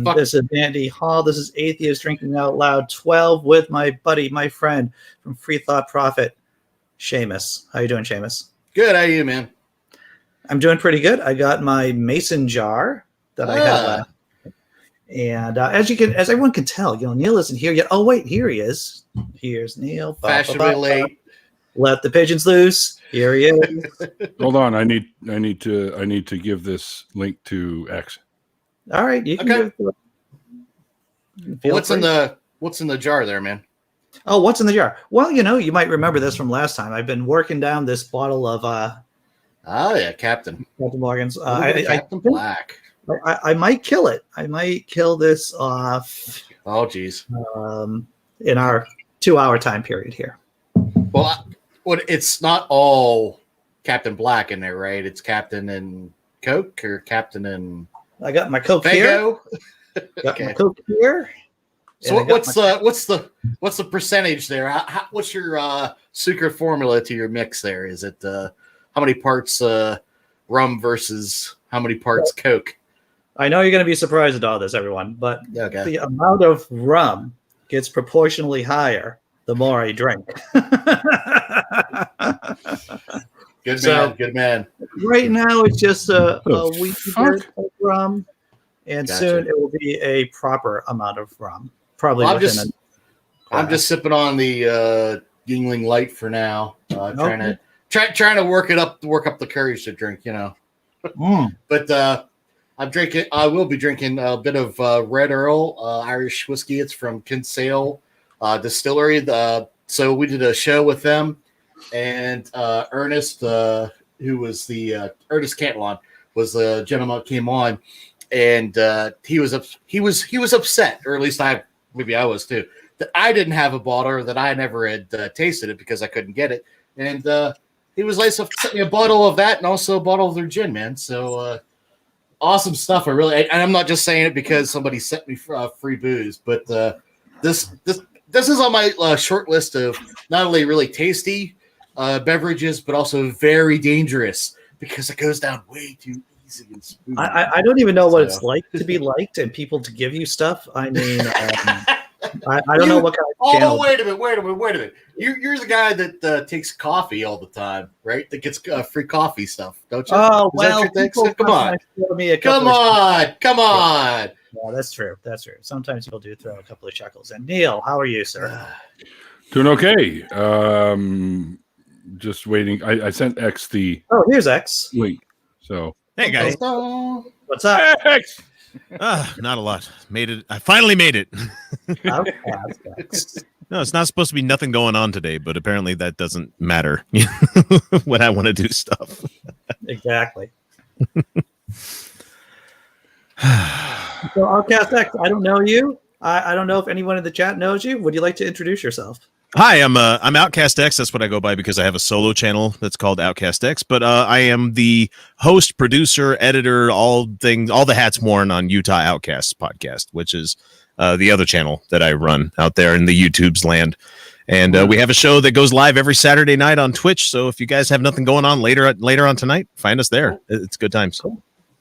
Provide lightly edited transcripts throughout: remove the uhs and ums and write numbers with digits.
Fuck. This is Andy Hall. This is Atheist Drinking Out Loud 12 with my buddy, my friend from Free Thought Profit, Seamus. How you doing, Seamus? Good. How are you, man? I'm doing pretty good. I got my mason jar that I had last night. And as everyone can tell, Neil isn't here yet. Oh, wait, here he is. Here's Neil. Fashionably late. Let the pigeons loose. Here he is. Hold on. I need to give this link to X. All right, you can Okay. What's in the jar there, man? Oh, what's in the jar? Well, you might remember this from last time. I've been working down this bottle of Captain Morgan's. Captain Black. I might kill it. I might kill this off. Oh, geez. In our 2-hour time period here. Well, it's not all Captain Black in there, right? It's Captain and Coke or Captain and. I got my Coke here. Got my Coke here. So what's the percentage there? What's your secret formula to your mix there? Is it how many parts rum versus how many parts Coke? I know you're going to be surprised at all this, everyone, but the amount of rum gets proportionally higher the more I drink. Good man. Right now, it's just a week of rum, and soon it will be a proper amount of rum. Probably I'm just sipping on the Yingling Light for now. Trying to work up the courage to drink, But I will be drinking a bit of Red Earl Irish whiskey. It's from Kinsale Distillery. So we did a show with them, and Ernest, who was the Ernest Cantillon, was the gentleman that came on, and he was upset, or at least maybe I was too, that I didn't have a bottle, or that I never had tasted it because I couldn't get it, and he was like, so sent me a bottle of that and also a bottle of their gin, man. So awesome stuff. And I'm not just saying it because somebody sent me free booze, but this is on my short list of not only really tasty beverages, but also very dangerous because it goes down way too easy and smooth. I don't even know what it's like to be liked and people to give you stuff. I mean, I don't know what kind of channel. Oh, wait a minute. You're the guy that takes coffee all the time, right? That gets free coffee stuff, don't you? Oh, well, come on. Come on. Yeah, that's true. Sometimes people do throw a couple of chuckles. And Neil, how are you, sir? Doing okay. Just waiting. I sent X the here's X link. So hey guys, what's up? X. Not a lot. Made it. I finally made it. No, it's not supposed to be nothing going on today, but apparently that doesn't matter when I want to do stuff. Exactly. So Outcast X, I don't know you. I don't know if anyone in the chat knows you. Would you like to introduce yourself? Hi, I'm Outcast X. That's what I go by because I have a solo channel that's called Outcast X. But I am the host, producer, editor, all the hats worn on Utah Outcasts podcast, which is the other channel that I run out there in the YouTube's land. And we have a show that goes live every Saturday night on Twitch. So if you guys have nothing going on later on tonight, find us there. It's good times. Cool.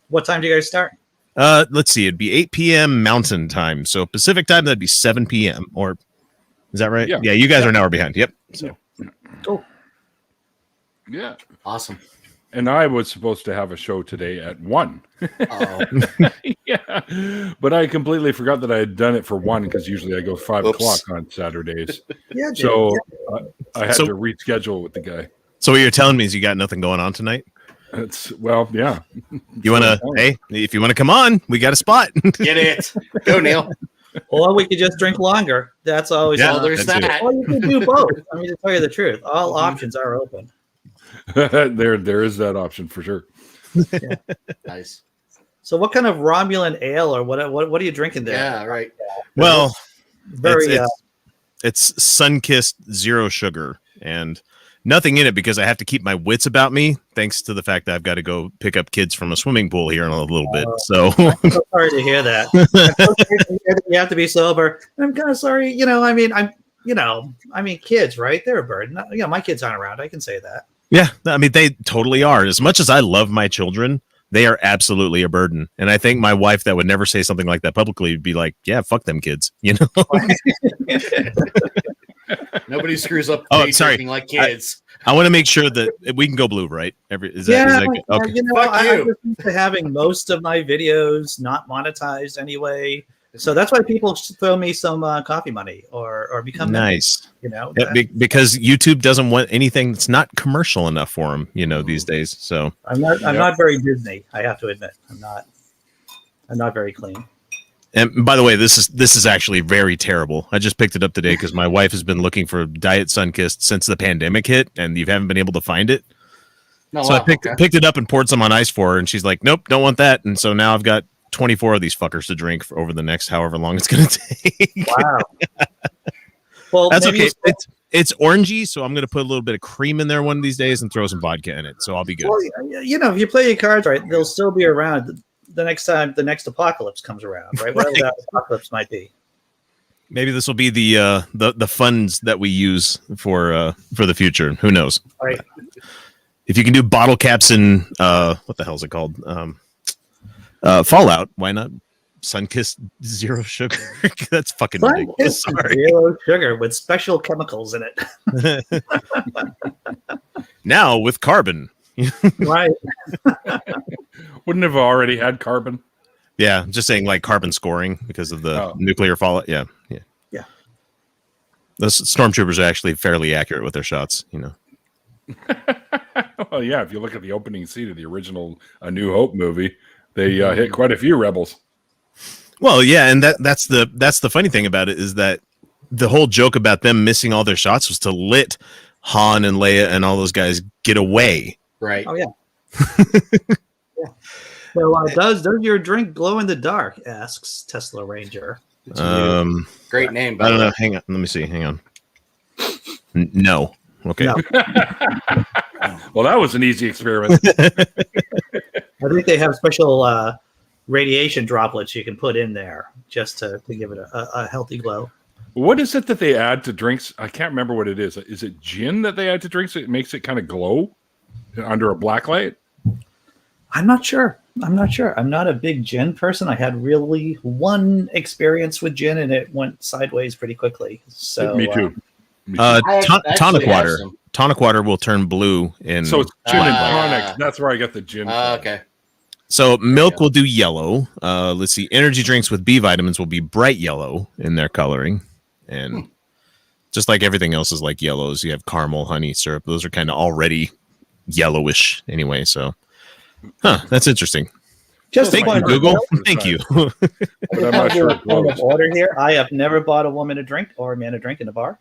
What time do you guys start? Let's see. It'd be 8 p.m. Mountain time. So Pacific time, that'd be 7 p.m. Or is that right? Yeah, you guys are an hour behind. Yep. So cool. Yeah. Awesome. And I was supposed to have a show today at 1. Yeah. But I completely forgot that I had done it for 1 because usually I go 5 o'clock on Saturdays. Yeah. So I had to reschedule with the guy. So what you're telling me is you got nothing going on tonight? Yeah. You want to, hey, if you want to come on, we got a spot. Get it. Go, Neil. Or we could just drink longer. That's always there's that. Or you can do both. I mean, to tell you the truth, all options are open. There is that option for sure. Yeah. Nice. So, what kind of Romulan ale or what are you drinking there? Yeah, right. Well, very. It's sun-kissed zero sugar and nothing in it because I have to keep my wits about me, thanks to the fact that I've got to go pick up kids from a swimming pool here in a little bit. So I'm so sorry to hear that. I'm so sorry to hear that you have to be sober. I'm kind of sorry. I mean, kids, right? They're a burden. My kids aren't around. I can say that. Yeah, I mean, they totally are. As much as I love my children, they are absolutely a burden. And I think my wife, that would never say something like that publicly, would be like, "Yeah, fuck them kids," you know. Nobody screws up. Sorry, like kids. I want to make sure that we can go blue, right? Okay. You know, I'm just used to having most of my videos not monetized anyway. So that's why people throw me some coffee money or become nice. You know, because YouTube doesn't want anything that's not commercial enough for them, you know, these days. So I'm not very Disney. I have to admit, I'm not very clean. And by the way, this is actually very terrible. I just picked it up today because my wife has been looking for Diet Sunkist since the pandemic hit, and you haven't been able to find it. No, so I picked it up and poured some on ice for her, and she's like, "Nope, don't want that." And so now I've got 24 of these fuckers to drink for over the next however long it's going to take. Wow. Well, that's okay. It's orangey, so I'm going to put a little bit of cream in there one of these days and throw some vodka in it. So I'll be good. Well, you know, if you play your cards right, they'll still be around the next time the next apocalypse comes around, right? Whatever that apocalypse might be. Maybe this will be the funds that we use for the future. Who knows? Right. If you can do bottle caps in what the hell is it called? Fallout. Why not? Sunkist zero sugar. That's fucking ridiculous. Sorry. Zero sugar with special chemicals in it. Now with carbon. Right. Wouldn't have already had carbon? Yeah, just saying like carbon scoring because of the nuclear fallout. Yeah. Those stormtroopers are actually fairly accurate with their shots, you know. Well, yeah, if you look at the opening scene of the original A New Hope movie, they hit quite a few rebels. Well, yeah, and that's the funny thing about it is that the whole joke about them missing all their shots was to let Han and Leia and all those guys get away. Right. Oh yeah. Yeah. So does your drink glow in the dark? Asks Tesla Ranger. Great name. I don't know. Hang on. Let me see. Hang on. No. Okay. No. Well, that was an easy experiment. I think they have special radiation droplets you can put in there just to give it a healthy glow. What is it that they add to drinks? I can't remember what it is. Is it gin that they add to drinks that makes it kind of glow under a black light? I'm not sure. I'm not a big gin person. I had really one experience with gin, and it went sideways pretty quickly. So me too. Tonic water. Tonic water will turn blue in. So it's gin and tonic. That's where I got the gin. Okay. So milk will do yellow. Let's see. Energy drinks with B vitamins will be bright yellow in their coloring, and just like everything else is like yellows. You have caramel, honey, syrup. Those are kind of already yellowish anyway. So. That's interesting. Just thank you, Google. Thank you. But I'm not sure. Order here. I have never bought a woman a drink or a man a drink in a bar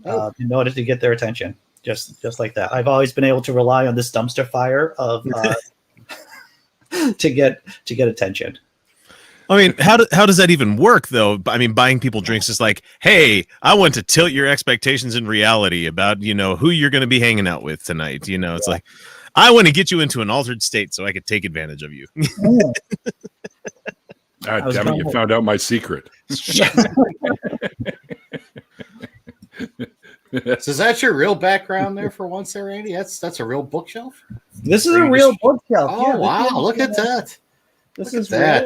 in order to get their attention. Just like that. I've always been able to rely on this dumpster fire of to get attention. I mean, how does that even work, though? I mean, buying people drinks is like, hey, I want to tilt your expectations in reality about, you know, who you're going to be hanging out with tonight. You know, it's like, I want to get you into an altered state so I could take advantage of you. God damn it, you found out my secret. So is that your real background there for once there, Randy? That's a real bookshelf? This is a real bookshelf. Oh, yeah, wow. Look at that. This is real.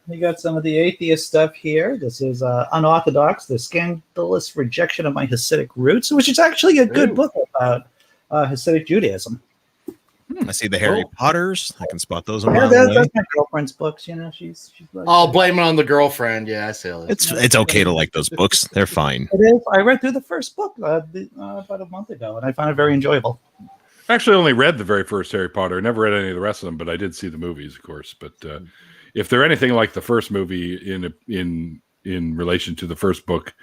You got some of the atheist stuff here. This is Unorthodox, the Scandalous Rejection of My Hasidic Roots, which is actually a good book about Hasidic Judaism. I see the Harry Potters. I can spot those. Yeah, that's my girlfriend's books. You know, she's like, I'll blame it on the girlfriend. Yeah, I see all that. It's okay to like those books. They're fine. It is. I read through the first book about a month ago, and I found it very enjoyable. I actually only read the very first Harry Potter. I never read any of the rest of them, but I did see the movies, of course. But if they're anything like the first movie in relation to the first book,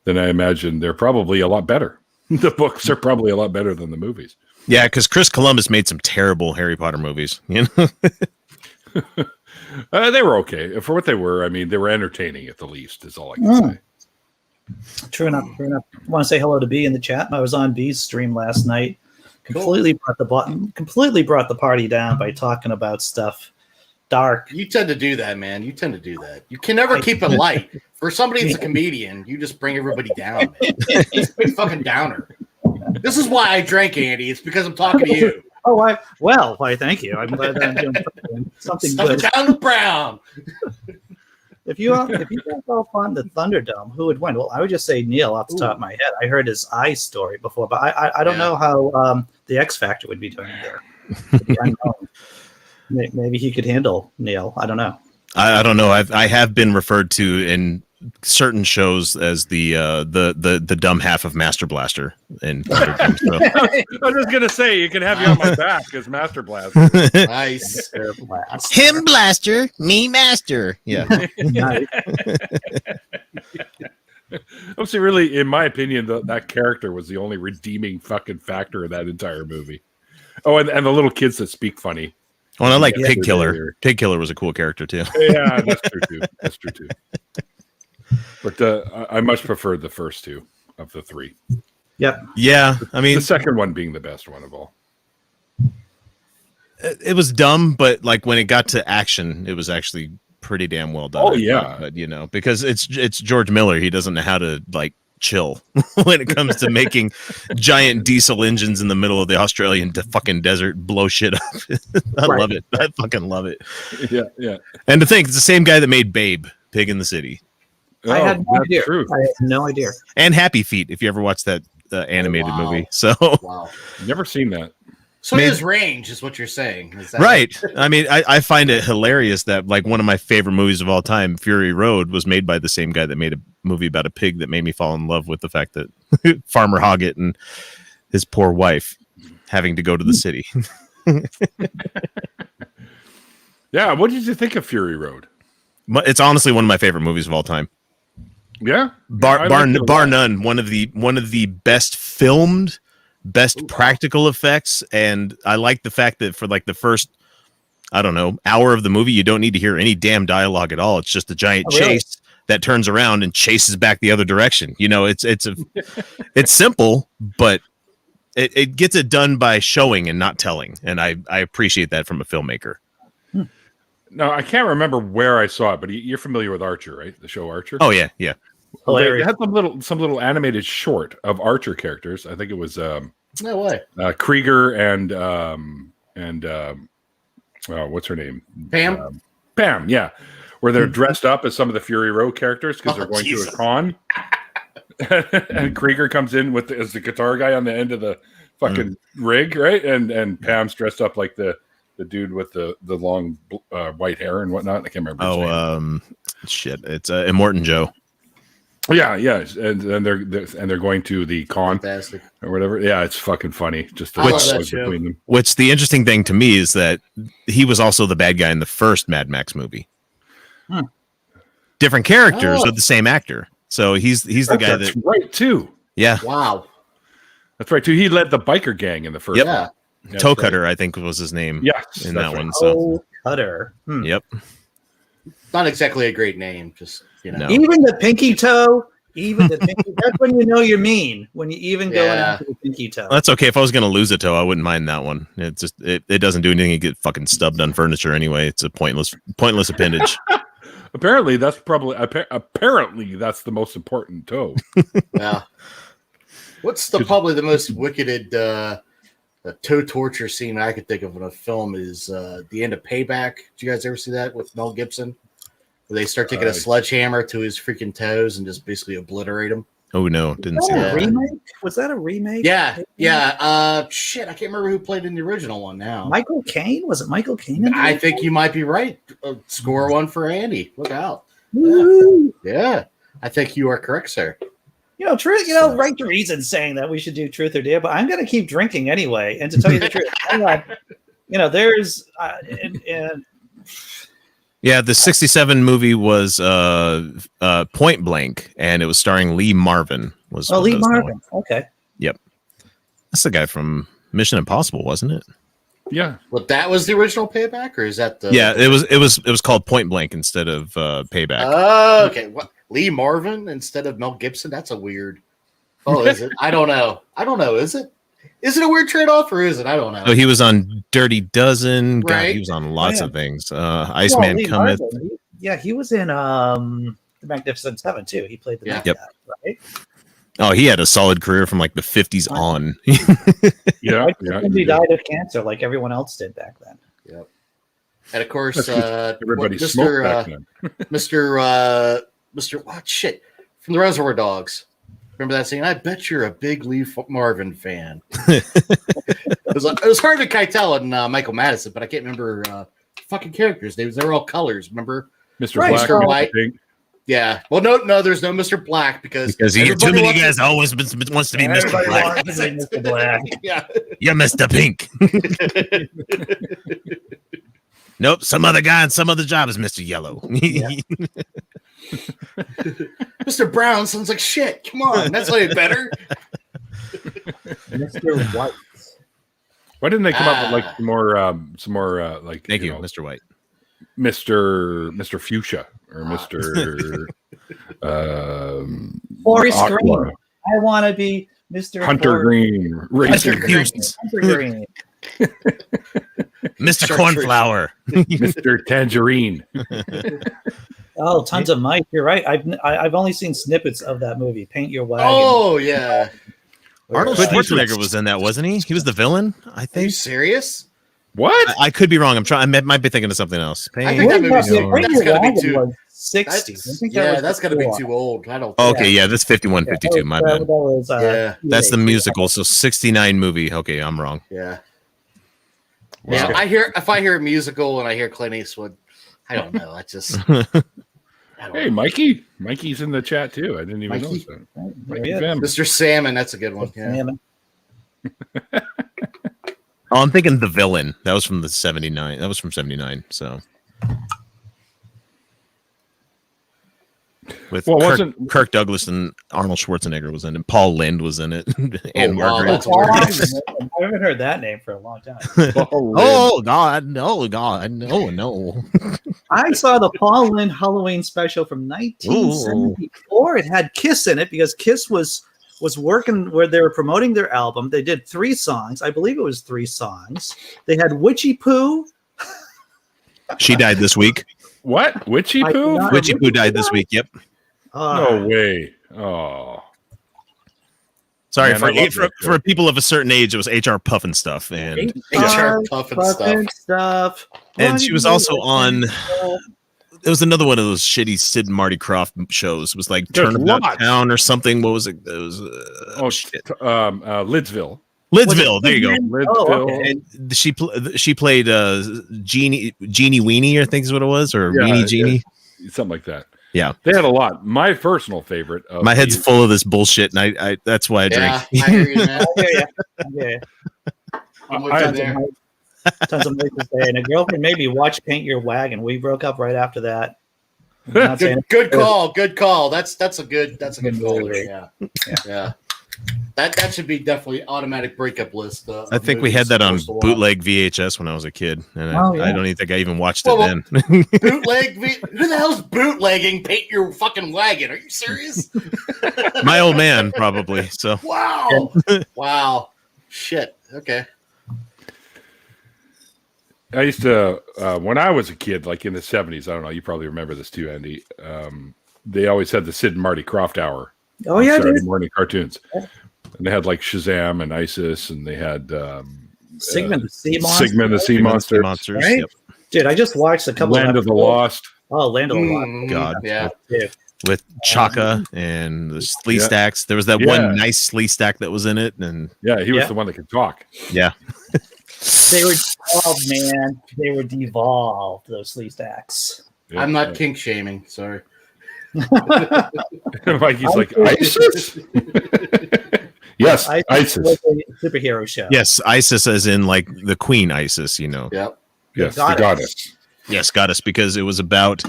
then I imagine they're probably a lot better. The books are probably a lot better than the movies. Yeah, because Chris Columbus made some terrible Harry Potter movies. You know, they were okay for what they were. I mean, they were entertaining at the least. Is all I can say. True enough. I want to say hello to B in the chat. I was on B's stream last night. Completely brought the party down by talking about stuff dark. You tend to do that, man. You tend to do that. You can never keep it light. For somebody that's a comedian, you just bring everybody down. Man. It's a big fucking downer. This is why I drank, Andy. It's because I'm talking to you. Why, thank you. I'm glad that I'm doing something good. Down to Brown. If you guys all fund the Thunderdome, who would win? Well, I would just say Neil off the top of my head. I heard his eye story before, but I don't know how the X Factor would be doing there. Maybe he could handle Neil. I don't know. I don't know. I have been referred to in certain shows as the dumb half of Master Blaster in Thunderdome. I was just gonna say you can have you on my back as Master Blaster. Nice. Him Blaster, me Master. Yeah. Obviously, really, in my opinion, that character was the only redeeming fucking factor of that entire movie. Oh, and the little kids that speak funny. Well, I like Pig Killer. Pig Killer was a cool character too. Yeah, that's true too. But I much preferred the first two of the three. Yep. Yeah, I mean, the second one being the best one of all. It was dumb, but like when it got to action, it was actually pretty damn well done. Oh yeah, but because it's George Miller, he doesn't know how to like chill when it comes to making giant diesel engines in the middle of the Australian fucking desert blow shit up. I love it. I fucking love it. Yeah. And to think, it's the same guy that made Babe, Pig in the City. I had no idea. True. I had no idea. And Happy Feet, if you ever watched that animated movie. So Never seen that. So his range is what you're saying. Is that right. I mean, I find it hilarious that like one of my favorite movies of all time, Fury Road, was made by the same guy that made a movie about a pig that made me fall in love with the fact that Farmer Hoggett and his poor wife having to go to the city. Yeah, what did you think of Fury Road? It's honestly one of my favorite movies of all time. Yeah, bar none. One of the best filmed, best practical effects, and I like the fact that for like the first, I don't know, hour of the movie, you don't need to hear any damn dialogue at all. It's just a giant chase that turns around and chases back the other direction. You know, it's simple, but it gets it done by showing and not telling, and I appreciate that from a filmmaker. No, I can't remember where I saw it, but you're familiar with Archer, right? The show Archer. Oh yeah. They had some little animated short of Archer characters. I think it was no way. Krieger and what's her name? Pam. Pam, yeah, where they're dressed up as some of the Fury Road characters because they're going to a con. And Krieger comes in as the guitar guy on the end of the fucking rig, right? And Pam's dressed up like the dude with the long white hair and whatnot. I can't remember his name. Shit, it's Immortan Joe. Yeah, and they're going to the con or whatever. Yeah, it's fucking funny. Just the between them. Which the interesting thing to me is that he was also the bad guy in the first Mad Max movie. Different characters with the same actor. So he's the guy that's right too. Yeah. Wow. That's right too. He led the biker gang in the first. Yeah. Toe Cutter, I think was his name. Yes, in that one. Toe Cutter. Yep. Not exactly a great name, just No. Even the pinky toe. That's when you know you're mean. When you even go into the pinky toe. That's okay. If I was going to lose a toe, I wouldn't mind that one. It's just it doesn't do anything. You get fucking stubbed on furniture anyway. It's a pointless appendage. Apparently, that's the most important toe. Yeah. What's probably the most wicked toe torture scene I could think of in a film is the end of Payback. Did you guys ever see that with Mel Gibson? Where they start taking a sledgehammer to his freaking toes and just basically obliterate him. Oh no, didn't see that. Remake? Was that a remake? Yeah. Shit, I can't remember who played in the original one now. Michael Caine? Was it Michael Caine? I think you might be right. Score one for Andy. Look out. Yeah. I think you are correct, sir. Truth. Right to reason saying that we should do truth or dare, but I'm going to keep drinking anyway. And to tell you the truth, there's yeah, the 1967 movie was Point Blank, and it was starring Lee Marvin. Lee Marvin. Okay. Yep, that's the guy from Mission Impossible, wasn't it? Yeah. Well, that was the original Payback, or is that the? Yeah, it was called Point Blank instead of Payback. Oh, okay. What? Lee Marvin instead of Mel Gibson? That's a weird. Oh, is it? I don't know. Is it? Is it a weird trade-off or is it? I don't know. So he was on Dirty Dozen. God, Right. he was on lots of things. Iceman Cometh. He was in The Magnificent Seven too. He played the bad guy, right? Oh, he had a solid career from like the 50s on. Yeah. He died of cancer like everyone else did back then. Yep. And of course, everybody smoked back then. Mr. What shit from the Reservoir Dogs. Remember that scene? I bet you're a big Lee Marvin fan. it was hard to kind of tell in Michael Madison, but I can't remember fucking characters' names. They were all colors. Remember, Mr. Black, Mr. Mr. White. Pink. Yeah. Well, no, there's no Mr. Black because he too many guys always wants to be Mr. Black. Mr. Black. Yeah. You're Mr. Pink. Nope, some other guy and some other job is Mr. Yellow. Mr. Brown sounds like shit. Come on, that's not any better. Mr. White. Why didn't they come up with like some more like? Thank you, Mr. White. Mr. Fuchsia or Mr. Forest Aqua. Green. I want to be Mr. Hunter Green. Hunter Green. Hunter Green. Mr. Cornflower. Mr. Tangerine. Oh, tons of Mike. You're right. I've only seen snippets of that movie. Paint Your Wagon. Oh yeah. Arnold Schwarzenegger was in that, wasn't he? He was the villain, I Are you think. serious? What? I could be wrong. I might be thinking of something else. I think that movie's Paint that's gotta be too. 60s. That's got to be too old. I don't. Okay, yeah, that's 51, 52. My bad. Yeah. That's the musical. So 69 movie. Okay, I'm wrong. Yeah. Wow. Yeah. If I hear a musical and I hear Clint Eastwood, I don't know. I just. Hey, Mikey. Mikey's in the chat too. I didn't even notice that. Mikey Fam. Mr. Salmon, that's a good one. Yeah. Oh, I'm thinking The Villain. That was from the 79. That was from 79. So with Kirk Douglas and Arnold Schwarzenegger was in it. Paul Lind was in it. And Margaret. I haven't heard that name for a long time. Oh God, no, God, no. I saw the Paul Lind Halloween special from 1974. It had Kiss in it because Kiss was working where they were promoting their album. They did 3 songs. I believe it was 3 songs. They had Witchy Poo. She died this week. What? Witchy Poo? Witchy Poo died this week. Yep. No way. Oh. Sorry, for people of a certain age, it was HR Puffin stuff. And HR Puffin stuff. And she was also on... It was another one of those shitty Sid and Marty Krofft shows. It was like Turnabout Town or something. What was it? It was shit. Lidsville. Lidsville. There you go. Lidsville. Oh, okay. And she played Jeannie Weenie, I think is what it was, or Weenie Jeannie, something like that. Yeah, they had a lot. My personal favorite. My head's full of this bullshit, and I that's why I drink. I hear you, man. Yeah. Tons of places there. And a girlfriend made me watch Paint Your Wagon. We broke up right after that. Good call. That's a good call. Yeah. That should be definitely automatic breakup list. I think we had that on bootleg VHS when I was a kid, and I don't even think I even watched it then. Bootleg? Who the hell's bootlegging Paint Your fucking Wagon? Are you serious? My old man, probably. So wow, shit. Okay. I used to when I was a kid, like in the 70s. I don't know. You probably remember this too, Andy. They always had the Sid and Marty Krofft hour. Oh yeah, Saturday morning cartoons. And they had like Shazam and ISIS, and they had Sigmund the Sea Monster. Sigmund the Sea Monster. Right? Yep. Dude, I just watched a couple Land of the Lost. Oh, Land of the Lost. God. Yeah. With Chaka and the Slee Stacks. There was that one nice Slee Stack that was in it. And he was the one that could talk. Yeah. They were devolved, man. They were devolved, those Slee Stacks. Yeah, I'm not kink shaming. Sorry. Mikey's like, ISIS? Yes, ISIS. Was a superhero show. Yes, ISIS as in like the Queen Isis, you know. Yep. Yes, the goddess. Yes, goddess, because it was about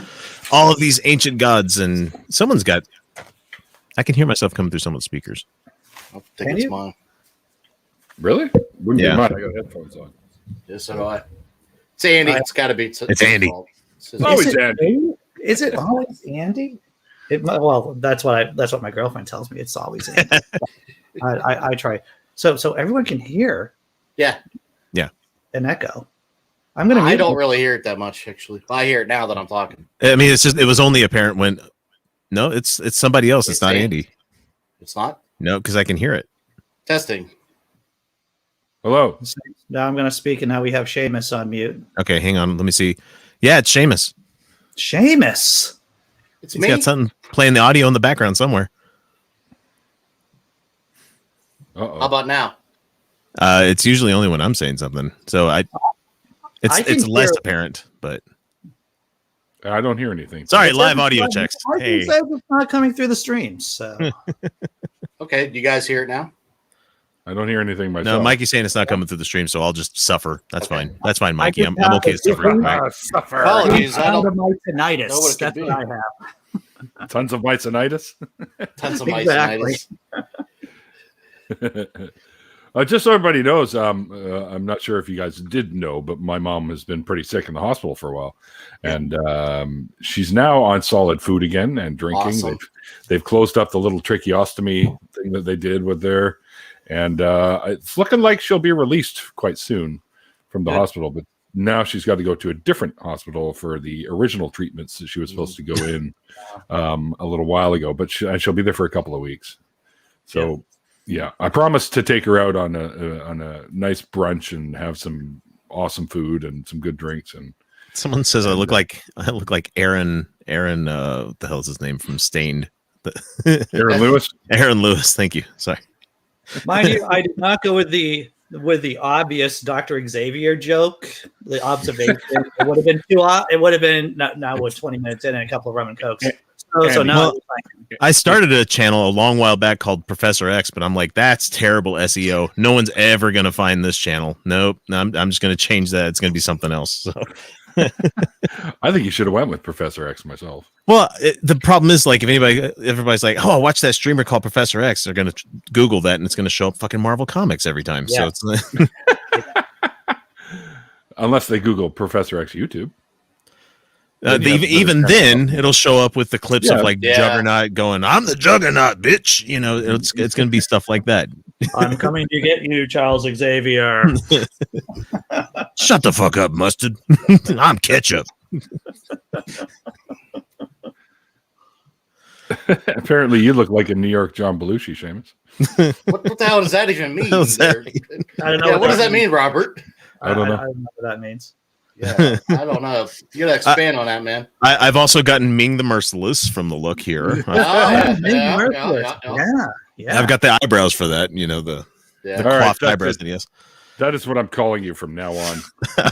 all of these ancient gods, and someone's got... I can hear myself coming through someone's speakers. I think it's mine. Really? Wouldn't be mine. I got headphones on. Yes, so do I. It's Andy. It's got to be. It's Andy. It's always Andy. Is it always Andy? Well, that's what my girlfriend tells me. It's always Andy. I try. So everyone can hear. Yeah. An echo. I don't really hear it that much, actually. I hear it now that I'm talking. I mean, it was only apparent when. No, it's somebody else. It's not Andy. It's not. No, because I can hear it. Testing. Hello. Now I'm going to speak, and now we have Seamus on mute. Okay, hang on. Let me see. Yeah, it's Seamus. Seamus. It's He's me. got something playing the audio in the background somewhere. How about now? It's usually only when I'm saying something. So it's less apparent, but I don't hear anything. sorry, live audio checks. I can say it's not coming through the stream. So Okay, do you guys hear it now? I don't hear anything myself. No, Mikey's saying it's not coming through the stream, so I'll just suffer. That's Okay. fine. That's fine, Mikey. I'm okay with suffering. Apologies, I don't know tinnitus. what it could That's be. what I have. Tons of mycinitis. Tons of Exactly. mycinitis. Just so everybody knows, I'm not sure if you guys did know, but my mom has been pretty sick in the hospital for a while, and she's now on solid food again and drinking. Awesome. They've closed up the little tracheostomy thing that they did with her, and it's looking like she'll be released quite soon from the hospital. But now she's got to go to a different hospital for the original treatments that she was supposed to go in a little while ago. But she'll be there for a couple of weeks. So. Yeah, I promised to take her out on a nice brunch and have some awesome food and some good drinks. And Someone says I look like Aaron. What the hell is his name from Stained? Aaron Lewis. Aaron Lewis. Thank you. Sorry. Mind you, I did not go with the obvious Dr. Xavier joke. The observation it would have been it would have been now we're 20 minutes in and a couple of rum and cokes. So now I started a channel a long while back called Professor X, but I'm like, that's terrible SEO. No one's ever going to find this channel. Nope. I'm just going to change that. It's going to be something else. So. I think you should have went with Professor X myself. Well, the problem is, like, if everybody's like, oh, watch that streamer called Professor X, they're going to Google that and it's going to show up fucking Marvel Comics every time. Yeah. So it's Unless they Google Professor X YouTube. even then, it'll show up with the clips of Juggernaut going, "I'm the Juggernaut, bitch." You know, it's going to be stuff like that. I'm coming to get you, Charles Xavier. Shut the fuck up, Mustard. I'm ketchup. Apparently, you look like a New York John Belushi, Seamus. What the hell does that even mean? I don't know. Yeah, what does that mean, Robert? I don't know. I don't know what that means. Yeah, I don't know. You gotta expand on that, man. I've also gotten Ming the Merciless from the look here. Yeah. I've got the eyebrows for that. You know, the coiffed eyebrows that he has. That is what I'm calling you from now on.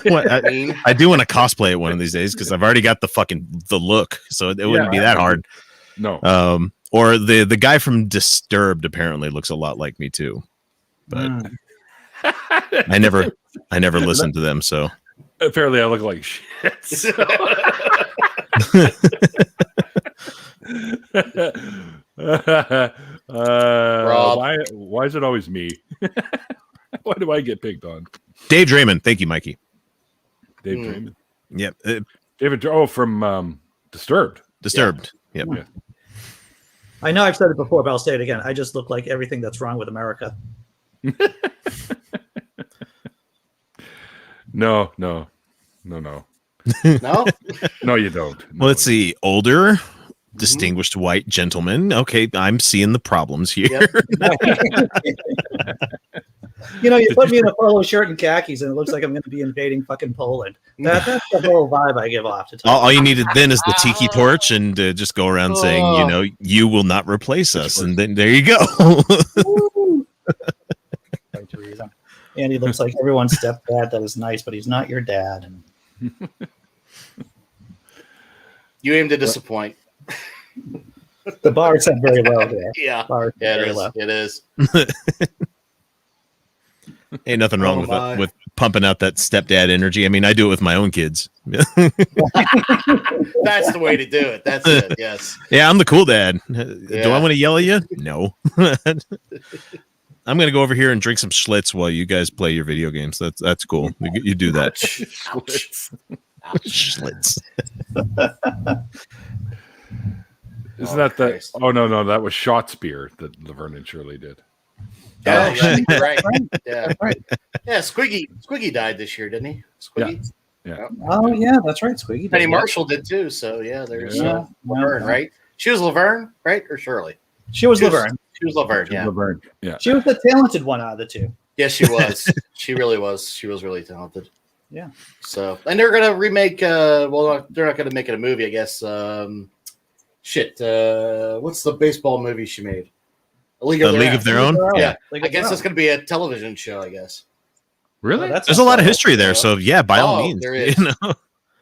I do want to cosplay it one of these days because I've already got the look, so it wouldn't be that hard. No. Or the guy from Disturbed apparently looks a lot like me too, but I never listened to them. So apparently, I look like shit. So. Why is it always me? Why do I get picked on? Dave Draymond, thank you, Mikey. Dave Draymond. Yep. David. From Disturbed. Disturbed. Yeah. Yep. Yeah. I know I've said it before, but I'll say it again. I just look like everything that's wrong with America. No. No? No, you don't. No, Well, let's see. Older, distinguished white gentleman. Okay, I'm seeing the problems here. Yep. You know, you put me in a polo shirt and khakis, and it looks like I'm going to be invading fucking Poland. That's the whole vibe I give off. All you needed then is the tiki torch and just go around saying, you know, you will not replace us. And then there you go. And he looks like everyone's stepdad. That is nice, but he's not your dad. And You aim to disappoint. the bar is set very low there. Yeah. Bar Yeah, very it is. low. It is. Ain't nothing wrong with pumping out that stepdad energy. I mean, I do it with my own kids. That's the way to do it. That's it. Yes. Yeah, I'm the cool dad. Do I want to yell at you? No. I'm going to go over here and drink some Schlitz while you guys play your video games. That's cool. You do that. Schlitz. Isn't that the? Christ. Oh no, that was Shot's-beer that Laverne and Shirley did. Oh, yeah, right. Yeah. Right. Yeah, Squiggy died this year, didn't he? Squiggy. Yeah. Oh, yeah, that's right. Squiggy. Penny did. Marshall did too. So yeah, there's Yeah. Laverne, right? She was Laverne, right, or Shirley? She was Laverne. She was Laverne. Yeah. Laverne. Yeah. She was the talented one out of the two. Yeah, she was. She really was. She was really talented. Yeah. So, and they're gonna remake. Well, they're not gonna make it a movie, I guess. What's the baseball movie she made? A League of Their Own. Yeah. I guess it's gonna be a television show. I guess. Really? There's a lot of history there, so yeah, by all means. There is.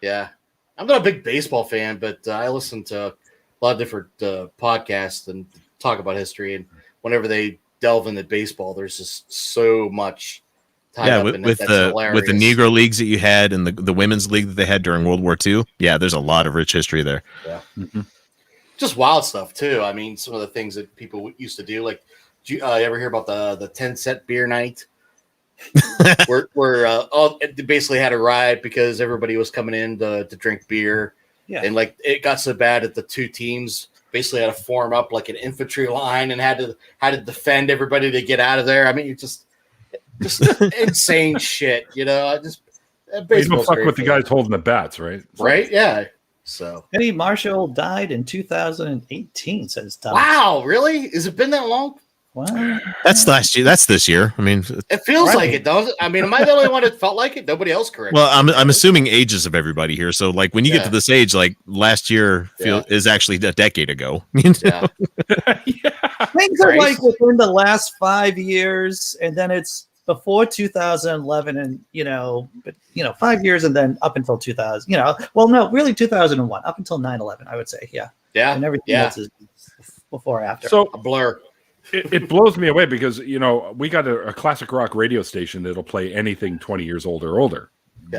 Yeah, I'm not a big baseball fan, but I listen to a lot of different podcasts and talk about history. And whenever they delve into baseball, there's just so much. With the Negro leagues that you had and the women's league that they had during World War II. Yeah, there's a lot of rich history there. Yeah. Mm-hmm. Just wild stuff too. I mean, some of the things that people used to do, like, do you ever hear about the 10-cent beer night? where it basically had a riot because everybody was coming in to drink beer. Yeah. And like it got so bad that the two teams basically had to form up like an infantry line and had to defend everybody to get out of there. I mean, just insane shit, you know. You don't fuck with the guys holding the bats, right? Right? Yeah. So Penny Marshall died in 2018, says Tom. Wow, really? Has it been that long? Wow. That's last year. That's this year. I mean, it feels like it, doesn't it? I mean, am I the only one that felt like it? Nobody else, correct? Well, I'm assuming ages of everybody here. So, like, when you get to this age, like last year is actually a decade ago. You know? Things are like within the last 5 years, and then it's before 2011, and 5 years, and then up until 2000. Well, no, really 2001, up until 9/11, I would say. Yeah. And everything else is before or after. So a blur. It blows me away because, we got a classic rock radio station that'll play anything 20 years old or older,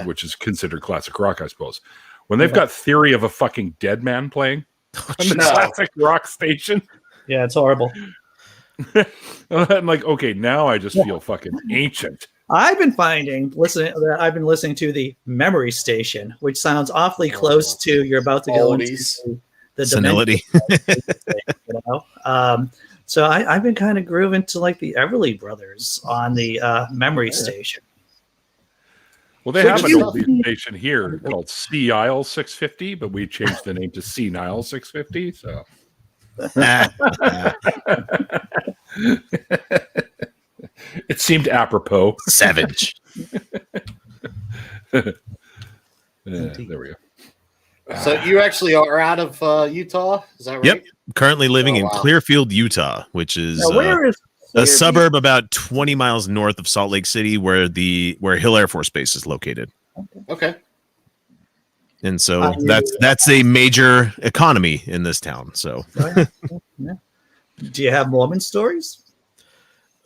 which is considered classic rock, I suppose. When they've got Theory of a Fucking Dead Man playing on the classic rock station. Yeah, it's horrible. I'm like, okay, now I just feel fucking ancient. I've been listening to the Memory Station, which sounds awfully close to you're about to go into the senility. So I've been kind of grooving to like the Everly Brothers on the Memory Station. Well, they have an old station here called Sea Isle 650, but we changed the name to Sea Nile 650. So it seemed apropos. Savage. There we go. So you actually are out of Utah? Is that right? Yep. Currently living in Clearfield, Utah, which is a suburb about 20 miles north of Salt Lake City, where Hill Air Force Base is located. Okay. And so that's a major economy in this town. So, do you have Mormon stories?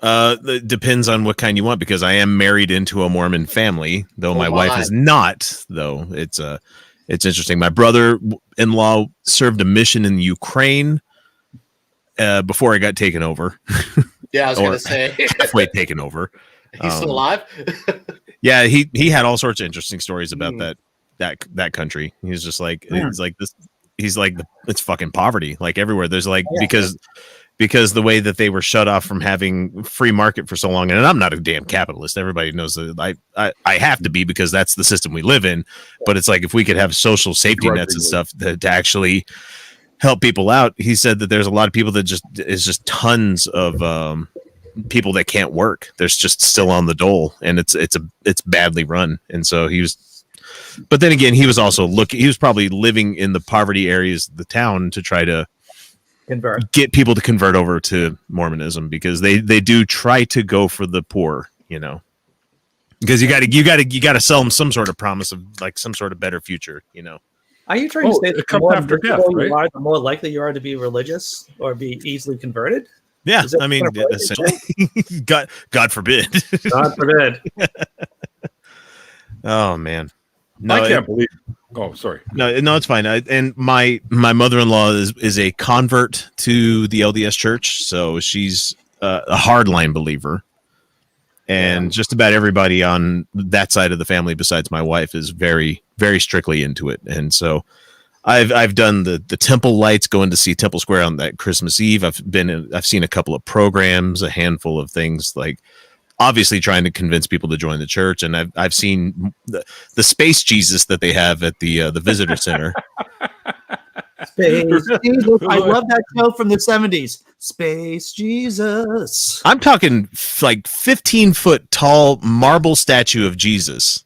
It depends on what kind you want, because I am married into a Mormon family, though my wife is not. Though it's interesting. My brother-in-law served a mission in Ukraine before I got taken over. Yeah, I was going to say. Halfway taken over. He's still alive? Yeah, he had all sorts of interesting stories about that country. He's just like, it's like this. He's like, it's fucking poverty, like everywhere. There's like, because the way that they were shut off from having free market for so long, and I'm not a damn capitalist. Everybody knows that I have to be, because that's the system we live in. But it's like, if we could have social safety nets and stuff to actually help people out. He said that there's a lot of people that is just tons of people that can't work. There's just still on the dole, and it's badly run. And so but then again, he was also he was probably living in the poverty areas of the town to try to get people to convert over to Mormonism, because they do try to go for the poor, because you got to sell them some sort of promise of like some sort of better future, Are you trying to say that the more after death, right? You are, the more likely you are to be religious or be easily converted? Yeah, I mean, God forbid. God forbid. Oh man, no, I can't believe. Oh, sorry. No, it's fine. And my mother-in-law is a convert to the LDS Church, so she's a hardline believer, and just about everybody on that side of the family, besides my wife, is very, very strictly into it. And so, I've done the temple lights, going to see Temple Square on that Christmas Eve. I've seen a couple of programs, a handful of things, like obviously trying to convince people to join the church. And I've seen the space Jesus that they have at the visitor center. Space Jesus. I love that show from the 70s. Space Jesus. I'm talking like 15-foot tall marble statue of Jesus,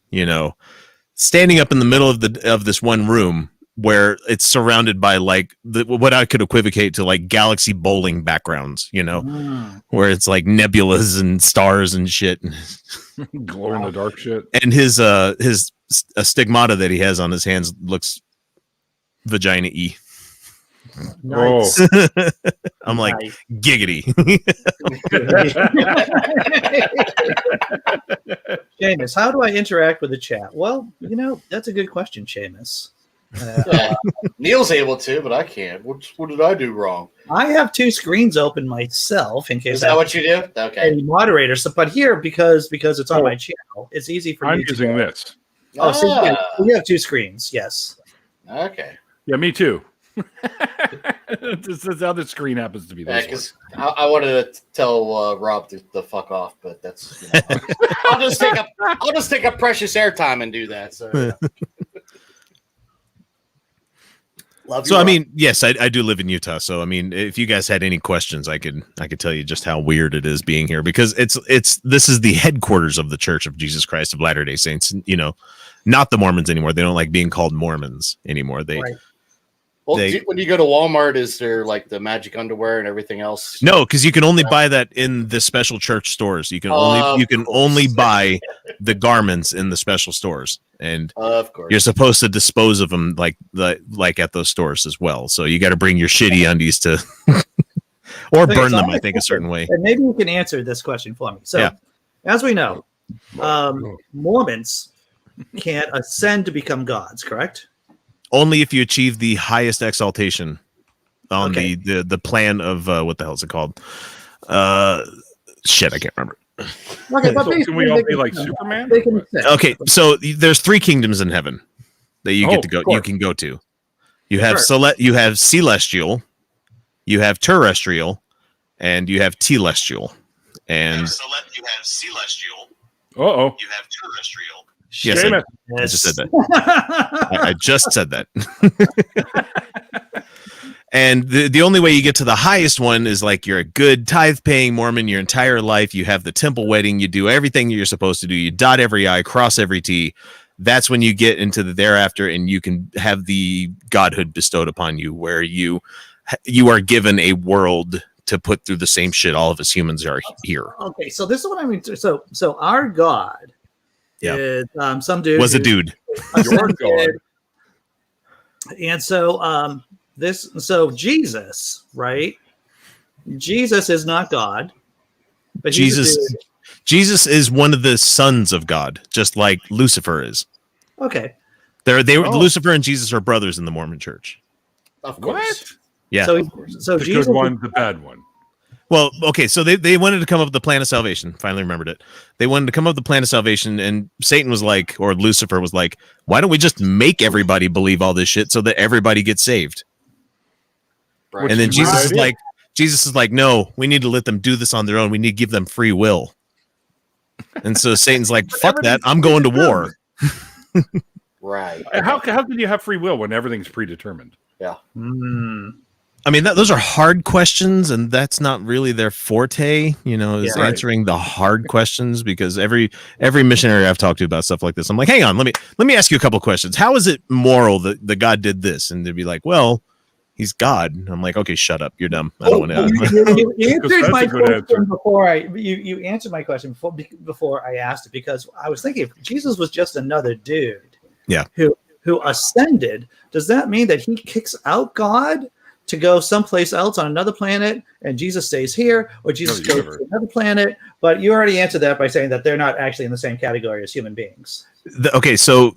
standing up in the middle of this one room where it's surrounded by like what I could equivocate to like galaxy bowling backgrounds, where it's like nebulas and stars and shit, glow in the dark shit. And his stigmata that he has on his hands looks vagina-y. Nice. Oh. I'm like, giggity. Seamus, how do I interact with the chat? Well, that's a good question, Seamus. Neil's able to, but I can't. What did I do wrong? I have two screens open myself in case. Is that what you do? Okay. Any moderators, but here because it's on my channel, it's easy for I'm you. using this. Oh, so you have two screens. Yes. Okay. Yeah, me too. This other screen happens to be this because I wanted to tell Rob to fuck off, but that's I'll just take up precious airtime and do that. So. Love so I mean, yes, I do live in Utah. So I mean, if you guys had any questions, I could tell you just how weird it is being here, because this is the headquarters of the Church of Jesus Christ of Latter-day Saints. Not the Mormons anymore. They don't like being called Mormons anymore. Right. Well, when you go to Walmart, is there like the magic underwear and everything else? No, because you can only buy that in the special church stores. You can only buy the garments in the special stores, and of course you're supposed to dispose of them like at those stores as well. So you got to bring your shitty undies to, or burn them. I think a certain way. And maybe you can answer this question for me. So, as we know, Mormons can't ascend to become gods, correct? Only if you achieve the highest exaltation on the plan of what the hell is it called? Shit, I can't remember. Okay, but so can we all be like Superman? Okay, so there's 3 kingdoms in heaven that you get to go. You can go to. You have you have celestial, you have terrestrial, and you have telestial. And you have celestial. Uh-oh. You have terrestrial. Yes, I just said that. I just said that. And the only way you get to the highest one is like you're a good tithe-paying Mormon your entire life. You have the temple wedding. You do everything you're supposed to do. You dot every I, cross every T. That's when you get into the thereafter, and you can have the godhood bestowed upon you, where you are given a world to put through the same shit all of us humans are here. Okay, so this is what I mean. So our God. Yeah, some dude was a dude. Your God. And so so Jesus, right? Jesus is not God, but Jesus is one of the sons of God, just like Lucifer is. Okay. Lucifer and Jesus are brothers in the Mormon Church. Of course. What? Yeah. So the Jesus good one, the bad one. Well, okay, so they wanted to come up with the plan of salvation. Finally remembered it. They wanted to come up with the plan of salvation, and Satan was like, or Lucifer was like, why don't we just make everybody believe all this shit so that everybody gets saved? Right. And then Jesus is like, no, we need to let them do this on their own. We need to give them free will. And so Satan's like, fuck that. I'm going to war. Right. How can you have free will when everything's predetermined? Yeah. I mean, those are hard questions, and that's not really their forte, answering the hard questions, because every missionary I've talked to about stuff like this, I'm like, hang on, let me ask you a couple questions. How is it moral that the God did this? And they'd be like, well, he's God. And I'm like, okay, shut up. You're dumb. I don't want to. You answered my question before you answered my question before I asked it, because I was thinking if Jesus was just another dude, who ascended, does that mean that he kicks out God to go someplace else on another planet, and Jesus stays here, or Jesus goes to another planet? But you already answered that by saying that they're not actually in the same category as human beings. Okay, so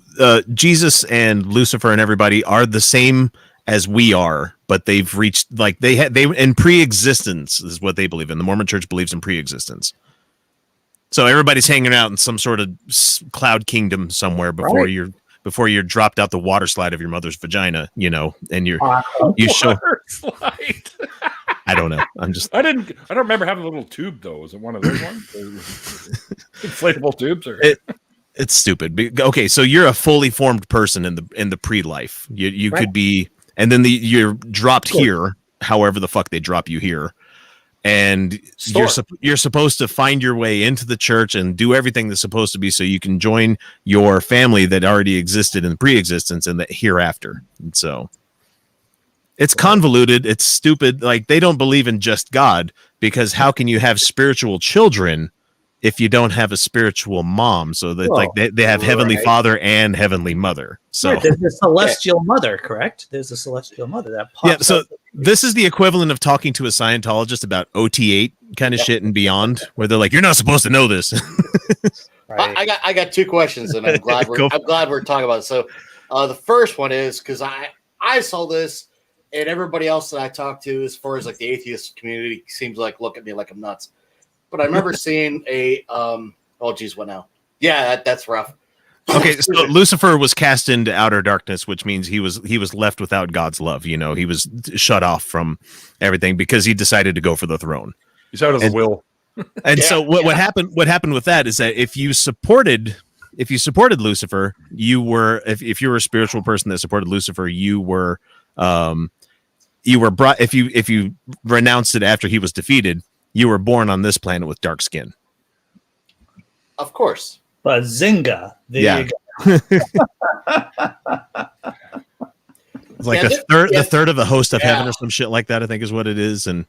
Jesus and Lucifer and everybody are the same as we are, but they've reached they in pre-existence is what they believe in. The Mormon Church believes in pre-existence. So everybody's hanging out in some sort of cloud kingdom somewhere before you're dropped out the water slide of your mother's vagina, and you show. Slide. I don't know. I don't remember having a little tube though. Was it one of those ones? Inflatable tubes, or it's stupid. Okay, so you're a fully formed person in the pre-life. You could be and then you're dropped here, however the fuck they drop you here, and you're supposed to find your way into the church and do everything that's supposed to be so you can join your family that already existed in pre-existence and the hereafter. And so it's convoluted, it's stupid. Like, they don't believe in just God, because how can you have spiritual children if you don't have a spiritual mom? So that they have Heavenly Father and Heavenly Mother. So there's a celestial mother, correct? There's a celestial mother that pops so up. this is the equivalent of talking to a Scientologist about OT8 kind of shit and beyond, where they're like, you're not supposed to know this. Right. I got 2 questions, and I'm glad we're talking about it. So the first one is, because I saw this, and everybody else that I talked to, as far as like the atheist community, seems like look at me like I'm nuts. But I remember seeing a what now? Yeah, that's rough. Okay, so Lucifer was cast into outer darkness, which means he was left without God's love. You know, he was shut off from everything because he decided to go for the throne. He's out of the will. And so what happened with that is that if you supported Lucifer, you were if you were a spiritual person that supported Lucifer, you were brought, if you renounced it after he was defeated, you were born on this planet with dark skin. Of course. Bazinga. There you go. It's like the third of the host of heaven or some shit like that, I think is what it is. And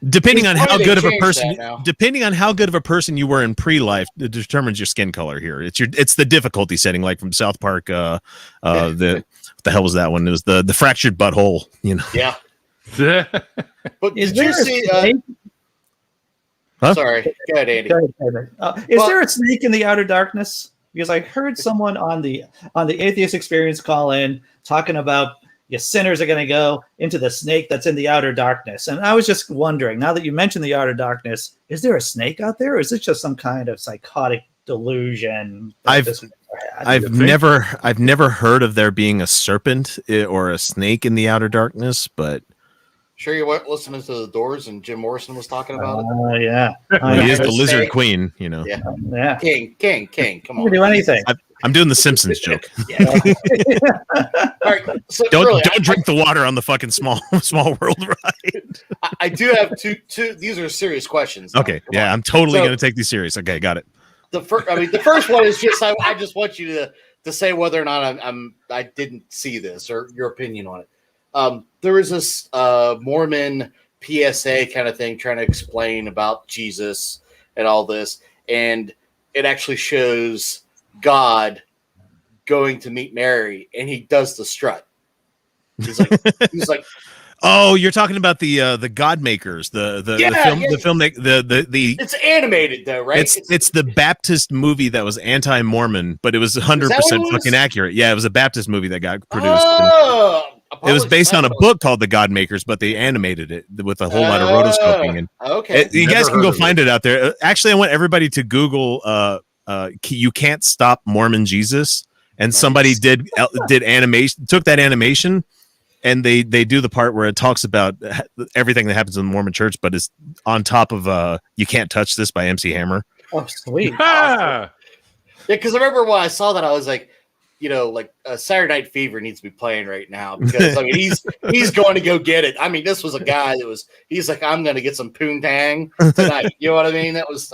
depending on how good of a person you were in pre-life, it determines your skin color here. It's the difficulty setting, like from South Park. What the hell was that one? It was the fractured butthole, you know. Yeah. But Is did you see Huh? Sorry, go ahead, Andy. Is there a snake in the outer darkness? Because I heard someone on the Atheist Experience call in talking about your sinners are going to go into the snake that's in the outer darkness. And I was just wondering, now that you mentioned the outer darkness, is there a snake out there, or is it just some kind of psychotic delusion? I've never heard of there being a serpent or a snake in the outer darkness, but sure you weren't listening to the Doors and Jim Morrison was talking about it? Oh, yeah. He is the lizard queen, you know. Yeah. King. Come on. You can do anything. I'm doing the Simpsons joke. All right. So don't drink the water on the fucking small world ride. I do have two. These are serious questions. Okay. Yeah, I'm totally going to take these serious. Okay, got it. The first one is just I just want you to say whether or not I didn't see this or your opinion on it. There was this Mormon PSA kind of thing trying to explain about Jesus and all this, and it actually shows God going to meet Mary, and he does the strut. He's like, oh, you're talking about the God Makers, the film, the it's animated though, right? It's the Baptist movie that was anti-Mormon, but it was 100% fucking accurate. Yeah, it was a Baptist movie that got produced. Oh, it was based on a book called The God Makers, but they animated it with a whole lot of rotoscoping. And okay, you guys can go find it out there. Actually, I want everybody to Google "You Can't Stop Mormon Jesus," and somebody did animation, took that animation, and they do the part where it talks about everything that happens in the Mormon Church, but it's on top of "You Can't Touch This" by MC Hammer. Oh, sweet! Yeah, because I remember when I saw that, I was like, Saturday Night Fever needs to be playing right now, because I mean he's going to go get it. I mean, this was a guy that he's like, I'm going to get some poontang tonight. You know what I mean? That was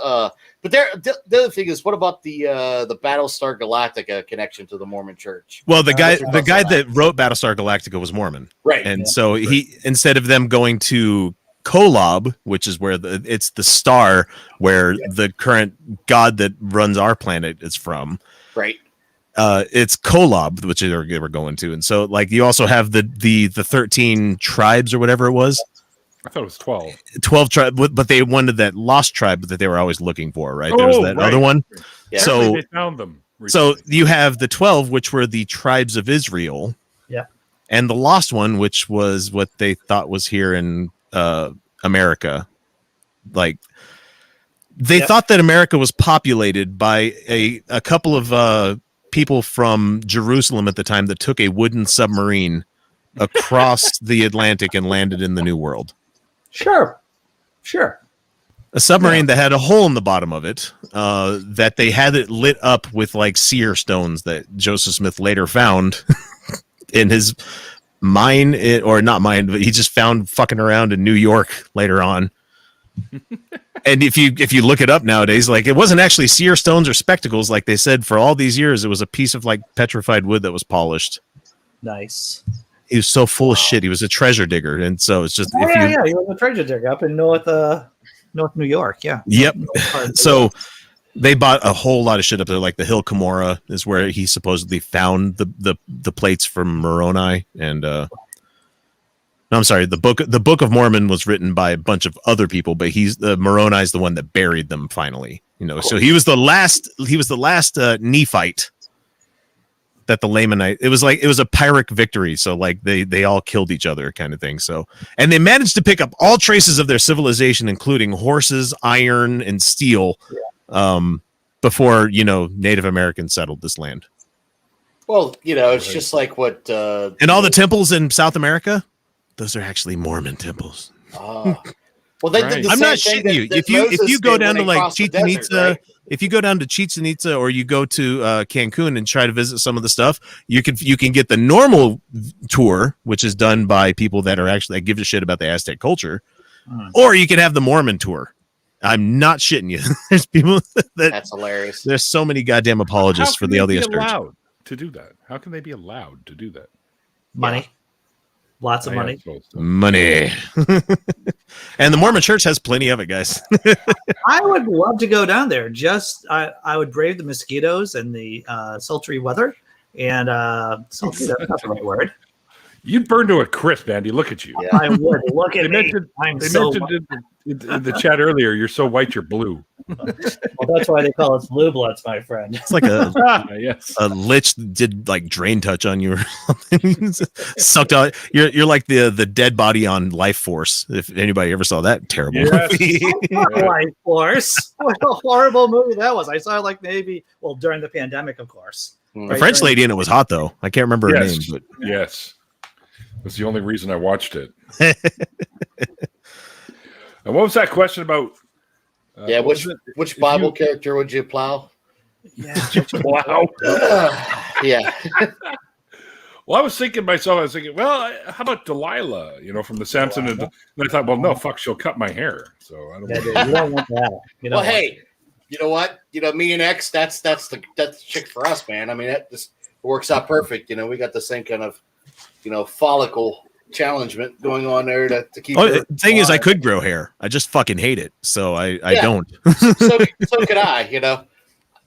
but the other thing is, what about the Battlestar Galactica connection to the Mormon Church? Well, the guy that wrote Battlestar Galactica was Mormon, right? And so he, instead of them going to Kolob, which is where it's the star where the current god that runs our planet is from, right? It's Kolob, which they were going to, and so like you also have the 13 tribes or whatever it was. I thought it was 12. 12 tribes, but they wanted that lost tribe that they were always looking for, right? There was that other one. Yeah. So they found them. So you have the 12, which were the tribes of Israel. Yeah. And the lost one, which was what they thought was here in America. Like they thought that America was populated by a couple of people from Jerusalem at the time that took a wooden submarine across the Atlantic and landed in the New World. Sure. A submarine that had a hole in the bottom of it, that they had it lit up with like seer stones that Joseph Smith later found in his mine it, or not mine, but he just found fucking around in New York later on. And if you look it up nowadays, like it wasn't actually seer stones or spectacles like they said for all these years. It was a piece of like petrified wood that was polished. Nice. He was so full of shit. He was a treasure digger, and so it's just He was a treasure digger up in North New York. Yeah. Yep. So they bought a whole lot of shit up there, like the Hill Cumorah is where he supposedly found the plates from Moroni, and no, I'm sorry, the Book of Mormon was written by a bunch of other people, but Moroni is the one that buried them finally. Cool. So he was the last Nephite that the Lamanite. It was a Pyrrhic victory, so like they all killed each other kind of thing. So, and they managed to pick up all traces of their civilization, including horses, iron, and steel. Before Native Americans settled this land. Well, it's just like what and all the temples in South America, those are actually Mormon temples. Well, they did the I'm same not thing shitting you. that If you Moses go did down when to he like crossed the Chichen desert, Itza, right? if you go down to Chichen Itza, or you go to Cancun and try to visit some of the stuff, you can get the normal tour, which is done by people that give a shit about the Aztec culture, or you can have the Mormon tour. I'm not shitting you. There's people that's hilarious. There's so many goddamn apologists for the LDS Church. Allowed to do that? How can they be allowed to do that? Money. Lots of money. Money. And the Mormon Church has plenty of it, guys. I would love to go down there. I would brave the mosquitoes and the sultry weather. And sultry, that's not the right word. You'd burn to a crisp, Andy. Look at you. Yeah. I would. Look at me. They mentioned in the chat earlier, you're so white, you're blue. Well, that's why they call us blue bloods, my friend. It's like a yes. a lich did like drain touch on you or something. Sucked out. You're like the dead body on Life Force. If anybody ever saw that terrible movie. Life Force. What a horrible movie that was. I saw it like maybe during the pandemic, of course. The French lady in it was hot though. I can't remember her name, but yes. That's the only reason I watched it. And what was that question about? Which Bible character would you plow? Yeah. Wow. Yeah. Well, I was thinking, how about Delilah? From the Samson, and I thought, well, no, fuck, she'll cut my hair, so I don't. You don't want that. Well, hey, you know what? Me and X, that's the chick for us, man. I mean, that just works out perfect. We got the same kind of follicle challengement going on there to keep. The thing is, I could grow hair. I just fucking hate it, so I don't. so could I.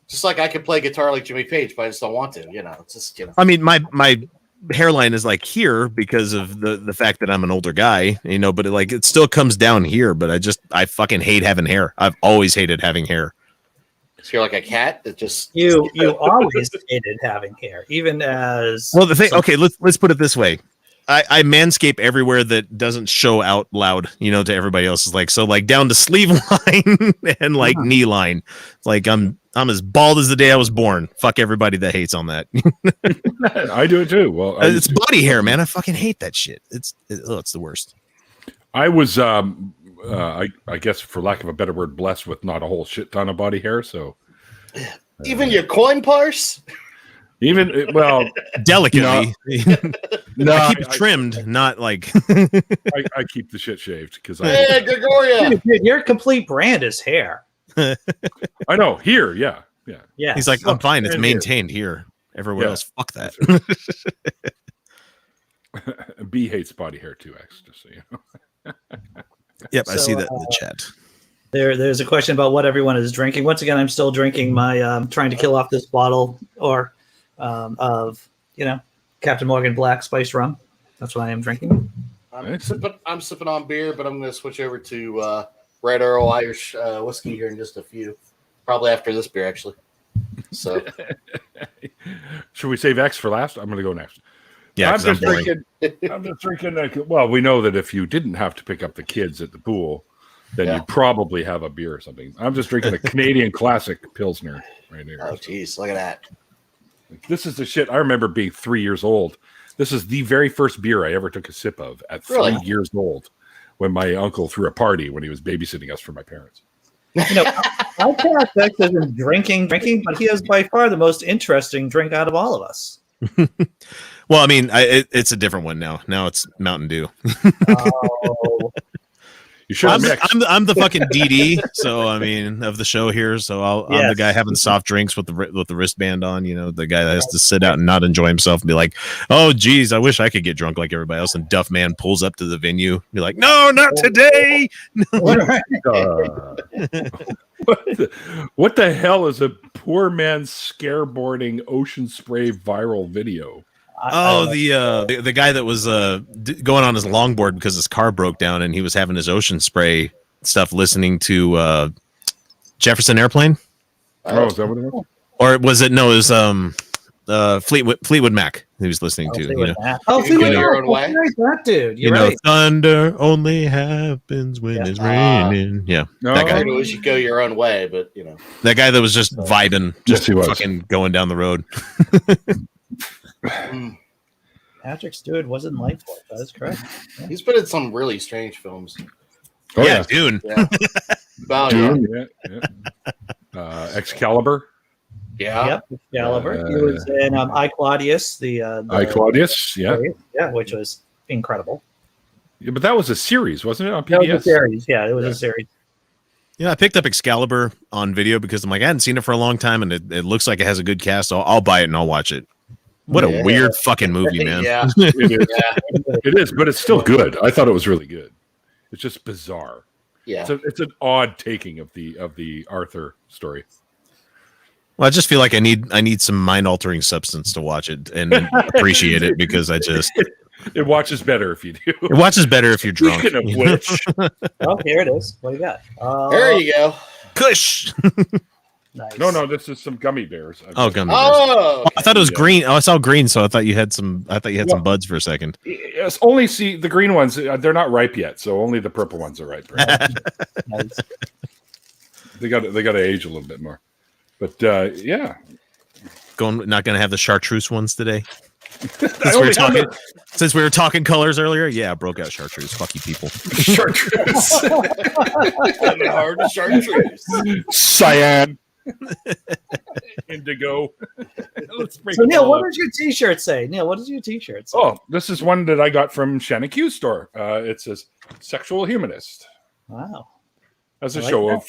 Just like I could play guitar like Jimmy Page, but I just don't want to. It's just I mean, my hairline is like here because of the fact that I'm an older guy, but it still comes down here. But I fucking hate having hair. I've always hated having hair. So you're like a cat that just you always hated having hair, even as well. The thing, okay, let's put it this way. I manscape everywhere that doesn't show out loud, to everybody else's like down to sleeve line and like knee line. Like I'm as bald as the day I was born. Fuck everybody that hates on that. I do it too. Well, it's body hair, man. I fucking hate that shit. It's the worst. I was I guess for lack of a better word, blessed with not a whole shit ton of body hair. So even your coin purse. Even delicately. No, I keep it trimmed, not like I keep the shit shaved because Hey, Gregoria. Dude, your complete brand is hair. I know here, yeah. He's like, I'm fine. It's maintained here. Everywhere else, fuck that. B hates body hair too, X. Just so you know. Yep, I see that in the chat. There's a question about what everyone is drinking. Once again, I'm still drinking my trying to kill off this bottle of Captain Morgan Black Spiced Rum. That's what I am drinking. I'm sipping on beer, but I'm going to switch over to Red Earl Irish whiskey here in just a few. Probably after this beer, actually. So, should we save X for last? I'm going to go next. Yeah, I'm just drinking. Well, we know that if you didn't have to pick up the kids at the pool, then you'd probably have a beer or something. I'm just drinking a Canadian classic Pilsner right here. Oh, geez, look at that. This is the shit. I remember being 3 years old. This is the very first beer I ever took a sip of at 3 years old when my uncle threw a party when he was babysitting us for my parents. Outcast X isn't drinking, but he has by far the most interesting drink out of all of us. Well, I mean, it's a different one now. Now it's Mountain Dew. Oh, You should have mixed. I'm the fucking DD, so I mean, of the show here. So I'm the Yes. guy having soft drinks with the wristband on. You know, the guy that has to sit out and not enjoy himself and be like, "Oh, geez, I wish I could get drunk like everybody else." And Duff Man pulls up to the venue, be like, "No, not today." What the hell is a poor man scareboarding ocean spray viral video? The guy that was going on his longboard because his car broke down and he was having his ocean spray stuff listening to Jefferson Airplane. Oh, is that what it was? Or was it? No, it was Fleetwood Mac. He was listening to. Fleetwood You know, Mac. You go your Mac. own way. Right, that dude. you You're know, right. thunder only happens when it's raining. Yeah, No. that I guy. wish you go your own way, but That guy that was just vibing, Yes, just he was. fucking going down the road. Patrick Stewart was in Lightfoot. That is correct. he's been in some really strange films. Oh, yeah, Dune. Yeah. Well, Dune, yeah. Excalibur. yeah. Yep, Excalibur. He was in I Claudius, the I Claudius, yeah. yeah, which was incredible. Yeah, but that was a series, wasn't it, on That was a PBS? series. Yeah, it was a series. Yeah, I picked up Excalibur on video because I'm like, I hadn't seen it for a long time, and it looks like it has a good cast. So I'll buy it and I'll watch it. What a Yeah. weird fucking movie, man. Yeah. It is. Yeah. It is, but it's still good. I thought it was really good. It's just bizarre. Yeah. It's an odd taking of the Arthur story. Well, I just feel like I need some mind altering substance to watch it and appreciate it because I just It watches better if you do. it watches better if you're drunk. Speaking of you know? which, Oh, here it is. What do you got? There you go. Kush. Nice. no, this is some gummy bears. Oh, gummy bears. Oh, I thought it was Yeah. green. Oh, I saw green, so I thought you had some. I thought you had some buds for a second. Yes, only see the green ones. They're not ripe yet, so only the purple ones are ripe. Nice. They got to age a little bit more. But yeah, Not going to have the chartreuse ones today. only have Since we were talking colors earlier, yeah, I broke out chartreuse. Fuck you, people. chartreuse, hard chartreuse. cyan, indigo. Let's break So it Neil, all what up. does your T-shirt say? Neil, what does your T-shirt say? Oh, this is one that I got from Shannon Q's store. It says "Sexual Humanist" Wow. as a I like show that.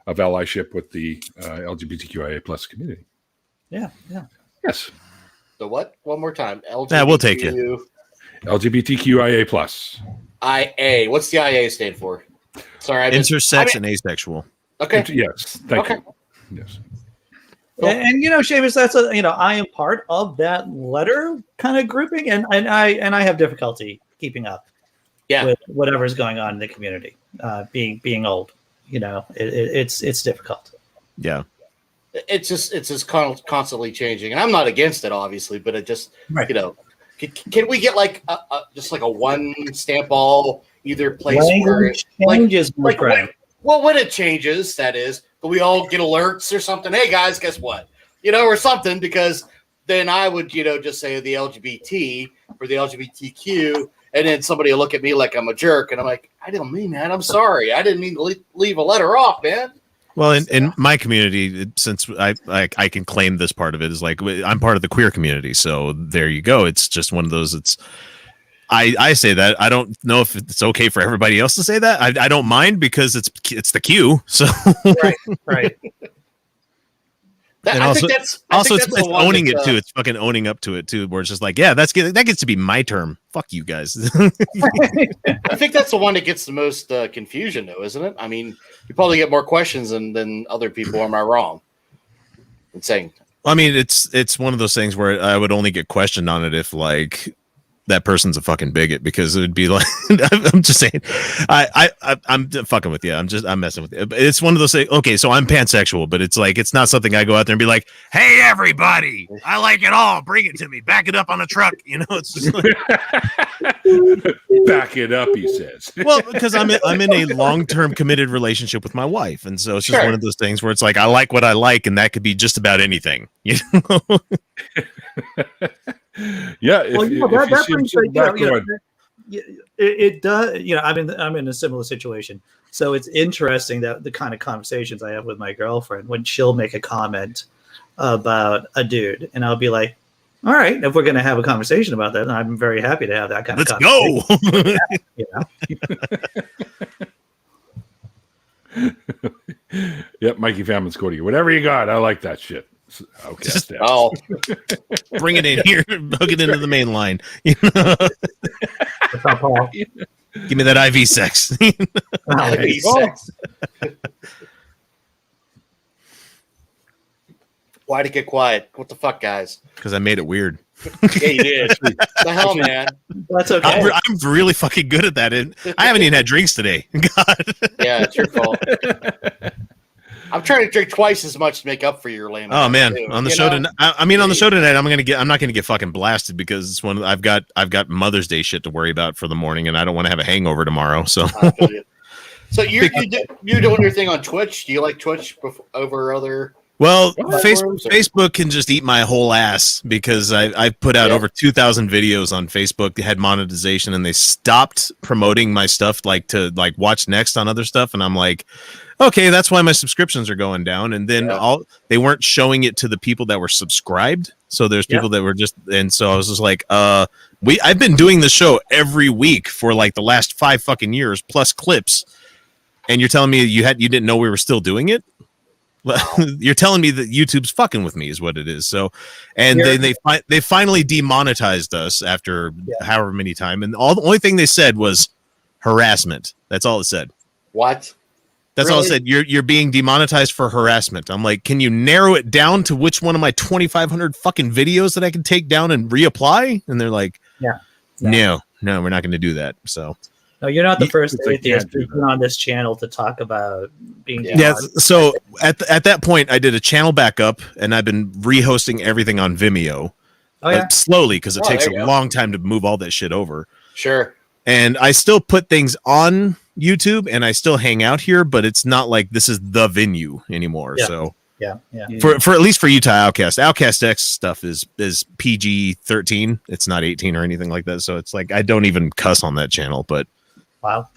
of allyship with the LGBTQIA plus community. Yeah. Yes, The what? One more time. Yeah, we'll take it. LGBTQIA plus. IA. What's the IA stand for? Sorry, I missed- Intersex and asexual. Okay. Yes, thank Okay. you. Yes. And Seamus, that's I am part of that letter kind of grouping, and I have difficulty keeping up Yeah. with whatever's going on in the community. Being old, it's difficult. Yeah. It's just constantly changing, and I'm not against it, obviously, but it just Right. can we get like just like a one stamp all either place where Language changes, my friend. when it changes, that is, but we all get alerts or something. Hey guys, guess what? Or something, because then I would just say the LGBT or the LGBTQ, and then somebody will look at me like I'm a jerk, and I'm like, I didn't mean that. I'm sorry. I didn't mean to leave a letter off, man. Well, in my community, since I can claim this part of it, is like I'm part of the queer community, so there you go. It's just one of those. I say that. I don't know if it's okay for everybody else to say that. I don't mind because it's the Q. So Right. And I also- think that's also the it's one owning it that's, too. It's fucking owning up to it too. Where it's just like, yeah, that gets to be my term. Fuck you guys. I think that's the one that gets the most confusion, though, isn't it? I mean, you probably get more questions than other people. Am I wrong in saying? I mean, it's one of those things where I would only get questioned on it if like that person's a fucking bigot, because it would be like I'm just saying I'm fucking with you. I'm messing with you. It's one of those things. Okay, so I'm pansexual, but it's like it's not something I go out there and be like, hey everybody, I like it all. Bring it to me. Back it up on a truck. It's just like, Back it up, he says. well, because I'm in a long-term committed relationship with my wife, and so it's just Sure. one of those things where it's like I like what I like, and that could be just about anything. Yeah. That brings it does. I'm in a similar situation, so it's interesting that the kind of conversations I have with my girlfriend when she'll make a comment about a dude, and I'll be like, all right, if we're going to have a conversation about that, then I'm very happy to have that kind of conversation. Let's go. Yep, Mikey Famines quoting you. Whatever you got, I like that shit. Okay. Just, bring it in here, hook it into the main line. What's up, Paul? Give me that IV sex. IV sex. Why'd it get quiet? What the fuck, guys? Because I made it weird. Yeah, you did. The hell, man. That's okay. I'm really fucking good at that. And I haven't even had drinks today. God. Yeah, it's your fault. I'm trying to drink twice as much to make up for your lame. Oh man, on the show tonight. on the show tonight, I'm not gonna get fucking blasted because it's I've got Mother's Day shit to worry about for the morning, and I don't want to have a hangover tomorrow. So, so you're doing your thing on Twitch. Do you like Twitch over other? Well, Facebook can just eat my whole ass because I put out over 2,000 videos on Facebook. They had monetization, and they stopped promoting my stuff to watch next on other stuff, and I'm like, okay, that's why my subscriptions are going down. And then they weren't showing it to the people that were subscribed. So there's people that were just, and so I was just like, I've been doing the show every week for like the last 5 fucking years plus clips. And you're telling me you didn't know we were still doing it? You're telling me that YouTube's fucking with me is what it is. So, and they finally demonetized us after however many time. And the only thing they said was harassment. That's all it said. What? That's all I said. You're being demonetized for harassment. I'm like, can you narrow it down to which one of my 2,500 fucking videos that I can take down and reapply? And they're like, no, we're not going to do that. So, no, you're not the first atheist who's been on this channel to talk about being. So at that point, I did a channel backup, and I've been rehosting everything on Vimeo, slowly because it takes a long time to move all that shit over. Sure. And I still put things on YouTube, and I still hang out here, but it's not like this is the venue anymore. So for at least for Utah Outcast X stuff is PG-13. It's not 18 or anything like that. So it's like I don't even cuss on that channel. But wow.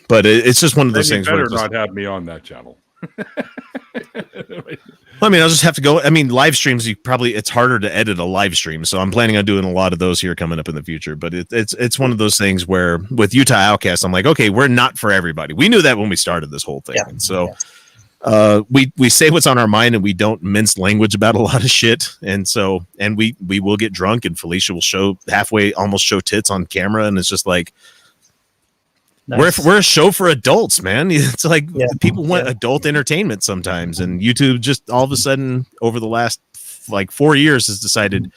But it's just one of those things. You better not have me on that channel. I mean, I'll just have to go. I mean, live streams, it's harder to edit a live stream. So I'm planning on doing a lot of those here coming up in the future. But it's one of those things where with Utah Outcast, I'm like, okay, we're not for everybody. We knew that when we started this whole thing. And so we say what's on our mind, and we don't mince language about a lot of shit. And so, and we will get drunk, and Felicia will almost show tits on camera. And it's just like, nice. We're a show for adults, man. It's like people want adult entertainment sometimes, and YouTube just all of a sudden over the last 4 years has decided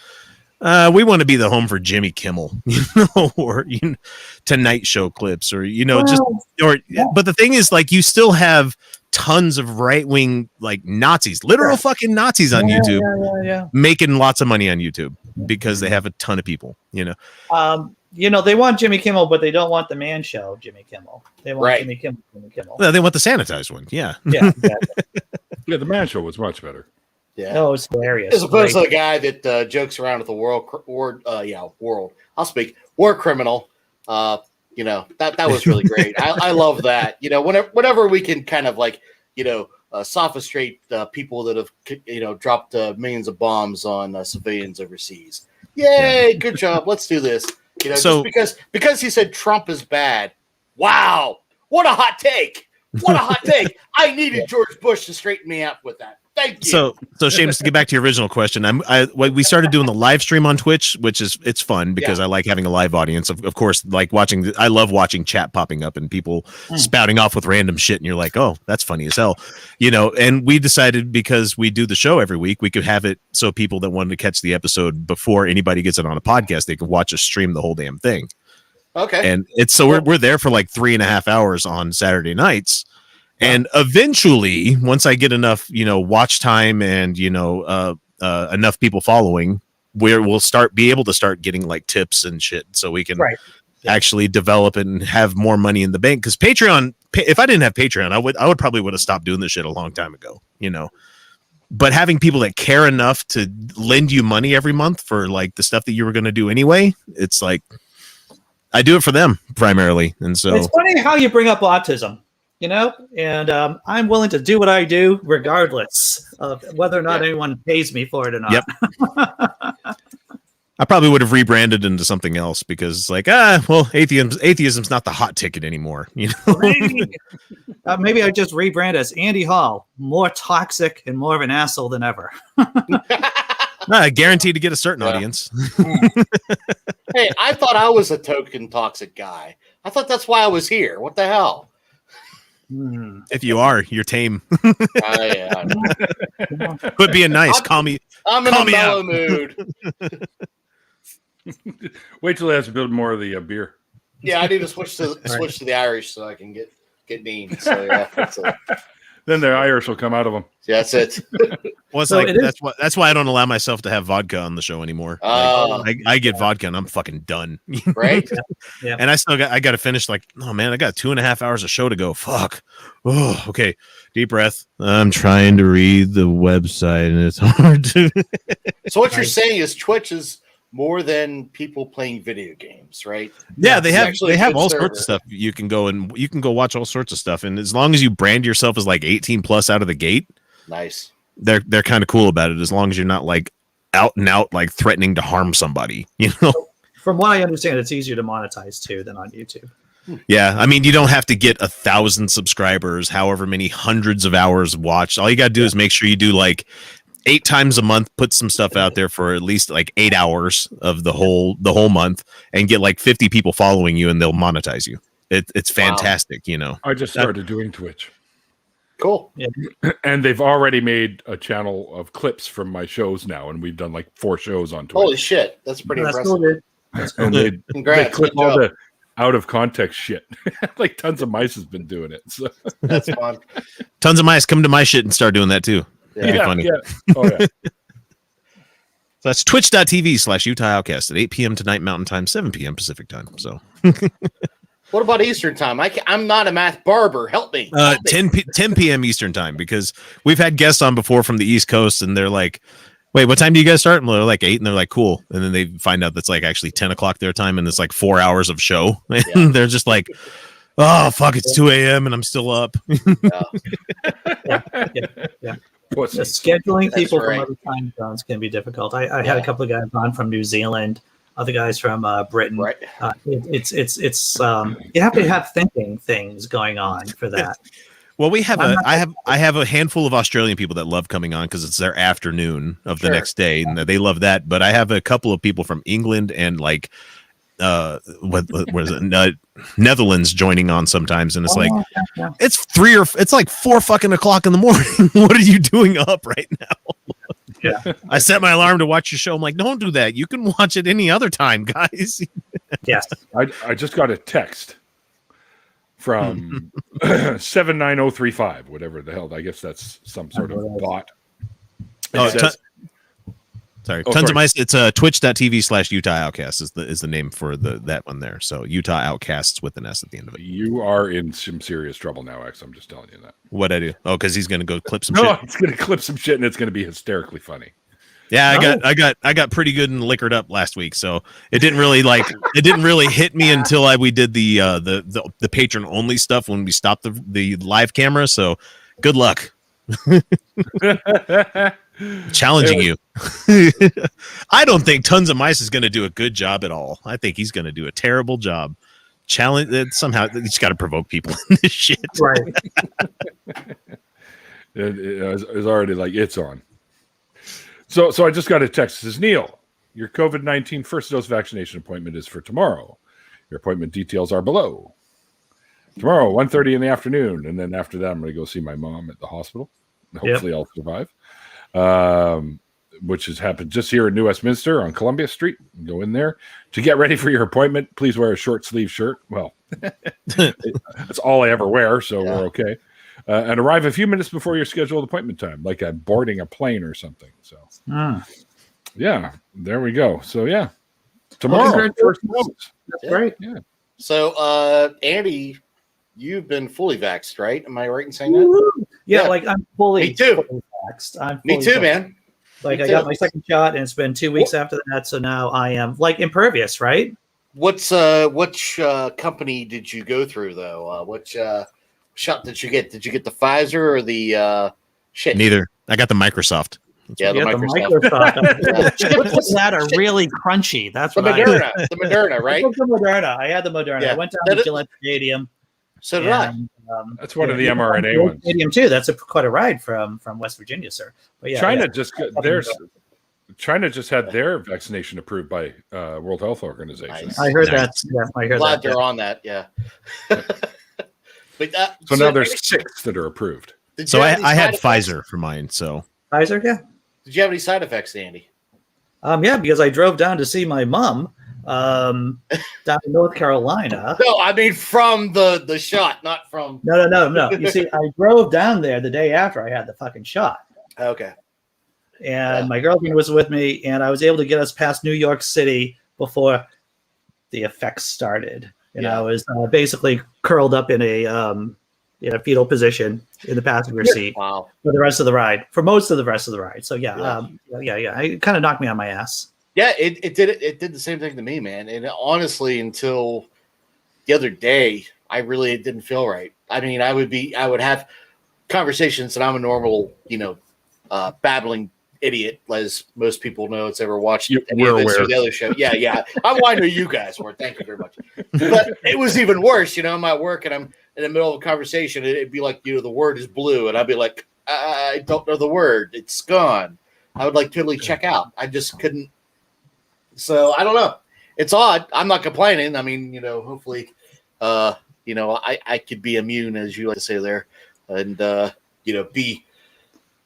we want to be the home for Jimmy Kimmel, or Tonight Show clips, or But the thing is, like, you still have tons of right wing Nazis, literal fucking Nazis on YouTube, making lots of money on YouTube because they have a ton of people, they want Jimmy Kimmel, but they don't want the man show Jimmy Kimmel. They want Jimmy Kimmel. Well, they want the sanitized one. Yeah. Yeah, exactly. The man show was much better. Yeah. No, it's hilarious. As opposed to the guy that jokes around with the war criminal. That was really great. I love that. Whenever we can kind of sophistrate people that have dropped millions of bombs on civilians overseas. Yay! Good job. Let's do this. Just because he said Trump is bad. Wow, what a hot take! What a hot take! I needed George Bush to straighten me out with that. Thank you. So Seamus, to get back to your original question, we started doing the live stream on Twitch, which it's fun because I like having a live audience. Of course, I love watching chat popping up and people spouting off with random shit, and you're like, oh, that's funny as hell, And we decided because we do the show every week, we could have it so people that wanted to catch the episode before anybody gets it on a podcast, they could watch us stream the whole damn thing. Okay, and it's we're there for 3.5 hours on Saturday nights. And eventually, once I get enough, watch time and, enough people following, we'll be able to start getting tips and shit so we can actually develop and have more money in the bank. Because Patreon, if I didn't have Patreon, I would probably have stopped doing this shit a long time ago, But having people that care enough to lend you money every month for the stuff that you were going to do anyway, it's I do it for them primarily. And so it's funny how you bring up autism. and I'm willing to do what I do regardless of whether or not anyone pays me for it or not. Yep. I probably would have rebranded into something else because it's like, atheism's not the hot ticket anymore. Maybe I just rebrand as Andy Hall, more toxic and more of an asshole than ever. Guaranteed to get a certain audience. Hey, I thought I was a token toxic guy. I thought that's why I was here. What the hell? If you are, you're tame. Yeah. Quit being nice. Call me. I'm in a mellow mood. Wait till they have to build more of the beer. Yeah, I need to switch to the Irish so I can get mean. So yeah, then the Irish will come out of them. Yeah, that's it. Well, it's that's why I don't allow myself to have vodka on the show anymore. I get vodka and I'm fucking done. Right? Yeah. And I got to finish I got 2.5 hours of show to go. Fuck. Oh, okay. Deep breath. I'm trying to read the website and it's hard to. So what you're saying is Twitch is more than people playing video games, right? Yeah, they have all server. sorts of stuff. You can go watch all sorts of stuff, and as long as you brand yourself as 18 plus out of the gate, nice. They're kind of cool about it. As long as you're not out and out threatening to harm somebody, From what I understand, it's easier to monetize too than on YouTube. Yeah, I mean, you don't have to get 1,000 subscribers, however many hundreds of hours watched. All you got to do is make sure you do 8 times a month, put some stuff out there for at least 8 hours of the whole month, and get 50 people following you, and they'll monetize you. It's fantastic, I just started doing Twitch. Cool. Yeah. And they've already made a channel of clips from my shows now, and we've done 4 shows on Twitch. Holy shit, that's pretty impressive. Cool, dude. And they Congrats. clip all the out of context shit. Tons of mice has been doing it. So. That's fun. Tons of mice come to my shit and start doing that too. Yeah. Be funny. Yeah. Oh, yeah. So that's twitch.tv/Utah Outcast at 8 p.m. tonight Mountain Time, 7 p.m. Pacific Time. So What about Eastern Time? I'm not a math barber. Help me. 10 p.m. Eastern Time, because we've had guests on before from the East Coast, and they're like, wait, what time do you guys start? And they're 8, and they're like, cool. And then they find out that's actually 10 o'clock their time, and it's 4 hours of show. And they're just like, oh, fuck, it's 2 a.m. and I'm still up. Yeah. Scheduling people from other time zones can be difficult. I had a couple of guys on from New Zealand, other guys from Britain. Right. It's you have to have thinking things going on for that. Well, I have a handful of Australian people that love coming on because it's their afternoon of the next day, and they love that. But I have a couple of people from England and what is it? Netherlands joining on sometimes, and it's it's 4 fucking o'clock in the morning. What are you doing up right now? Yeah. I set my alarm to watch your show. I'm like, don't do that. You can watch it any other time, guys. Yes. I just got a text from 79035, whatever the hell. I guess that's some sort of bot. Tons of mice. It's twitch.tv/Utah Outcasts is the name for that one there. So Utah Outcasts with an S at the end of it. You are in some serious trouble now, X. I'm just telling you that. What'd I do? Oh, because he's going to go clip some shit. No, he's going to clip some shit, and it's going to be hysterically funny. Yeah, I got pretty good and liquored up last week, so it didn't really hit me until we did the patron only stuff when we stopped the live camera. So good luck. Challenging you. I don't think Tons of Mice is going to do a good job at all. I think he's going to do a terrible job. Challenge somehow. You just got to provoke people in this shit. Right. It's already it's on. So I just got a text. It says, Neil, your COVID-19 first dose vaccination appointment is for tomorrow. Your appointment details are below. Tomorrow, 1:30 in the afternoon. And then after that, I'm going to go see my mom at the hospital. Hopefully I'll survive. Which has happened just here in New Westminster on Columbia Street. Go in there. To get ready for your appointment, please wear a short sleeve shirt. Well, that's all I ever wear, so we're okay. And arrive a few minutes before your scheduled appointment time, like I'm boarding a plane or something. So, yeah, there we go. So, yeah, tomorrow. First dose. That's great. Yeah. So, Andy, you've been fully vaxxed, right? Am I right in saying that? Yeah, I'm fully. Me too. Fully vaxxed. Me too, man. I got my second shot, and it's been 2 weeks after that. So now I am impervious, right? Which company did you go through though? shot did you get? Did you get the Pfizer or the shit? Neither. I got the Microsoft. Yeah, the Yeah, Microsoft. Chips that are really crunchy. That's The what Moderna. The Moderna, right? I took the Moderna. I had the Moderna. Yeah. I went down to Gillette Stadium. So did I. and, That's one of the yeah, mRNA ones. Stadium too. That's quite a ride from West Virginia, sir. But yeah, China yeah. just China just had their vaccination approved by World Health Organization. Nice. I heard Nice. that. Yeah, I heard Glad that. they're on that. Yeah. But So now there's 6 that are approved. So have any I had side effects? Pfizer for mine. So Pfizer, yeah. Did you have any side effects, Andy? Yeah, because I drove down to see my mom down in North Carolina. No, I mean from the shot, not from. No. You see, I drove down there the day after I had the fucking shot. Okay. And my girlfriend was with me, and I was able to get us past New York City before the effects started. And I was basically curled up in a fetal position in the passenger seat Wow. for the rest of the ride, for most of the rest of the ride. So yeah. It kind of knocked me on my ass. Yeah, it did the same thing to me, man. And honestly, until the other day, I really didn't feel right. I mean, I would have conversations, and I'm a normal, babbling idiot, as most people know it's ever watched any of this or the other show. Yeah. I know you guys were. Thank you very much. But it was even worse, I'm at work and I'm in the middle of a conversation. It'd be like, the word is blue, and I'd be like, I don't know the word. It's gone. I would totally check out. I just couldn't. So I don't know. It's odd. I'm not complaining. I mean, hopefully, I could be immune, as you like to say there, and be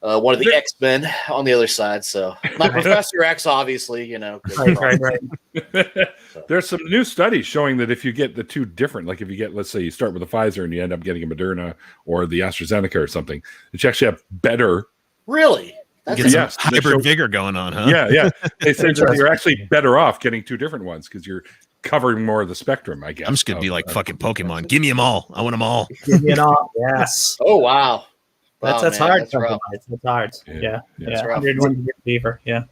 one of the X-Men on the other side. So not Professor X, obviously. Right. There's some new studies showing that if you get the two different, like if you get, let's say you start with a Pfizer and you end up getting a Moderna or the AstraZeneca or something, that you actually have better. Really? get some hybrid vigor going on, huh? Yeah. They say that you're actually better off getting two different ones because you're covering more of the spectrum, I guess. I'm just going to be like fucking Pokemon. Give me them all. I want them all. Give me it all. Yes. Oh, wow. That's man, hard. That's rough. That's hard. Yeah. That's rough. 101 fever. Yeah.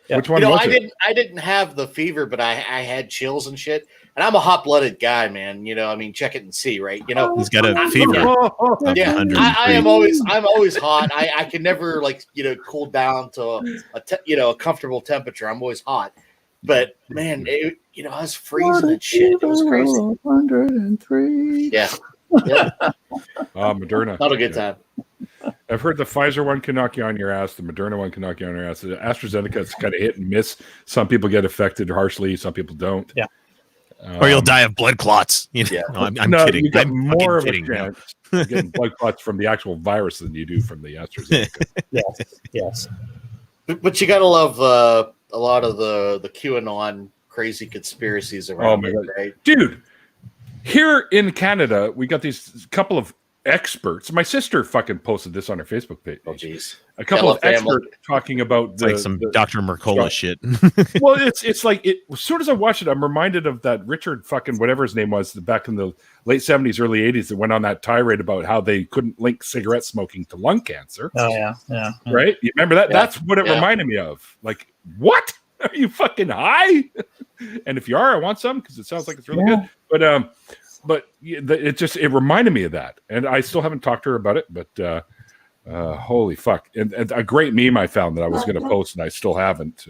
Which one was it? I didn't have the fever, but I had chills and shit. And I'm a hot-blooded guy, man. Check it and see, right? He's got a fever. Yeah, I'm always hot. I can never cool down to a comfortable temperature. I'm always hot. But man, I was freezing and shit. It was crazy. 103. Yeah. Moderna. Not a good time. I've heard the Pfizer one can knock you on your ass. The Moderna one can knock you on your ass. The AstraZeneca is kind of hit and miss. Some people get affected harshly. Some people don't. Yeah. Or you'll die of blood clots. Yeah. No, I'm kidding. You get I'm more of kidding a chance of getting blood clots from the actual virus than you do from the AstraZeneca. Yes. But you gotta love a lot of the QAnon crazy conspiracies around. Oh my God. Right? Dude, here in Canada, we got these couple of experts. My sister fucking posted this on her Facebook page. Oh, jeez. A couple of experts talking about like some Dr. Mercola shit. Well, it's like as soon as I watch it, I'm reminded of that Richard fucking whatever his name was back in the late 70s, early 80s that went on that tirade about how they couldn't link cigarette smoking to lung cancer. Oh yeah. Right? You remember that? Yeah. That's what it reminded me of. Like, what? Are you fucking high? And if you are, I want some because it sounds like it's really good. But it reminded me of that, and I still haven't talked to her about it. But holy fuck! And a great meme I found that I was going to post, and I still haven't.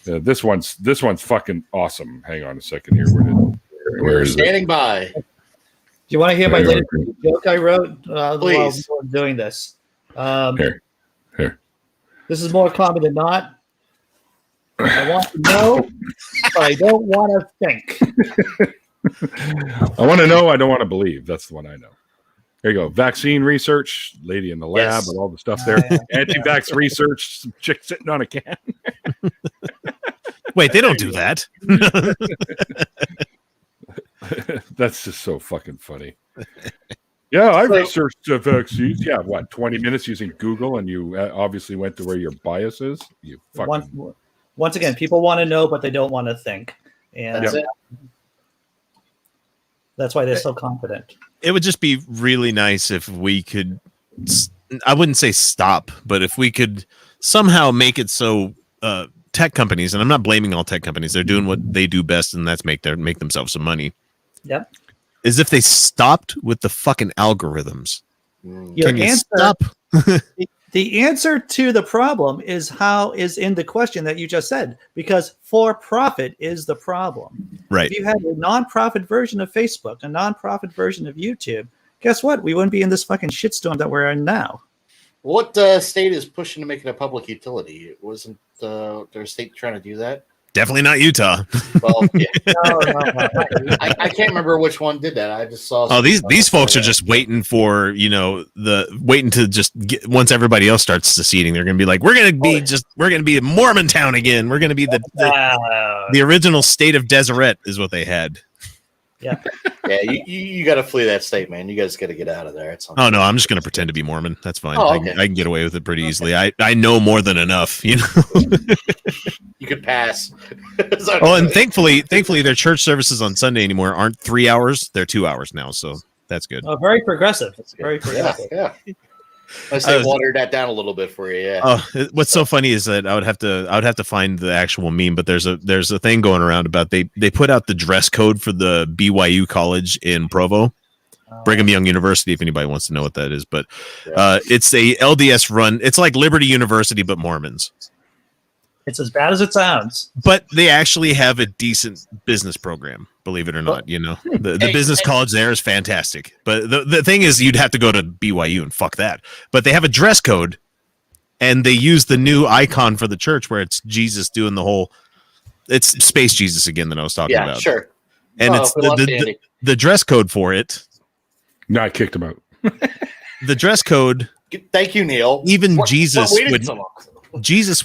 This one's fucking awesome. Hang on a second here. Where is standing it? by. Do you want to hear my latest joke I wrote while Please. we were doing this? Here. This is more common than not. I want to know, but I don't want to think. I want to know. I don't want to believe. That's the one I know. There you go. Vaccine research, lady in the lab with all the stuff there. Anti-vax research, some chick sitting on a can. Wait, they don't do that. That's just so fucking funny. Yeah, I researched vaccines. Yeah, 20 minutes using Google, and you obviously went to where your bias is. You fucking... Once again, people want to know, but they don't want to think. And that's why they're so confident. It would just be really nice if we could, I wouldn't say stop, but if we could somehow make it so tech companies, and I'm not blaming all tech companies, they're doing what they do best, and that's make themselves some money. Yep. is if they stopped with the fucking algorithms. Your Can you answer, stop? the answer to the problem is in the question that you just said, because for profit is the problem. Right. If you had a non-profit version of Facebook, a non-profit version of YouTube, guess what? We wouldn't be in this fucking shitstorm that we're in now. What state is pushing to make it a public utility? Wasn't their state trying to do that? Definitely not Utah. Well, yeah. No. I can't remember which one did that. I just saw. Oh, these folks are just waiting for, waiting to just get, once everybody else starts seceding, they're going to be like, we're going to be a Mormon town again. We're going to be the original state of Deseret is what they had. Yeah. Yeah, you got to flee that state, man. You guys got to get out of there. Oh no, I'm just going to pretend to be Mormon. That's fine. Oh, okay. I can get away with it pretty easily. I know more than enough, You could pass. Oh, and thankfully, their church services on Sunday anymore aren't 3 hours; they're 2 hours now. So that's good. Oh, very progressive. That's very progressive. Yeah. I say watered that down a little bit for you. Yeah. Oh, what's so funny is that I would have to find the actual meme, but there's a thing going around about they put out the dress code for the BYU college in Provo, Brigham Young University, if anybody wants to know what that is. But it's a LDS run. It's like Liberty University, but Mormons. It's as bad as it sounds. But they actually have a decent business program, believe it or not. The business college there is fantastic. But the thing is, you'd have to go to BYU and fuck that. But they have a dress code, and they use the new icon for the church where it's Jesus doing the whole. It's Space Jesus again that I was talking about. Yeah, sure. And it's the dress code for it. No, I kicked him out. The dress code. Thank you, Neil. Even Jesus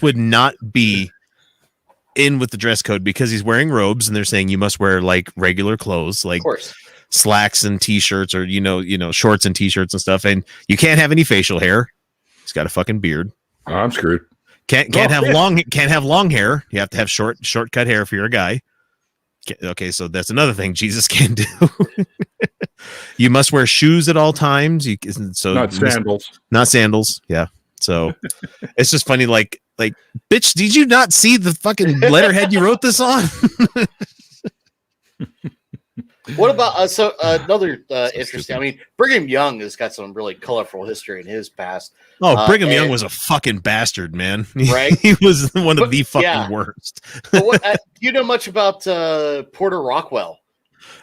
would not be in with the dress code because he's wearing robes, and they're saying you must wear like regular clothes, like slacks and t-shirts, or shorts and t-shirts and stuff, and you can't have any facial hair. He's got a fucking beard. Oh, I'm screwed. Can't have long hair. You have to have short cut hair if you're a guy. Okay, so that's another thing Jesus can't do. You must wear shoes at all times. Not sandals. Yeah. So it's just funny, like, bitch, did you not see the fucking letterhead you wrote this on? What about another interesting? I mean, Brigham Young has got some really colorful history in his past. Oh, Brigham Young was a fucking bastard, man. Right? He was one of the fucking worst. But do you know much about Porter Rockwell?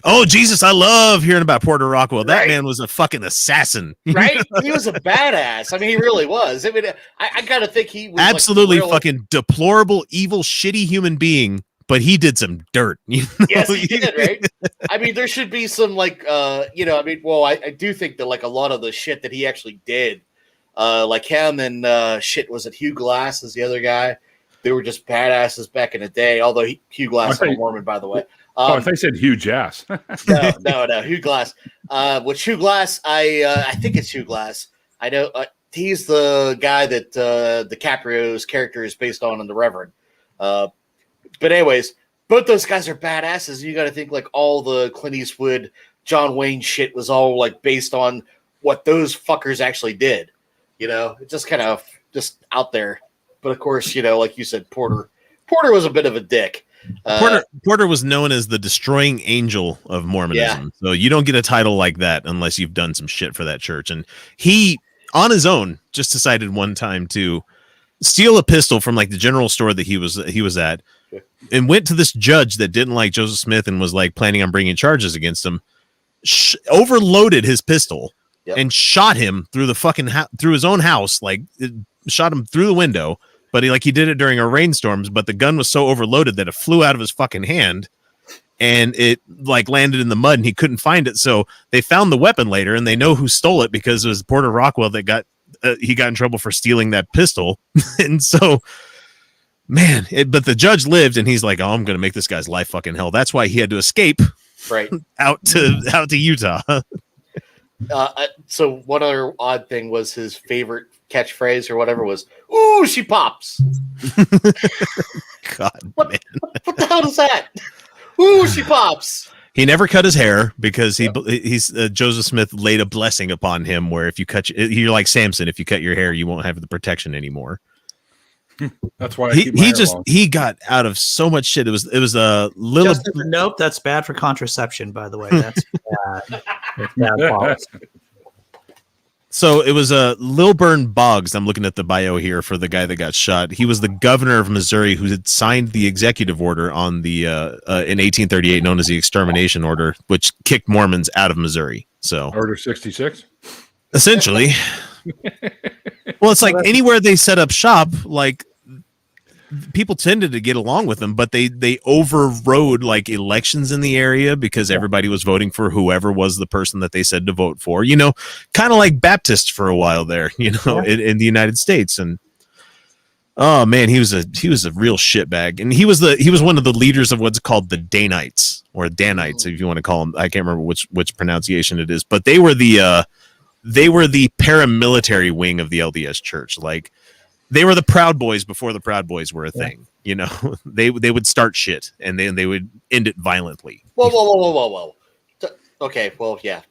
Oh, Jesus, I love hearing about Porter Rockwell. That man was a fucking assassin. Right? He was a badass. I mean, he really was. I mean, I got to think he was absolutely fucking deplorable, evil, shitty human being, but he did some dirt. Yes, he did, right? I mean, there should be some I do think that like a lot of the shit that he actually did, like him and was it Hugh Glass is the other guy? They were just badasses back in the day, although Hugh Glass is a Mormon, by the way. If I said huge ass. No, Hugh Glass. Which Hugh Glass, I think it's Hugh Glass. I know he's the guy that DiCaprio's character is based on in The Reverend. But anyways, both those guys are badasses. You got to think like all the Clint Eastwood, John Wayne shit was all like based on what those fuckers actually did. It's just kind of just out there. But of course, like you said, Porter was a bit of a dick. Porter was known as the destroying angel of Mormonism. Yeah. So you don't get a title like that unless you've done some shit for that church. And he, on his own, just decided one time to steal a pistol from like the general store that he was at, and went to this judge that didn't like Joseph Smith and was like planning on bringing charges against him. Overloaded his pistol and shot him through the fucking through his own house. Like shot him through the window. But he did it during a rainstorms, but the gun was so overloaded that it flew out of his fucking hand and it like landed in the mud and he couldn't find it. So they found the weapon later and they know who stole it because it was Porter Rockwell that got in trouble for stealing that pistol. And so, man, but the judge lived and he's like, oh, I'm going to make this guy's life fucking hell. That's why he had to escape out to Utah. So one other odd thing was his favorite catchphrase or whatever was, "Ooh, she pops." God, what the hell is that? Ooh, she pops. He never cut his hair because he's Joseph Smith laid a blessing upon him where if you cut, you're like Samson. If you cut your hair, you won't have the protection anymore. That's why he got out of so much shit. It was a little. Nope, that's bad for contraception. By the way, that's bad. That's bad policy. So it was Lilburn Boggs. I'm looking at the bio here for the guy that got shot. He was the governor of Missouri who had signed the executive order on the in 1838, known as the Extermination Order, which kicked Mormons out of Missouri. So Order 66. Essentially. Well, it's like anywhere they set up shop, like people tended to get along with them, but they overrode like elections in the area because everybody was voting for whoever was the person that they said to vote for, kind of like Baptists for a while there, in the United States. And oh man, he was a real shitbag. And he was one of the leaders of what's called the Danites or Danites, if you want to call them. I can't remember which pronunciation it is, but they were the paramilitary wing of the LDS Church. Like, they were the Proud Boys before the Proud Boys were a thing. They would start shit and then they would end it violently. Whoa. Okay, well, yeah.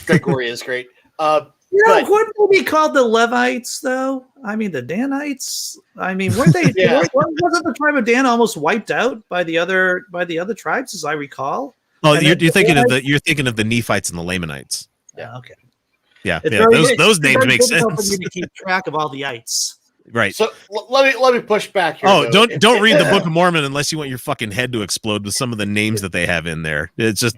Gregory is great. Wouldn't they be called the Levites, though? I mean, the Danites. I mean, weren't they? Wasn't the tribe of Dan almost wiped out by the other tribes, as I recall? Oh, you're thinking of the Nephites and the Lamanites. Yeah. Okay. Yeah. Those names make sense. To keep track of all the ites. Right. So let me push back here. Oh, don't read the Book of Mormon unless you want your fucking head to explode with some of the names that they have in there. It's just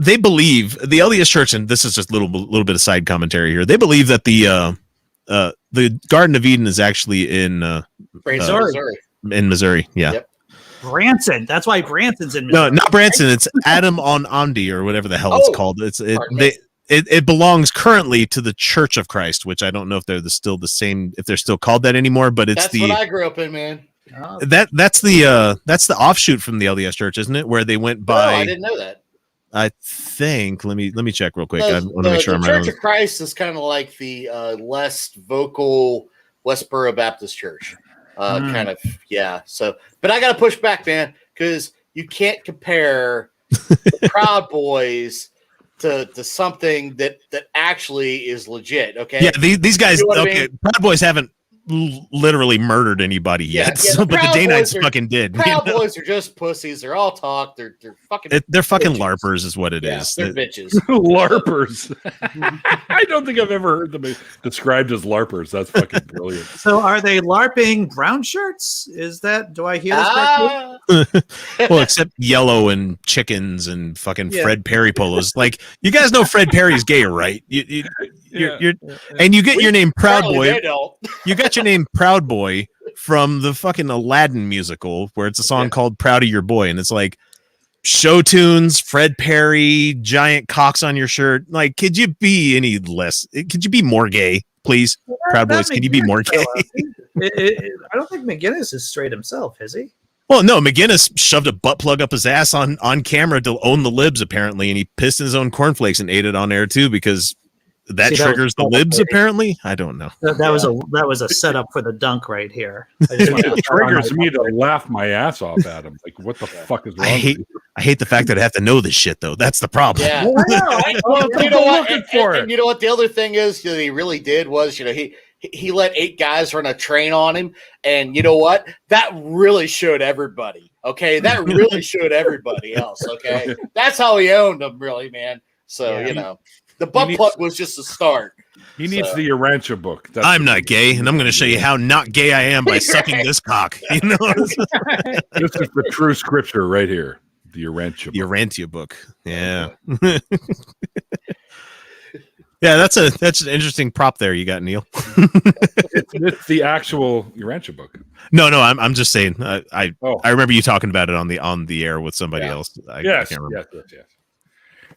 they believe the LDS Church, and this is just a little bit of side commentary here. They believe that the Garden of Eden is actually in Missouri. In Missouri, yeah. Yep. Branson. That's why Branson's in Missouri. No, not Branson. It's Adam on Andi or whatever the hell it's called. It belongs currently to the Church of Christ, which I don't know if they're still the same, if they're still called that anymore. But it's what I grew up in, man. Oh. That's the offshoot from the LDS Church, isn't it? Where they went by. No, I didn't know that. I think. Let me check real quick. I want to make sure I'm right. The Church of Christ is kind of like the less vocal Westboro Baptist Church. Kind of, yeah. So, but I got to push back, man, because you can't compare the Proud Boys to something that actually is legit. Okay. Yeah, these guys. You know okay, I mean? Proud Boys haven't literally murdered anybody yet, but the Danites fucking did. Proud Boys are just pussies. They're all talk. They're fucking. They're fucking bitches. LARPers, is what it is. They're bitches. LARPers. I don't think I've ever heard them described as LARPers. That's fucking brilliant. So, are they LARPing brown shirts? Is that? Do I hear this correctly? Well, except yellow and chickens and fucking Fred Perry polos. Like, you guys know Fred Perry's gay, right? You're and you get your name Proud Boy. You got your name Proud Boy from the fucking Aladdin musical, where it's a song called "Proud of Your Boy," and it's like show tunes, Fred Perry, giant cocks on your shirt. Like, could you be any less? Could you be more gay, please? Proud Boys, can you be more gay? I don't think McGinnis is straight himself, is he? Well, no, McGinnis shoved a butt plug up his ass on camera to own the libs, apparently, and he pissed in his own cornflakes and ate it on air too, because that triggers the libs, apparently. I don't know. That was a setup for the dunk right here. It triggers me to laugh my ass off at him. Like, what the fuck is wrong? I hate the fact that I have to know this shit, though. That's the problem. Yeah. You know what? And you know what? The other thing is, that he really did was, he let 8 guys run a train on him, and you know what? That really showed everybody. Okay, that really showed everybody else. Okay, that's how he owned them, really, man. So the butt plug was just a start. He needs the Urantia book. I'm not gay, and I'm going to show you how not gay I am by sucking this cock. You know, this is the true scripture right here. The Urantia book. The Urantia book. Yeah. Yeah, that's an interesting prop there you got, Neil. It's the actual Urantia book. No, I'm just saying. I remember you talking about it on the air with somebody else. I can't remember. Yes.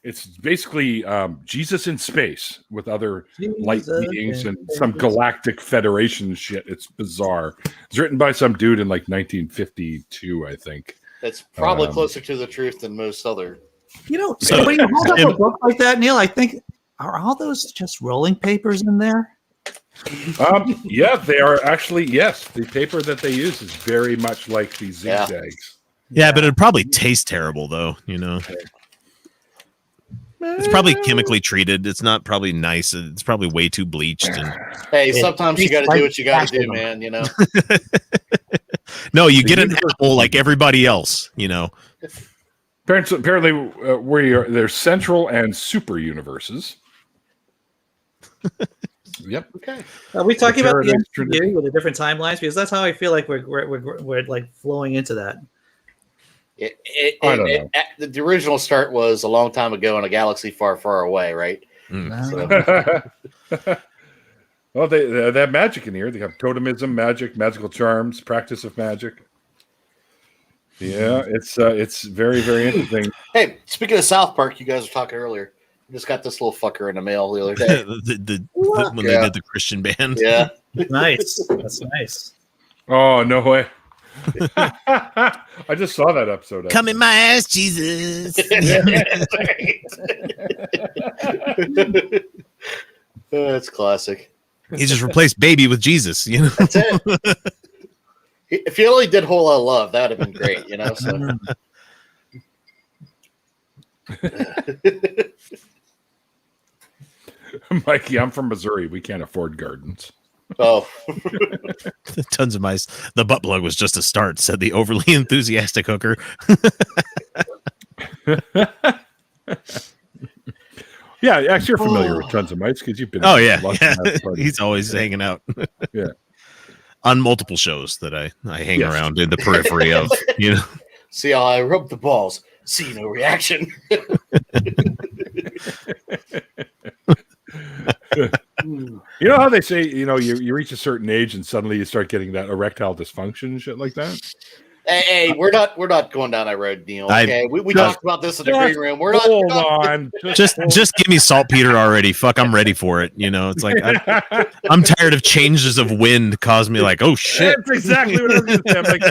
It's basically Jesus in space with other light beings and some galactic federation shit. It's bizarre. It's written by some dude in like 1952, I think. That's probably closer to the truth than most other. When you hold up a book like that, Neil, I think, are all those just rolling papers in there? Yeah, they are actually. Yes, the paper that they use is very much like these zigzags. Yeah, but it'd probably taste terrible, though. It's probably chemically treated. It's not probably nice. It's probably way too bleached. And hey, sometimes you got to do what you got to do, man. You know. No, you get an apple like everybody else. You know. Apparently, there's central and super universes. Yep. Okay. Are we talking about the MCU with the different timelines? Because that's how I feel like we're like flowing into that. I don't know. The original start was a long time ago in a galaxy far, far away, right? So. Well, they have magic in here. They have totemism, magic, magical charms, practice of magic. Yeah, it's very, very interesting. Hey, speaking of South Park, you guys were talking earlier. I just got this little fucker in the mail the other day. When they did the Christian band. Yeah. Nice. That's nice. Oh, no way. I just saw that episode. Come in my ass, Jesus. That's classic. He just replaced baby with Jesus, you know. That's it. If he only did Whole Lotta Love, that would have been great, you know. So. Mikey, I'm from Missouri. We can't afford gardens. Oh. Tons of mice. The butt plug was just a start, said the overly enthusiastic hooker. Yeah, actually, you're familiar with Tons of Mice because you've been. Oh, yeah. He's always hanging out. Yeah. On multiple shows that I hang around in the periphery of, you know. See how I rub the balls. See no reaction. You know how they say, you know, you reach a certain age and suddenly you start getting that erectile dysfunction and shit like that? Hey, we're not going down that road, Neil. Okay, we talked about this in the green room. We're not. Hold on. Just give me saltpeter already. Fuck, I'm ready for it. You know, it's like I'm tired of changes of wind cause me like, oh shit. That's exactly what I was going to say. I'm like,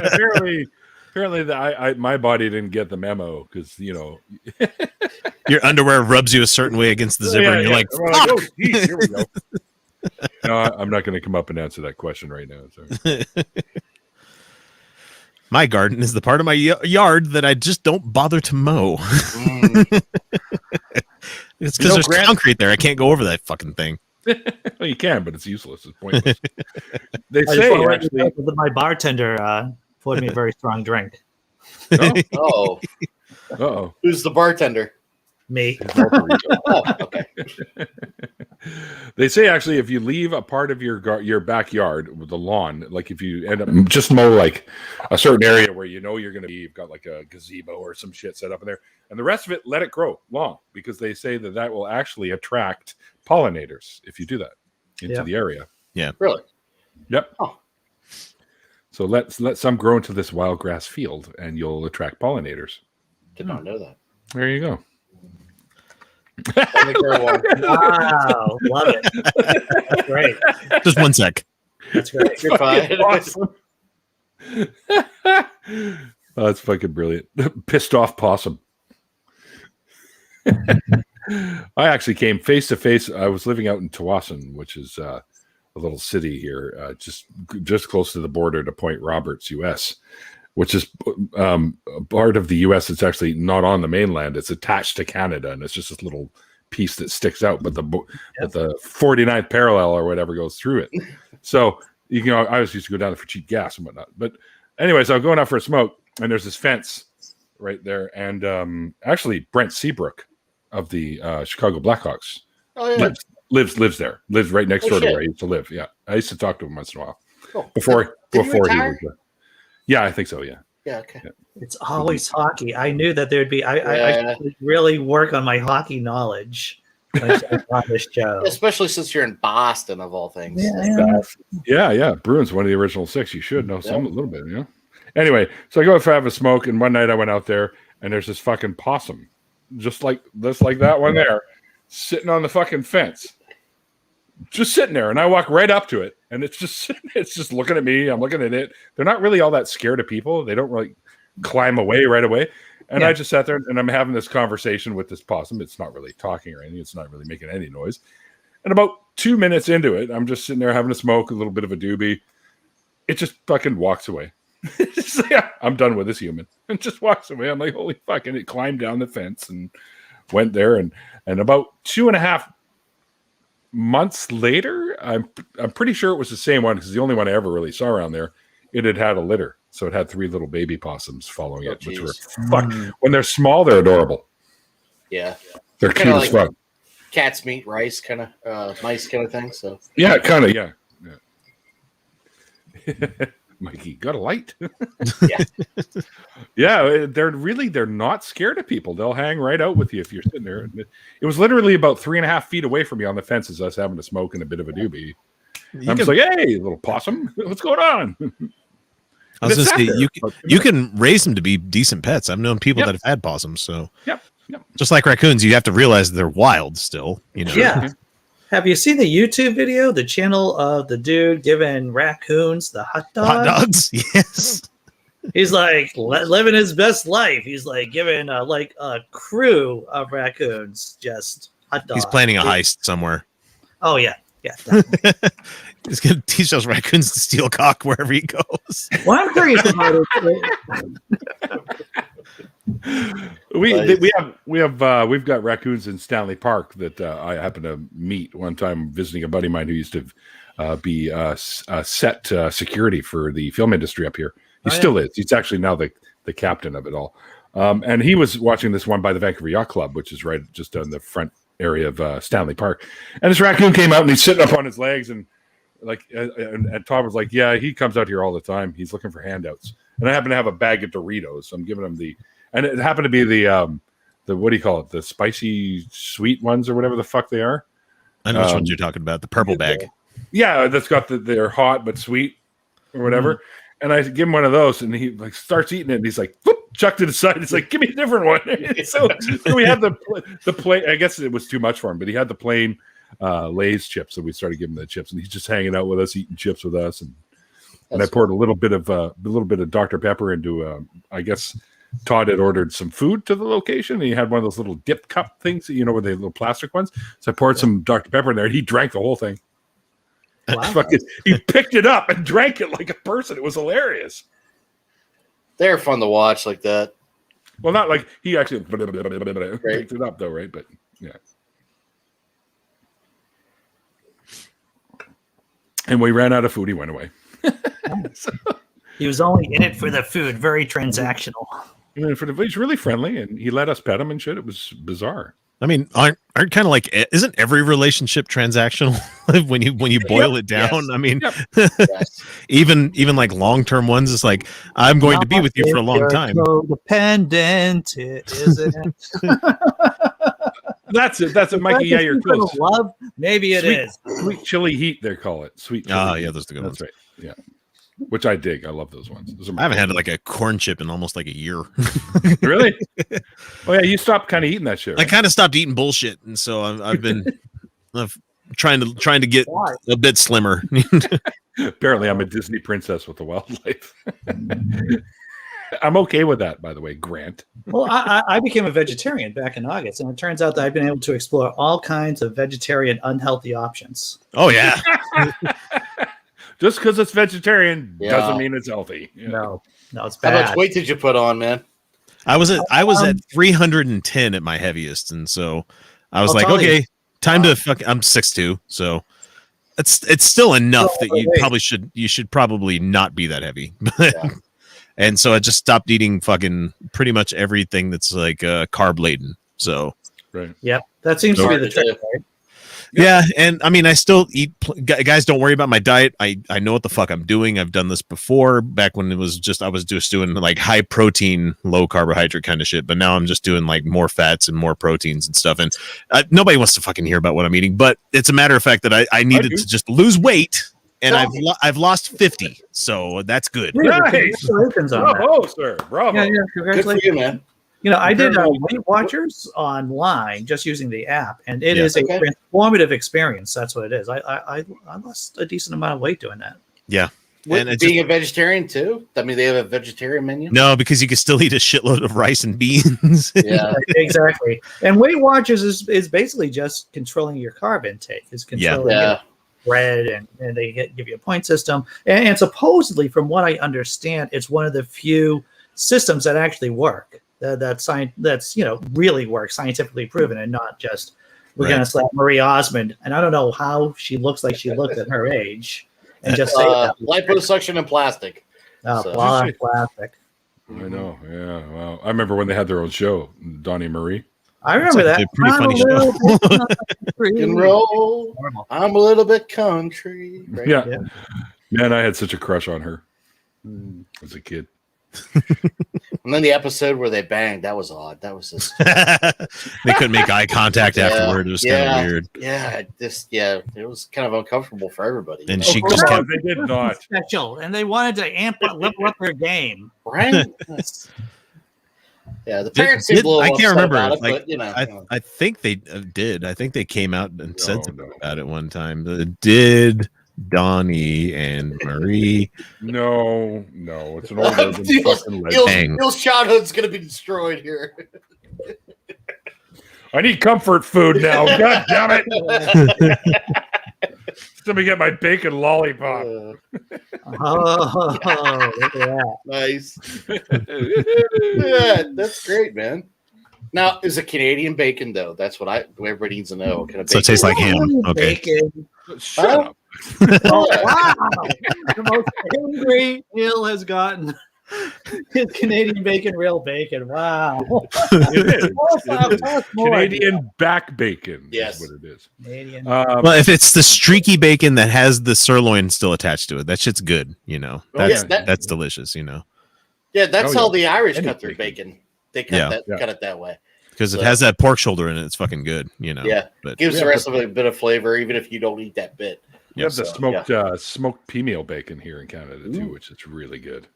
apparently, my body didn't get the memo because you know your underwear rubs you a certain way against the zipper, and you're like, fuck. Oh, geez, here we go. No, I'm not going to come up and answer that question right now. Sorry. My garden is the part of my yard that I just don't bother to mow. It's because there's concrete there. I can't go over that fucking thing. Well, you can, but it's useless. It's pointless. They say actually, my bartender poured me a very strong drink. Oh. Uh-oh. Who's the bartender? Me. Oh, okay. They say actually, if you leave a part of your backyard with the lawn, like if you end up just mow like a certain area where you know you're going to be, you've got like a gazebo or some shit set up in there, and the rest of it, let it grow long because they say that will actually attract pollinators if you do that into the area. Yeah. Really? Yep. Oh. So let some grow into this wild grass field, and you'll attract pollinators. Did not know that. There you go. Wow, love it. That's great. Just one sec. That's great. You're fine. Awesome. Oh, that's fucking brilliant. Pissed off possum. I actually came face to face. I was living out in Tawasin, which is a little city here, just close to the border to Point Roberts, U.S., which is part of the U.S. that's actually not on the mainland. It's attached to Canada, and it's just this little piece that sticks out. But the 49th parallel or whatever goes through it. So I always used to go down there for cheap gas and whatnot. But anyways, I was going out for a smoke, and there's this fence right there, and actually Brent Seabrook of the Chicago Blackhawks lives there. Lives right next door to where I used to live. Yeah, I used to talk to him once in a while. Cool. Before he was. Yeah, I think so. Yeah. Yeah. Okay. Yeah. It's always hockey. I knew that there'd be. I should really work on my hockey knowledge on this show, especially since you're in Boston, of all things. Yeah. Bruins, one of the original six. You should know a little bit. Yeah. Anyway, so I go for have a smoke, and one night I went out there, and there's this fucking possum, just like that one there, sitting on the fucking fence. Just sitting there, and I walk right up to it, and it's just looking at me. I'm looking at it. They're not really all that scared of people. They don't really climb away right away. And I just sat there, and I'm having this conversation with this possum. It's not really talking or anything. It's not really making any noise. And about 2 minutes into it, I'm just sitting there having a smoke, a little bit of a doobie. It just fucking walks away. I'm done with this human. And just walks away. I'm like, holy fuck. And it climbed down the fence and went there, and about 2.5 months later, I'm pretty sure it was the same one, because the only one I ever really saw around there, it had a litter. So it had 3 little baby possums following it, which were when they're small, they're adorable. Yeah. They're cute as fuck. Cats meet rice kind of mice kind of thing. So yeah, kind of, yeah. Mikey, got a light? Yeah. Yeah, they're not scared of people. They'll hang right out with you if you're sitting there. It was literally about 3.5 feet away from me on the fences, us having a smoke and a bit of a doobie. I'm just like, hey, little possum, what's going on? I was going to say, you can raise them to be decent pets. I've known people that have had possums. So yep. Just like raccoons, you have to realize they're wild still. You know. Yeah. Have you seen the YouTube video, the channel of the dude giving raccoons the hot dogs? Hot dogs, yes. He's like living his best life. He's like giving like a crew of raccoons just hot dogs. He's planning a heist somewhere. Oh yeah. He's going to teach those raccoons to steal cock wherever he goes. What I'm curious about we've got raccoons in Stanley Park that I happened to meet one time visiting a buddy of mine who used to be set security for the film industry up here. He still is. He's actually now the captain of it all. And he was watching this one by the Vancouver Yacht Club, which is right just on the front area of Stanley Park. And this raccoon came out and he's sitting up on his legs and and Todd was like, yeah, he comes out here all the time. He's looking for handouts. And I happen to have a bag of Doritos. So I'm giving him and it happened to be the what do you call it? The spicy sweet ones or whatever the fuck they are. I know which ones you're talking about. The purple bag. Yeah, that's got they're hot but sweet or whatever. And I give him one of those, and he starts eating it. And he's like, whoop, chucked it aside. He's like, give me a different one. so we had the plain. I guess it was too much for him, but he had the plain Lay's chips, so we started giving him the chips, and he's just hanging out with us, eating chips with us. And I poured a little bit of Dr. Pepper into. I guess Todd had ordered some food to the location, and he had one of those little dip cup things, with the little plastic ones. So I poured some Dr. Pepper in there, and he drank the whole thing. Wow. He picked it up and drank it like a person. It was hilarious. They're fun to watch like that. Well, not like he actually picked it up though, right? But yeah. And we ran out of food. He went away. He was only in it for the food. Very transactional. He's really friendly, and he let us pet him and shit. It was bizarre. I mean, aren't kind of like, isn't every relationship transactional when you boil it down? Yes. I mean, even like long-term ones, it's like, I'm going to be with you for a long time. Codependent, isn't That's it, Mikey. Yeah, you're close. Love? Maybe it is. Sweet chili heat, they call it. Sweet chili. Oh, yeah, those are the good ones. That's right. Yeah. Which I dig. I love those ones. I haven't had like a corn chip in almost like a year. Really? Oh yeah, you stopped kind of eating that shit. Right? I kind of stopped eating bullshit, and so I've been trying to get a bit slimmer. Apparently, I'm a Disney princess with the wildlife. I'm okay with that, by the way, Grant. Well, I became a vegetarian back in August, and it turns out that I've been able to explore all kinds of vegetarian unhealthy options. Oh yeah. Just because it's vegetarian doesn't mean it's healthy. Yeah. No, it's bad. How much weight did you put on, man? I was at 310 at my heaviest, and so I was like, okay, time to fuck. I'm 6'2", so it's still enough that you should probably not be that heavy. And so I just stopped eating fucking pretty much everything that's like carb laden. So right, yep, that seems to be the trick, right? Yeah, and I mean, I still eat. Guys, don't worry about my diet. I know what the fuck I'm doing. I've done this before, back when I was just doing like high protein, low carbohydrate kind of shit. But now I'm just doing like more fats and more proteins and stuff. And nobody wants to fucking hear about what I'm eating. But it's a matter of fact that I needed to just lose weight, and I've lost 50, so that's good. Nice. Bravo, sir. Bravo. Yeah, good for you, man. I did Weight Watchers online just using the app, and it is a transformative experience. That's what it is. I lost a decent amount of weight doing that. Yeah. And being a vegetarian too? I mean, they have a vegetarian menu? No, because you can still eat a shitload of rice and beans. Yeah, exactly. And Weight Watchers is basically just controlling your carb intake. Is controlling bread, and they give you a point system. And supposedly, from what I understand, it's one of the few systems that actually work. that's really works, scientifically proven, and not just we're going to slap Marie Osmond, and I don't know how she looks like she looked at her age, and just say that liposuction and plastic. Plastic. I know. Yeah. Well, I remember when they had their own show, Donnie and Marie. I remember that. Pretty funny show. And roll. I'm a little bit country. Right? Yeah. Man, I had such a crush on her as a kid. And then the episode where they banged, that was odd. That was just they couldn't make eye contact afterward. It was kind of weird. Yeah, it was kind of uncomfortable for everybody. And she just kept. They did not special, and they wanted to level up their game, right? Yeah, the parents seemed a little I can't remember. About it, but, I think they did. I think they came out and said something about it one time. Did Donnie and Marie? No, it's an old fucking legend. Bill's childhood's gonna be destroyed here. I need comfort food now. God damn it! Somebody get my bacon lollipop. look at that. Nice. Yeah, that's great, man. Now, is it Canadian bacon though? That's what everybody needs to know. What kind of so it tastes like ham. Okay. Bacon. Shut up. Oh, wow. The most angry Neil has gotten is Canadian bacon, real bacon. Wow. It is. Canadian back bacon. Yes. Is what it is. Canadian. Well, if it's the streaky bacon that has the sirloin still attached to it, that shit's good. That's delicious. Yeah, that's how the Irish cut their bacon. They cut it that way. Because it has that pork shoulder in it. It's fucking good. Yeah, but gives the rest of it a bit of flavor, even if you don't eat that bit. You have the smoked pea meal bacon here in Canada too, which is really good.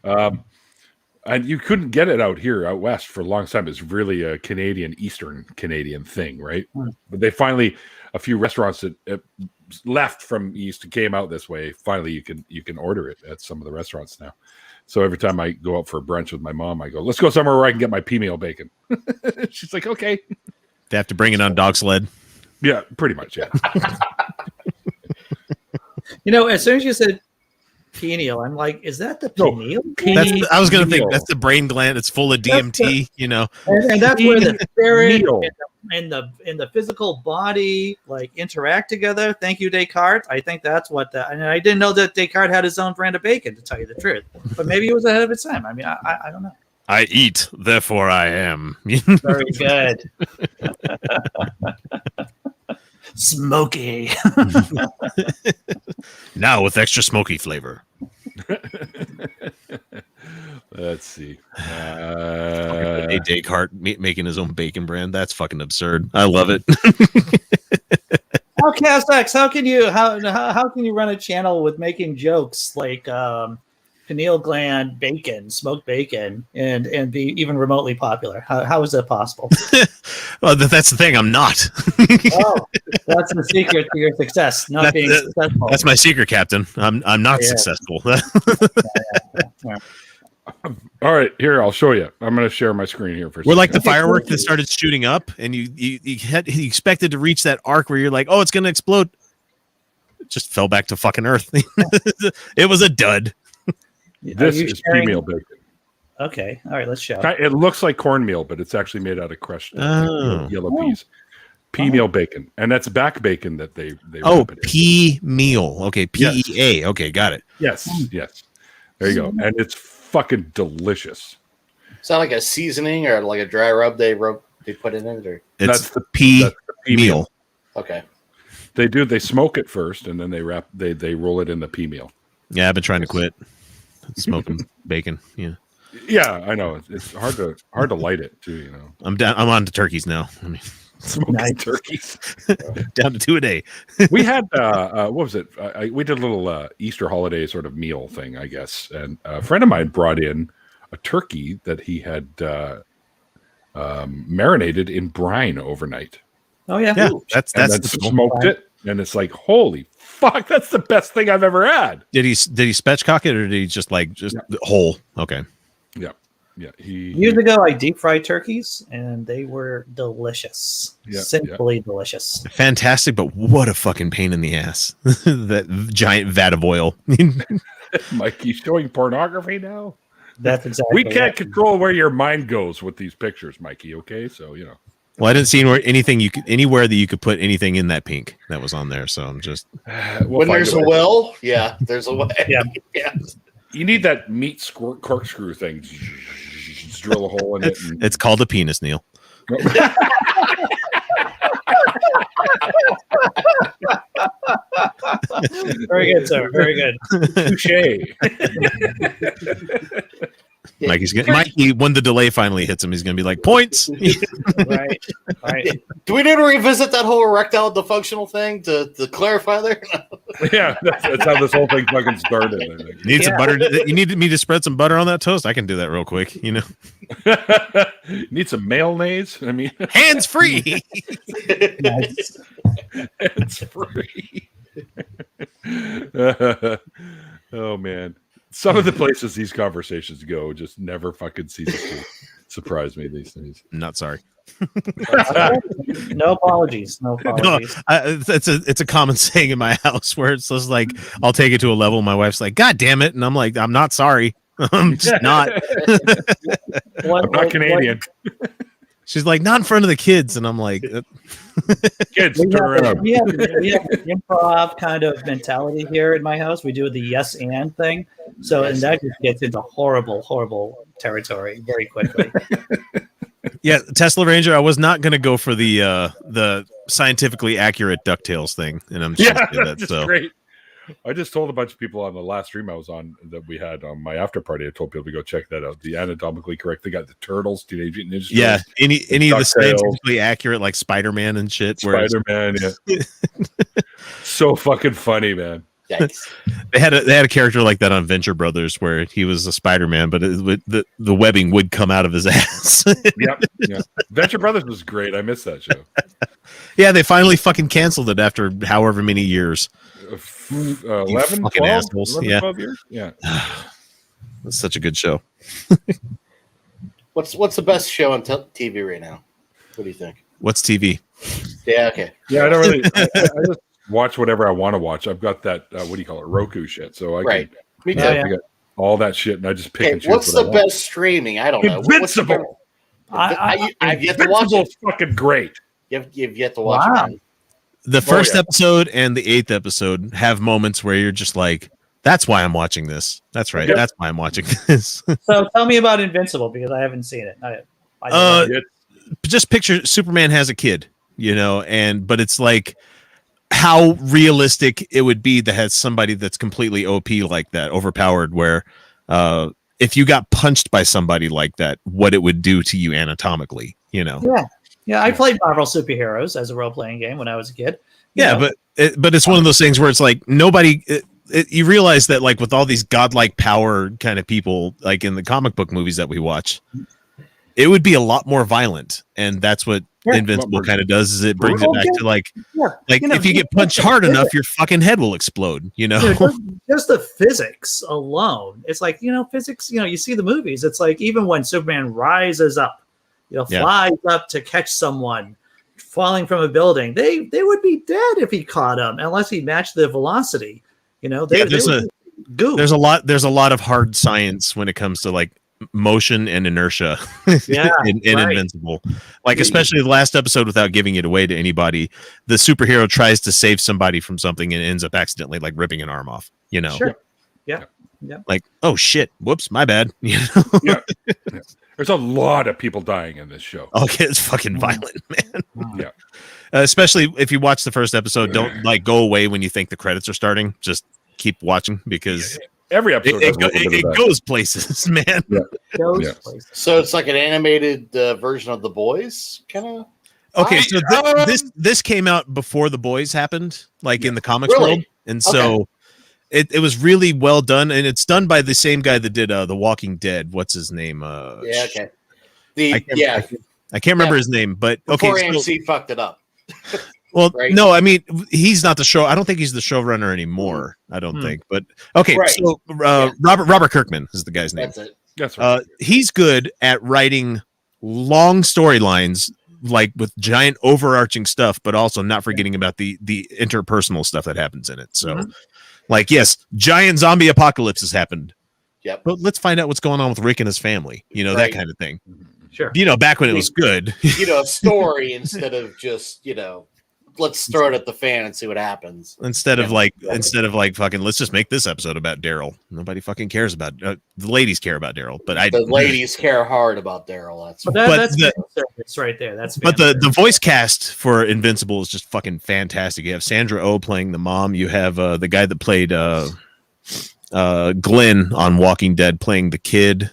And you couldn't get it out west for a long time. It's really a Eastern Canadian thing, right? But they finally, a few restaurants that left from east and came out this way. Finally, you can order it at some of the restaurants now. So every time I go out for a brunch with my mom, I go, let's go somewhere where I can get my pea meal bacon. She's like, okay. They have to bring it on dog sled. Yeah, pretty much. Yeah. As soon as you said pineal, I'm like, is that the pineal? I was going to think that's the brain gland. It's full of DMT, And that's where the spirit and the physical body interact together. Thank you, Descartes. I think that's what and I didn't know that Descartes had his own brand of bacon, to tell you the truth. But maybe he was ahead of its time. I mean, I don't know. I eat, therefore I am. Very good. Smoky. Now with extra smoky flavor. Let's see. Descartes making his own bacon brand. That's fucking absurd. I love it. Outcast X, how can you run a channel with making jokes like pineal gland bacon, smoked bacon, and be even remotely popular? How is that possible? Well, that's the thing. I'm not. Oh, that's the secret to your success, being successful. That's my secret, Captain. I'm not successful. All right, here, I'll show you. I'm going to share my screen here for a second. We're like the firework that started shooting up, and you expected to reach that arc where you're like, oh, it's going to explode. It just fell back to fucking Earth. It was a dud. This is pea meal bacon. Okay, all right, let's show. It looks like cornmeal, but it's actually made out of crushed yellow peas. Pea meal bacon, and that's back bacon that they pea meal. Okay, PEA. Yes. Okay, got it. Yes. There you go, and it's fucking delicious. Is that like a seasoning or like a dry rub they put in it, or that's the pea meal. Okay, they smoke it first, and then they roll it in the pea meal. Yeah, I've been trying to quit smoking bacon. Yeah, I know it's hard to light it too. I'm on to turkeys now. I mean, smoking turkeys down to 2 a day. We had what was it? We did a little Easter holiday sort of meal thing, I guess, and a friend of mine brought in a turkey that he had marinated in brine overnight. Oh yeah, that's smoked it, and it's like, holy fuck, that's the best thing I've ever had. Did he spatchcock it, or did he just whole? Okay. Yeah. Years ago, I deep fried turkeys, and they were delicious. Simply delicious. Fantastic, but what a fucking pain in the ass! That giant vat of oil. Mike, you showing pornography now? That's exactly. We can't control where your mind goes with these pictures, Mikey. Okay, so Well, I didn't see anywhere that you could put anything in that pink that was on there. So I'm just when there's a well, yeah, there's a way. Yeah. Yeah. You need that meat corkscrew thing. Just drill a hole in it. It's called a penis, Neil. Very good, sir. Very good. Touche. Mikey, when the delay finally hits him, he's gonna be like, points. Right. Do we need to revisit that whole erectile dysfunctional thing to clarify there? Yeah, that's how this whole thing fucking started. I think. Need some butter? You need me to spread some butter on that toast? I can do that real quick. Need some mayonnaise? I mean, hands free. Nice. Hands free. Oh man. Some of the places these conversations go just never fucking ceases to surprise me these days. Not sorry. No apologies. No apologies. No, it's a common saying in my house where it's just like I'll take it to a level. My wife's like, "God damn it," and I'm like, "I'm not sorry. I'm just not." I'm not Canadian. She's like, "Not in front of the kids," and I'm like, "Kids, we turn around." We have an improv kind of mentality here in my house. We do the yes and thing, and that just gets into horrible territory very quickly. Yeah, Tesla Ranger. I was not going to go for the scientifically accurate DuckTales thing, and I'm just that's just great. I just told a bunch of people on the last stream I was on that we had on my after party. I told people to go check that out. The anatomically correct. They got the Turtles, Teenage Mutant Ninja Turtles. Yeah, any of the scientifically accurate like Spider-Man and shit. Spider-Man, yeah. So fucking funny, man. Yikes. They had a character like that on Venture Brothers where he was a Spider-Man, but the webbing would come out of his ass. Yep. Venture Brothers was great. I missed that show. Yeah, they finally fucking canceled it after however many years. 11, 12, assholes. 11, 12 years? Yeah. That's such a good show. What's the best show on TV right now? What do you think? What's TV? Yeah, okay. Yeah, I don't really. I just watch whatever I want to watch. I've got that. What do you call it? Roku shit. So I right. Me too. I got all that shit, and I just pick and choose. What's the best streaming? I don't know. Invincible. I've yet to watch it. Fucking great. You've yet to watch it. Man. The first episode and the 8th episode have moments where you're just like, "That's why I'm watching this." That's right. That's why I'm watching this. So tell me about Invincible because I haven't seen it. Just picture Superman has a kid, but it's like how realistic it would be that has somebody that's completely OP like that, overpowered, where if you got punched by somebody like that, what it would do to you anatomically, Yeah, I played Marvel Superheroes as a role-playing game when I was a kid. But it's one of those things where it's like nobody. You realize that like with all these godlike power kind of people, like in the comic book movies that we watch, it would be a lot more violent, and that's what Invincible kind of does. Is it brings it back to like if you get punched hard enough, your fucking head will explode. Just the physics alone. It's like physics. You see the movies. It's like even when Superman rises up. Flies up to catch someone falling from a building. They would be dead if he caught them, unless he matched the velocity. There's a lot of hard science when it comes to like motion and inertia in Invincible. Like especially the last episode, without giving it away to anybody, the superhero tries to save somebody from something and ends up accidentally like ripping an arm off. Sure. Yeah. Like, oh shit, whoops, my bad. Yeah. There's a lot of people dying in this show. Okay, it's fucking violent, man. Yeah. Especially if you watch the first episode, don't like go away when you think the credits are starting. Just keep watching because every episode it goes places, man. Goes places. So it's like an animated version of The Boys, kind of. Okay, so this came out before The Boys happened, like in the comics world, and so. It was really well done, and it's done by the same guy that did The Walking Dead. What's his name? Okay. I can't remember his name, but before AMC fucked it up. Well, no, I mean he's not the show. I don't think he's the showrunner anymore. I don't think. But okay, so Robert Kirkman is the guy's name. That's it. That's right. He's good at writing long storylines, like with giant overarching stuff, but also not forgetting about the interpersonal stuff that happens in it. So. Like, yes, giant zombie apocalypse has happened. Yep. But let's find out what's going on with Rick and his family. You know, Right. that kind of thing. Sure. You know, back when it was good. A story instead of just, let's throw it at the fan and see what happens. Instead of fucking, let's just make this episode about Daryl. Nobody fucking cares about the ladies care about Daryl, but the ladies care hard about Daryl. That's service right there. But the voice cast for Invincible is just fucking fantastic. You have Sandra Oh playing the mom. You have the guy that played Glenn on Walking Dead playing the kid.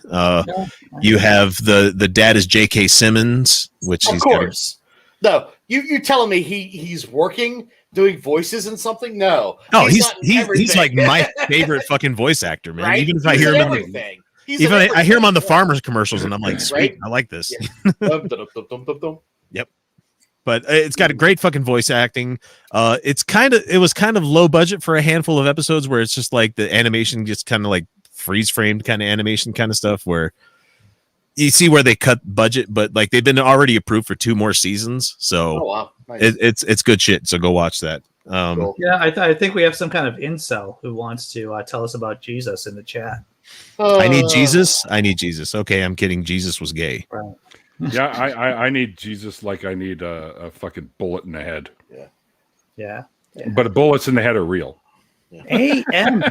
You have the dad is J.K. Simmons, which of course. No, you're telling me he's working doing voices in something? No, he's like my favorite fucking voice actor, man. Right? Even if I hear him I hear him on the farmers commercials, and I'm like, sweet, right? I like this. Yeah. Yep. But it's got a great fucking voice acting. It was kind of low budget for a handful of episodes where it's just like the animation just kind of like freeze framed kind of animation kind of stuff where you see where they cut budget, but like they've been already approved for 2 more seasons. So wow. Nice. it's good shit. So go watch that. Cool. Yeah, I think we have some kind of incel who wants to tell us about Jesus in the chat. I need Jesus. Okay, I'm kidding. Jesus was gay. Right. Yeah, I need Jesus like I need a fucking bullet in the head. Yeah. But bullets in the head are real. A.M.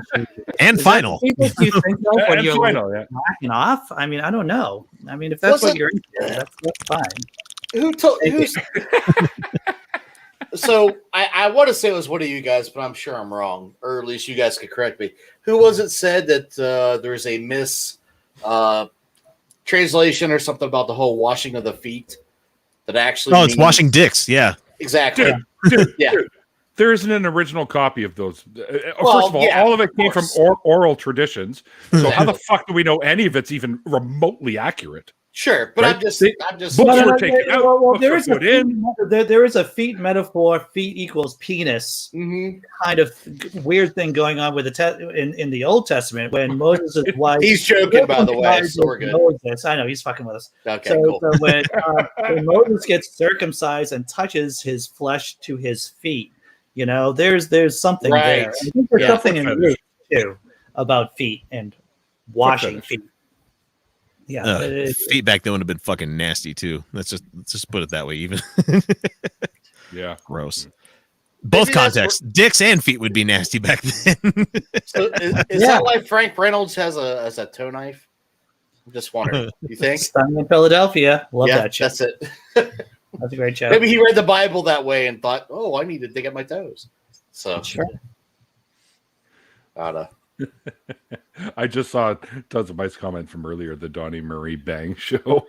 And final. You think of when you're final, backing off? I mean, I don't know. I mean, if that's what you're into, that's fine. So I want to say it was one of you guys, but I'm sure I'm wrong, or at least you guys could correct me. Who was it said that there's a translation or something about the whole washing of the feet that actually it's washing dicks. Yeah, exactly. Dude, yeah. Dude, there isn't an original copy of those. First of all, all of it came from oral traditions. So how the fuck do we know any of it's even remotely accurate? Sure, but right? I'm just books were taken out. Well, there is a feet metaphor. Feet equals penis. Mm-hmm. Kind of weird thing going on with in the Old Testament when Moses' wife. He's joking, by the way. So we're good. Moses. I know he's fucking with us. Okay, cool. So when Moses gets circumcised and touches his flesh to his feet, there's something there. I think there's something in Luke too about feet and washing feet. Yeah, feet back then would have been fucking nasty too. Let's just put it that way. Even yeah, gross. Both contexts, dicks and feet would be nasty back then. So is that why Frank Reynolds has a toe knife? I'm just wondering. You think? Stunning in Philadelphia. Love that shit. That's it. That's a great show. Maybe he read the Bible that way and thought, "Oh, I need to dig up my toes." So sure. I just saw tons of nice comment from earlier, the Donnie Marie Bang show.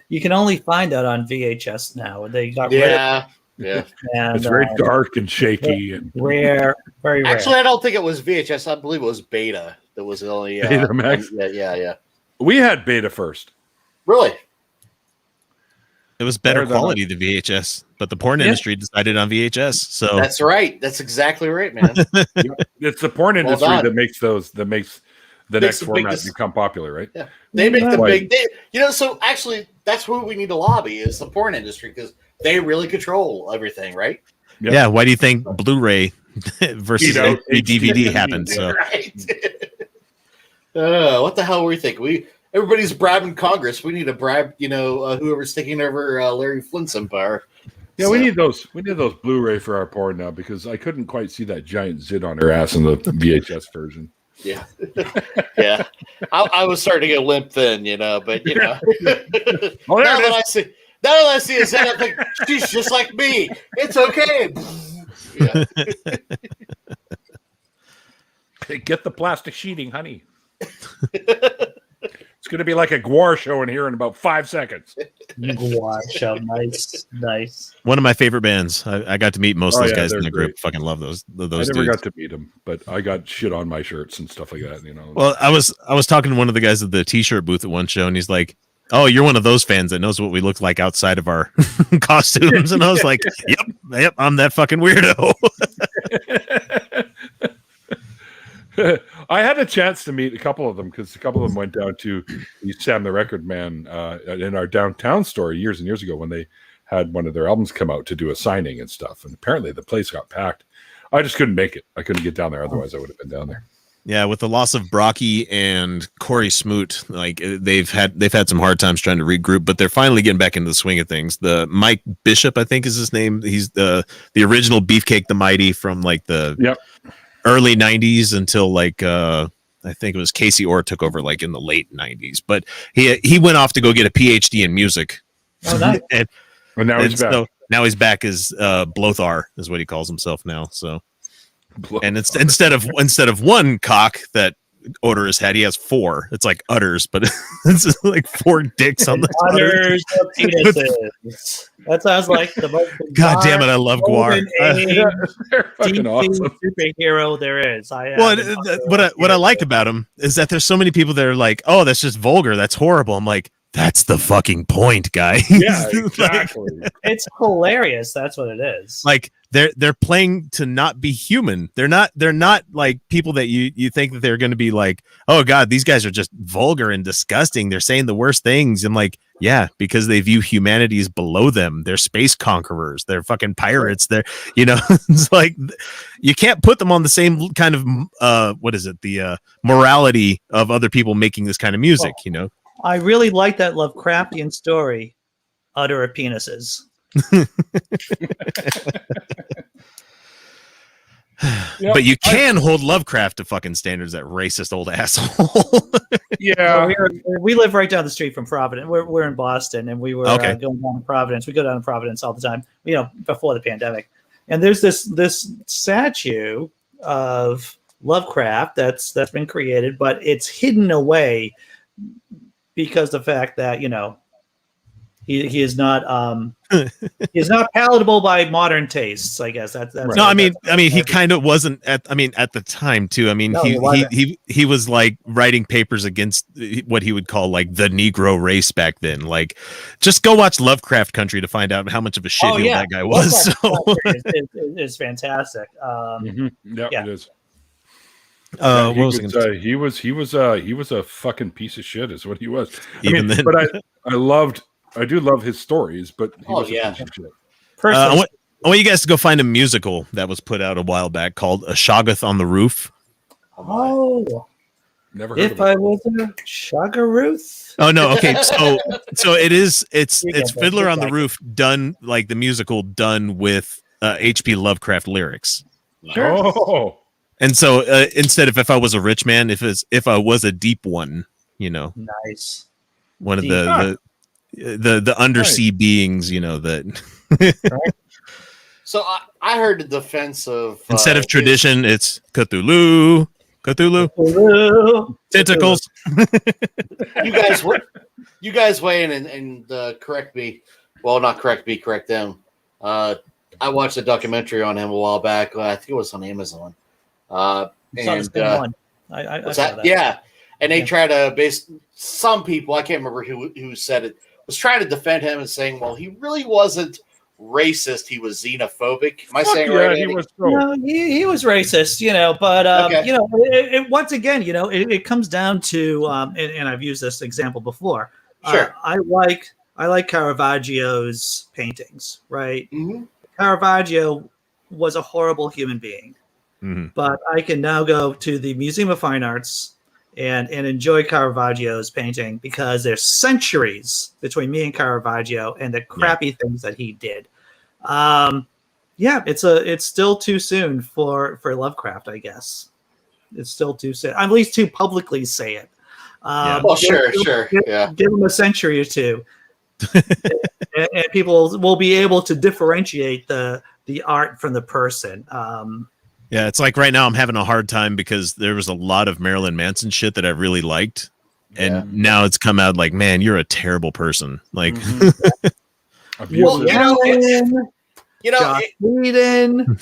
You can only find that on VHS now. They got rid of it. And, it's very dark and shaky and rare, very rare. Actually, I don't think it was VHS. I believe it was Beta. That was the only Betamax. Yeah. We had Beta first. Really? It was better quality than VHS, but the porn industry decided on VHS. So that's right. That's exactly right, man. It's the porn industry that makes the next format become popular, right? Yeah, they make the big. So actually, that's who we need to lobby is the porn industry because they really control everything, right? Yep. Yeah. Why do you think Blu-ray versus DVD happened? So, what the hell were we thinking? Everybody's brabbing Congress. We need to brab, whoever's taking over Larry Flint's empire. Yeah, we need those Blu-ray for our porn now because I couldn't quite see that giant zit on her ass in the VHS version. Yeah, yeah. I was starting to get limp then, but now that I see a zit, I think she's just like me. It's okay. Hey, get the plastic sheeting, honey. It's going to be like a Gwar show in here in about 5 seconds. Gwar show, nice. One of my favorite bands. I got to meet most of those guys in the group. Fucking love those. I never got to meet them, but I got shit on my shirts and stuff like that. Well, I was talking to one of the guys at the T-shirt booth at one show, and he's like, "Oh, you're one of those fans that knows what we look like outside of our costumes." And I was like, "Yep, I'm that fucking weirdo." I had a chance to meet a couple of them because a couple of them went down to Sam the Record Man in our downtown store years and years ago when they had one of their albums come out to do a signing and stuff. And apparently the place got packed. I just couldn't make it. I couldn't get down there. Otherwise, I would have been down there. Yeah, with the loss of Brocky and Corey Smoot, like they've had some hard times trying to regroup, but they're finally getting back into the swing of things. The Mike Bishop, I think is his name. He's the original Beefcake the Mighty from like the early 90s until like I think it was Casey Orr took over like in the late 90s. But he went off to go get a PhD in music. Oh, nice. And now he's back. So now he's back as Blothar is what he calls himself now. So. And it's instead of one cock that Odorous had, he has 4. It's like udders, but it's like 4 dicks on the udders. Penises. That sounds like the most. God damn it! I love Guar. They're fucking awesome. Superhero there is. What I like about him is that there's so many people that are like, "Oh, that's just vulgar. That's horrible." I'm like, that's the fucking point, guy. Yeah, exactly. It's hilarious. That's what it is. Like they're playing to not be human. They're not like people that you think that they're going to be like, oh God, these guys are just vulgar and disgusting. They're saying the worst things. And like, yeah, because they view humanity as below them. They're space conquerors. They're fucking pirates. They're, it's like you can't put them on the same kind of the morality of other people making this kind of music. I really like that Lovecraftian story, Utter of Penises. But you can hold Lovecraft to fucking standards, that racist old asshole. Yeah. We live right down the street from Providence. We're in Boston, and we were going down to Providence. We go down to Providence all the time, before the pandemic. And there's this statue of Lovecraft that's been created, but it's hidden away because the fact that he is not he's not palatable by modern tastes. I guess that's right. No. I mean, he kind of wasn't at the time too. I mean, he was like writing papers against what he would call like the Negro race back then. Like, just go watch Lovecraft Country to find out how much of a shitheel that guy was. It's fantastic. It is. He was a fucking piece of shit, is what he was. Then, but I do love his stories, but he was a piece of shit. I want you guys to go find a musical that was put out a while back called A Shoggoth on the Roof. Oh, never heard of it. I was a Shoggoth. Oh no, okay. So it's Fiddler on the Roof done like the musical done with H.P. Lovecraft lyrics. Sure. Oh. And so instead of If I Was a Rich Man, if I Was a Deep One, nice. One of the undersea beings, that. Right. So I heard the defense of instead of tradition, it's Cthulhu, tentacles. You guys weigh in and correct me. Well, not correct me, correct them. I watched a documentary on him a while back. I think it was on Amazon. And yeah, and they try to base some people. I can't remember who said it. Was trying to defend him and saying, "Well, he really wasn't racist. He was xenophobic." Am I saying right? He was racist, but it, once again, it comes down to, and I've used this example before. Sure, I like Caravaggio's paintings, right? Mm-hmm. Caravaggio was a horrible human being. Mm-hmm. But I can now go to the Museum of Fine Arts and enjoy Caravaggio's painting because there's centuries between me and Caravaggio and the crappy things that he did. It's still too soon for Lovecraft, I guess. It's still too soon. At least to publicly say it. Sure. Give him a century or two. and people will be able to differentiate the art from the person. Yeah, it's like right now I'm having a hard time because there was a lot of Marilyn Manson shit that I really liked. And now it's come out like, man, you're a terrible person. Like, Joss Whedon,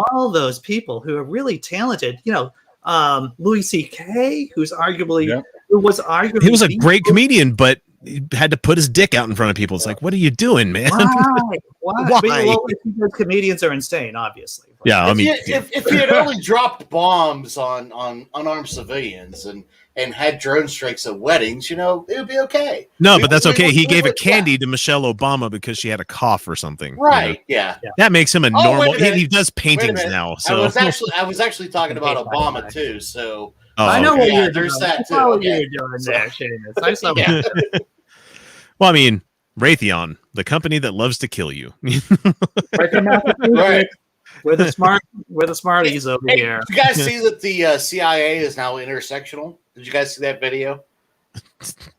all those people who are really talented, Louis C.K., who was arguably he was a great comedian, but he had to put his dick out in front of people. It's like, what are you doing, man? Why? Because comedians are insane, obviously. Yeah, if he had only dropped bombs on unarmed civilians and and had drone strikes at weddings, it would be okay. No, but that's okay. He gave a candy to Michelle Obama because she had a cough or something. Right? Yeah. That makes him a normal. He does paintings now. So I was actually talking about Obama too. So I know what you're there's doing. that too. I know what Okay. you're doing there, Seamus. I saw Yeah. Well, I mean, Raytheon, the company that loves to kill you. Right. We're the smarties over here. Did you guys see that the CIA is now intersectional? Did you guys see that video?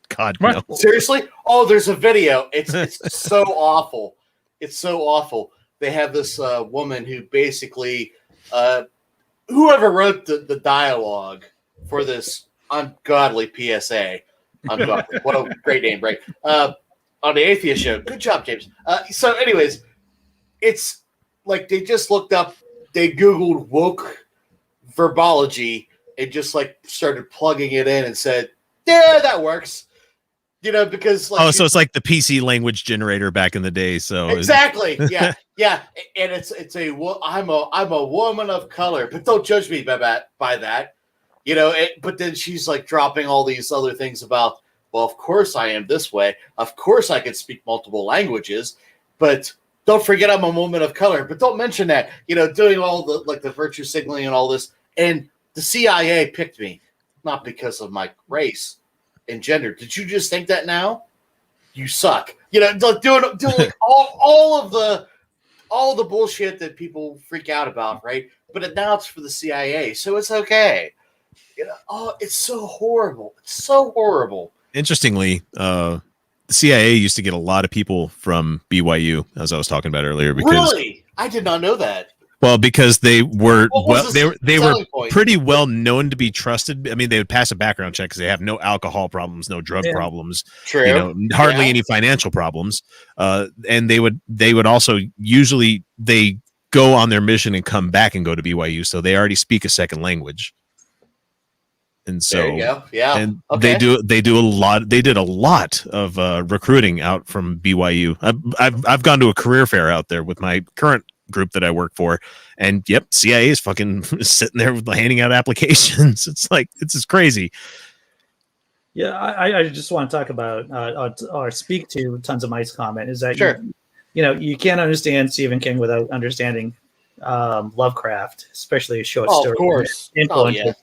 God, no. Seriously? Oh, there's a video. It's so awful. It's so awful. They have this woman who basically, whoever wrote the dialogue for this ungodly PSA, ungodly. What a great name, right? On the Atheist show. Good job, James. So, anyways, it's like they just looked up, they Googled woke verbology and just like started plugging it in and said, yeah, that works. Because like so it's like the PC language generator back in the day. So exactly, yeah, and it's I'm a woman of color, but don't judge me by that, But then she's like dropping all these other things about, well, of course I am this way, of course I can speak multiple languages, but don't forget I'm a woman of color. But don't mention that, doing all the virtue signaling and all this, and the CIA picked me not because of my race and gender. Did you just think that now? You suck. Doing like all of the bullshit that people freak out about, right? But now it's for the CIA, so it's okay. It's so horrible. It's so horrible. Interestingly, the CIA used to get a lot of people from BYU, as I was talking about earlier. Because, really? I did not know that. Well, because they were they were point? pretty well known to be trusted. I mean, they would pass a background check because they have no alcohol problems, no drug problems, True. Hardly any financial problems. And they would also usually they go on their mission and come back and go to BYU, so they already speak a second language. And so, there you go. Yeah, and they do a lot. They did a lot of recruiting out from BYU. I've gone to a career fair out there with my current group that I work for, and yep, CIA is fucking sitting there handing out applications. It's like, it's just crazy. Yeah, I just want to talk about or speak to Tons of Mike's comment is that sure. You can't understand Stephen King without understanding Lovecraft, especially a short story. Of course, influences.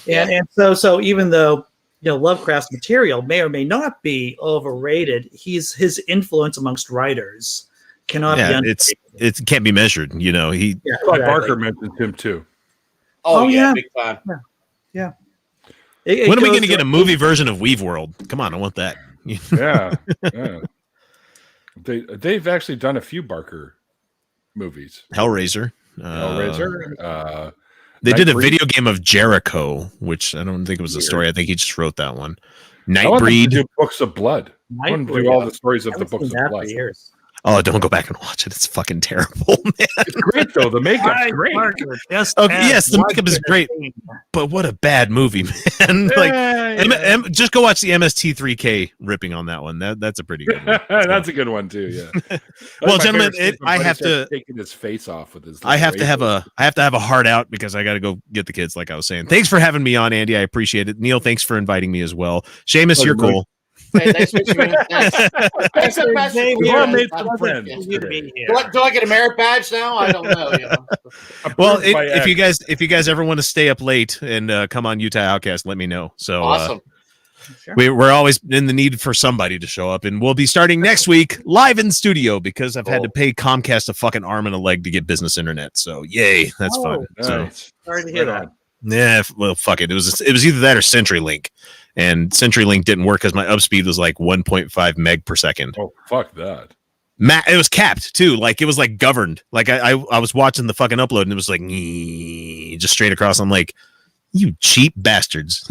And so even though Lovecraft's material may or may not be overrated, his influence amongst writers cannot be underrated. It can't be measured. He Barker mentioned him too. Oh yeah, big time. Yeah. When are we going to get a movie version of Weave World? Come on, I want that. Yeah. They've actually done a few Barker movies. Hellraiser. They did a video game of Jericho, which I don't think it was a story. I think he just wrote that one. Nightbreed. Do Books of Blood. I want to do all the stories of the Books of Blood. Oh, don't go back and watch it. It's fucking terrible, man. It's great though. The makeup's great. Yes, the makeup is great. But what a bad movie, man. Just go watch the MST3K ripping on that one. That's a pretty good one. That's a good one too, yeah. Well, gentlemen, I have to taking his face off with his I have to have a heart out because I got to go get the kids, like I was saying. Thanks for having me on, Andy. I appreciate it. Neil, thanks for inviting me as well. Seamus, you're cool. Hey, nice meeting you. Thanks. We all made some friends. Do I get a merit badge now? I don't know. Well, if you guys ever want to stay up late and come on Utah Outcast, let me know. So awesome. We're always in the need for somebody to show up, and we'll be starting next week live in studio because I've had to pay Comcast a fucking arm and a leg to get business internet. So yay, that's fun. Nice. So sorry to hear that. Yeah, well, fuck it. It was either that or CenturyLink. And CenturyLink didn't work because my upspeed was like 1.5 meg per second. Oh, fuck that. It was capped too. Like it was like governed. Like I was watching the fucking upload and it was like just straight across. I'm like, you cheap bastards.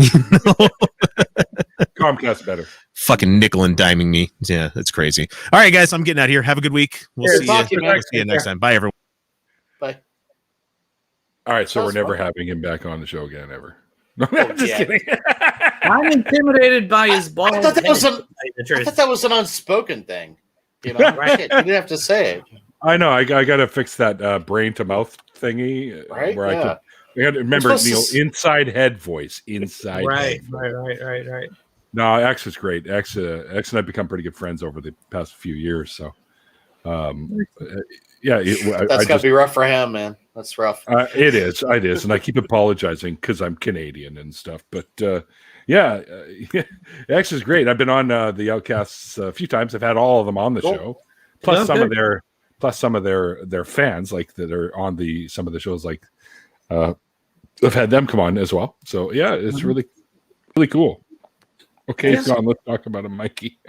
Comcast better. Fucking nickel and diming me. Yeah, that's crazy. All right, guys, I'm getting out of here. Have a good week. We'll see you next time. Bye, everyone. Bye. All right, so we're never having him back on the show again, ever. No, I'm just kidding. I'm intimidated by his bald. I thought that was an unspoken thing. Right? You didn't have to say it. I know. I got to fix that brain to mouth thingy, right? where You got to remember, Neil, inside head voice. Inside right, head voice. right. No, X is great. X and I've become pretty good friends over the past few years. So, yeah, that's got to be rough for him, man. That's rough. It is, and I keep apologizing because I'm Canadian and stuff. But yeah, X is great. I've been on the Outcasts a few times. I've had all of them on the show, plus some of their fans, like that are on some of the shows. Like I've had them come on as well. So yeah, it's really cool. Okay, he's gone. Let's talk about him, Mikey.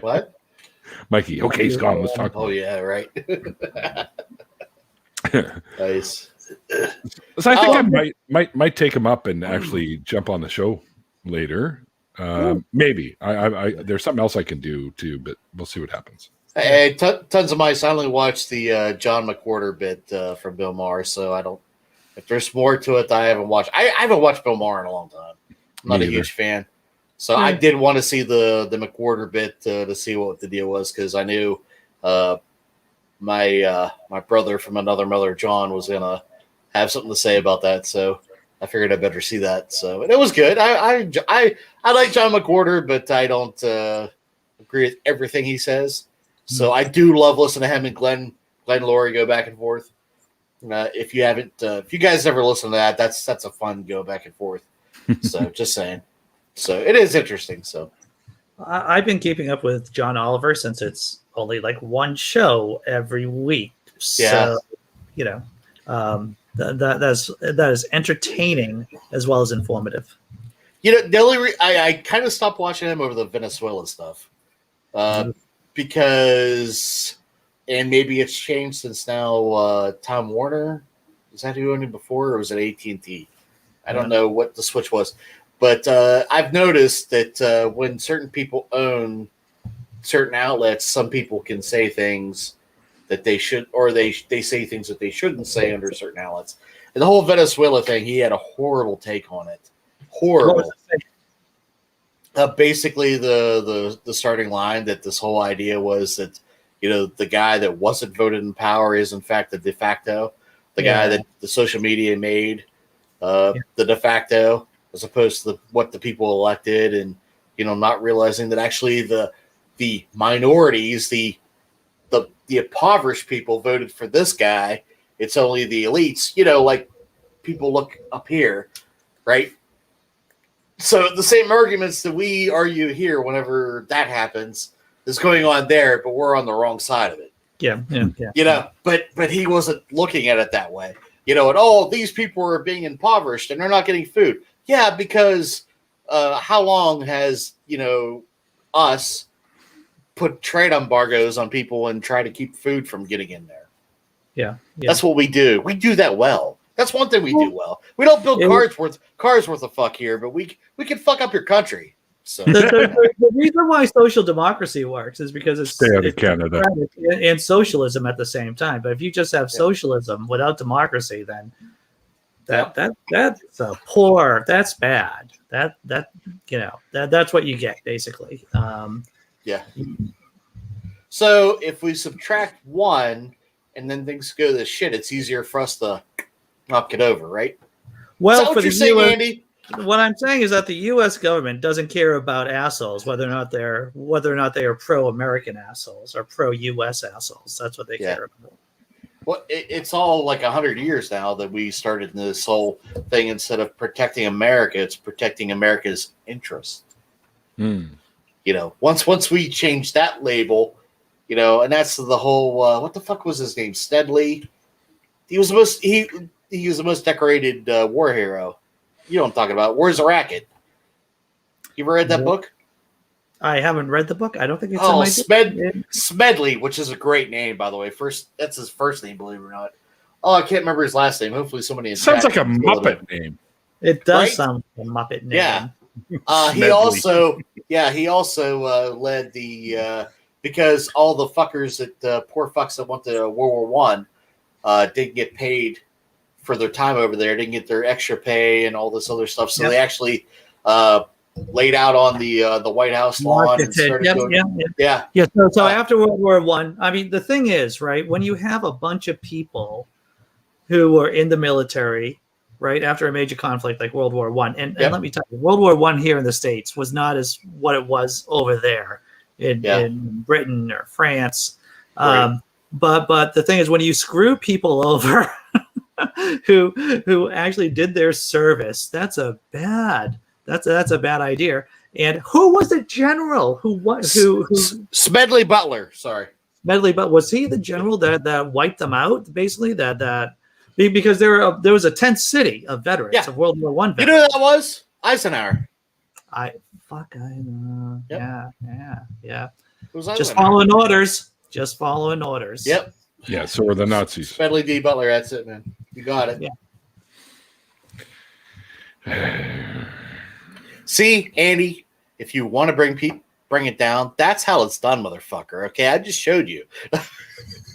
What? Mikey. Okay, he's gone. Let's talk. Oh yeah, right. Nice. So I think I might take him up and actually jump on the show later. Maybe. I there's something else I can do too, but we'll see what happens. Hey, tons of mice. I only watched the John McWhorter bit from Bill Maher, so I don't. If there's more to it, I haven't watched. I haven't watched Bill Maher in a long time. I'm not a huge fan. So I did want to see the McWhorter bit to see what the deal was, because I knew my brother from another mother, John, was gonna have something to say about that. So I figured I better see that. So and it was good. I like John McWhorter, but I don't agree with everything he says. So I do love listening to him and Glenn Laurie go back and forth. If you guys ever listen to that, that's a fun go back and forth. So just saying. So it is interesting. So I've been keeping up with John Oliver since it's only like one show every week. So, that is entertaining as well as informative. The only I kind of stopped watching him over the Venezuela stuff because, and maybe it's changed since now. Time Warner, is that who owned it before, or was it AT&T? I don't know what the switch was. But I've noticed that when certain people own certain outlets, some people can say things that they should, or they say things that they shouldn't say under certain outlets. And the whole Venezuela thing, he had a horrible take on it. Horrible. Basically, the starting line that this whole idea was that the guy that wasn't voted in power is in fact the de facto, the guy that the social media made the de facto, as opposed to what the people elected, and not realizing that actually the minorities, the impoverished people voted for this guy. It's only the elites, like people look up here, right? So the same arguments that we argue here whenever that happens is going on there, but we're on the wrong side of it. Yeah. But he wasn't looking at it that way. And these people are being impoverished and they're not getting food. Yeah, because how long has, us put trade embargoes on people and try to keep food from getting in there? Yeah. That's what we do. We do that well. That's one thing we do well. We don't build cars worth a fuck here, but we can fuck up your country. So the reason why social democracy works is because it's Canada and socialism at the same time. But if you just have socialism without democracy, then that's poor. That's bad. That's what you get basically. So if we subtract one and then things go to shit, it's easier for us to knock it over, right? Well, for the saying, Andy? What I'm saying is that the U.S. government doesn't care about assholes, whether or not they are pro-American assholes or pro-U.S. assholes. That's what they care about. Well, it's all like 100 years now that we started this whole thing. Instead of protecting America, it's protecting America's interests. Once we change that label, and that's the whole. What the fuck was his name? Steadley. He was the most decorated war hero. You know what I'm talking about? Where's the Racket? You ever read that book? I haven't read the book. I don't think it's Smedley, which is a great name, by the way. That's his first name, believe it or not. Oh, I can't remember his last name. Hopefully somebody sounds like a Muppet name. It does sound like a Muppet name. Yeah. He also led the because all the fuckers that poor fucks that went to World War I didn't get paid for their time over there, didn't get their extra pay and all this other stuff. So they actually laid out on the White House lawn and started So after World War I, I mean, the thing is, right, when you have a bunch of people who are in the military right after a major conflict like World War I. And let me tell you, World War I here in the States was not as what it was over there in Britain or France. Right. But the thing is, when you screw people over who actually did their service, that's a bad idea. And who was the general who Smedley Butler? Sorry, Smedley, but was he the general that wiped them out? Basically, because there was a tent city of veterans of World War I. You know who that was? Eisenhower. Yeah. Just following orders. Yep. Yeah, so were the Nazis. Smedley D. Butler. That's it, man. You got it. Yeah. See, Andy, if you want to bring it down, that's how it's done, motherfucker. Okay, I just showed you. That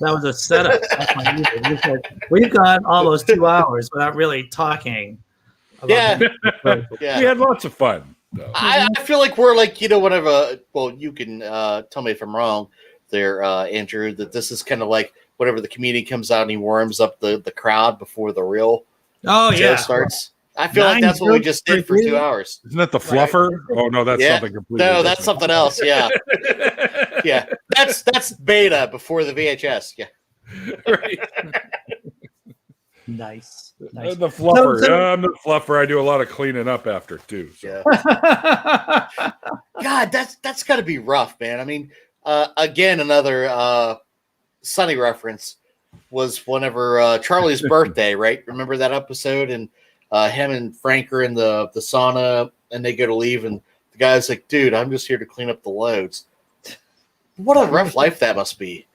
was a setup. We've got almost 2 hours without really talking. We had lots of fun. I feel like we're like, whenever, well, you can tell me if I'm wrong there, Andrew, that this is kind of like whenever the comedian comes out and he warms up the crowd before the real show starts. I feel like that's what we just did for 2 hours. Isn't that the fluffer? Right. Oh no, that's something completely different. That's something else. Yeah. Yeah. That's beta before the VHS. Yeah. Right. Nice. The fluffer. I'm the fluffer. I do a lot of cleaning up after too. So. Yeah. God, that's got to be rough, man. I mean, again, another Sunny reference was whenever Charlie's birthday, right? Remember that episode? And him and Frank are in the sauna, and they go to leave, and the guy's like, "Dude, I'm just here to clean up the loads." What a rough life that must be.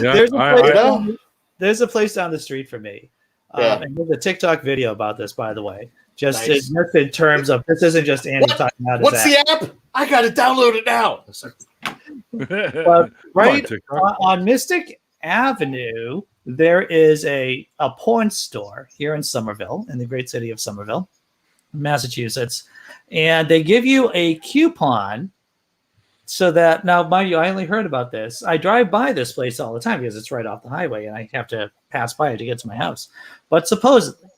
Yeah, there's a place down the street for me. And there's a TikTok video about this, by the way. Just in terms of, this isn't just Andy talking about what's the app? I got to download it now. Right on Mystic Avenue, there is a porn store here in Somerville, in the great city of Somerville, Massachusetts. And they give you a coupon so that, now, mind you, I only heard about this. I drive by this place all the time because it's right off the highway and I have to pass by it to get to my house. But supposedly,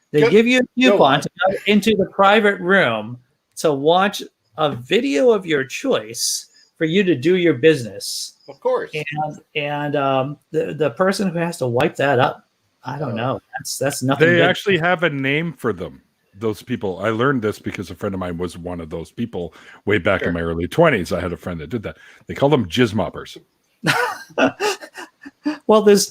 they give you a coupon to go into the private room to watch a video of your choice for you to do your business. Of course. And the person who has to wipe that up, I don't know. That's nothing. They actually have a name for them. Those people. I learned this because a friend of mine was one of those people way back in my early 20s. I had a friend that did that. They call them jizz moppers. Well, there's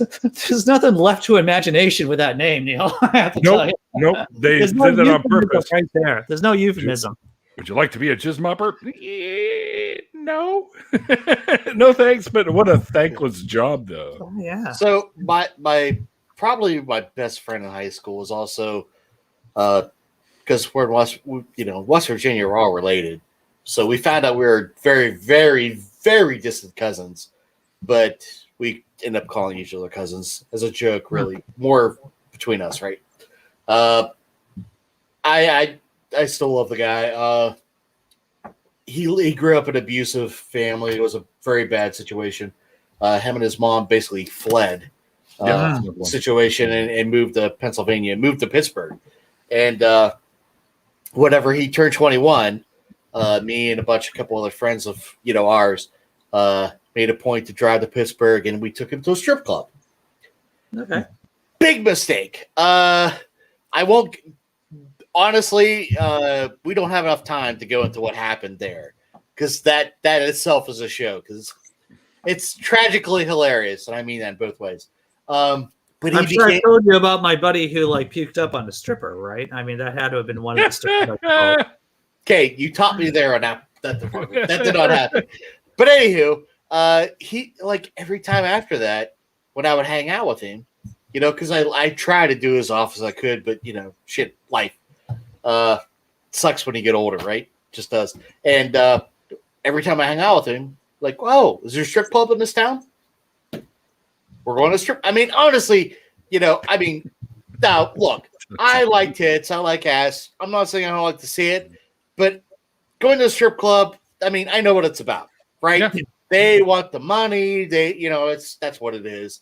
nothing left to imagination with that name, Neil. I have to tell you. Nope. They did that on purpose. Right there. There's no euphemism. Would you like to be a jizz mopper? No. No thanks, but what a thankless job, though. Oh, yeah. So probably my best friend in high school was also because we're in West Virginia, we're all related. So we found out we were very, very, very distant cousins, but we end up calling each other cousins as a joke, really, more between us, right? I still love the guy. He grew up in an abusive family. It was a very bad situation. Him and his mom basically fled the situation and moved to Pennsylvania, moved to Pittsburgh. And whenever he turned 21, me and a couple other friends of ours made a point to drive to Pittsburgh, and we took him to a strip club. Okay. Big mistake. I won't. Honestly, we don't have enough time to go into what happened there, because that itself is a show, because it's tragically hilarious, and I mean that in both ways. But I'm sure I told you about my buddy who puked up on a stripper, right? I mean, that had to have been one of the strippers. Okay, you taught me there on that. That did not happen. But anywho, he every time after that, when I would hang out with him, because I try to do as often as I could, but shit, life sucks when you get older, right? Just does. And every time I hang out with him, whoa, is there a strip club in this town? We're going to strip. I mean, honestly, now look, I like tits, I like ass. I'm not saying I don't like to see it, but going to a strip club, I mean, I know what it's about, right? Yeah. They want the money. That's what it is.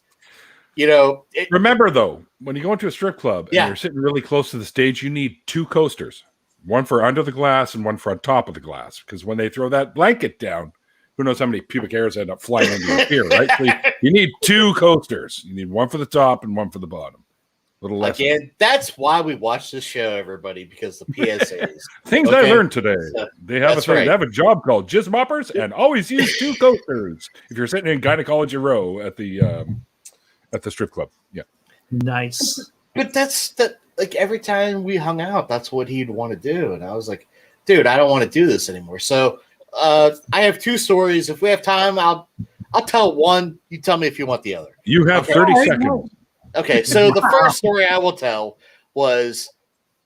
Remember though, when you go into a strip club and Yeah. you're sitting really close to the stage, you need 2 coasters, one for under the glass and one for on top of the glass. Because when they throw that blanket down, who knows how many pubic hairs end up flying into your ear, right? So you need 2 coasters. You need one for the top and one for the bottom. Little lesson. Again, that's why we watch this show, everybody, because the PSAs. Things I learned today. They have They have a job called Jizz Moppers, and always use 2 coasters if you're sitting in gynecology row at the strip club. Yeah. Nice. But that's like every time we hung out, that's what he'd want to do. And I was like, dude, I don't want to do this anymore. So I have 2 stories. If we have time, I'll tell one. You tell me if you want the other. You have 30 seconds. Okay, so the first story I will tell was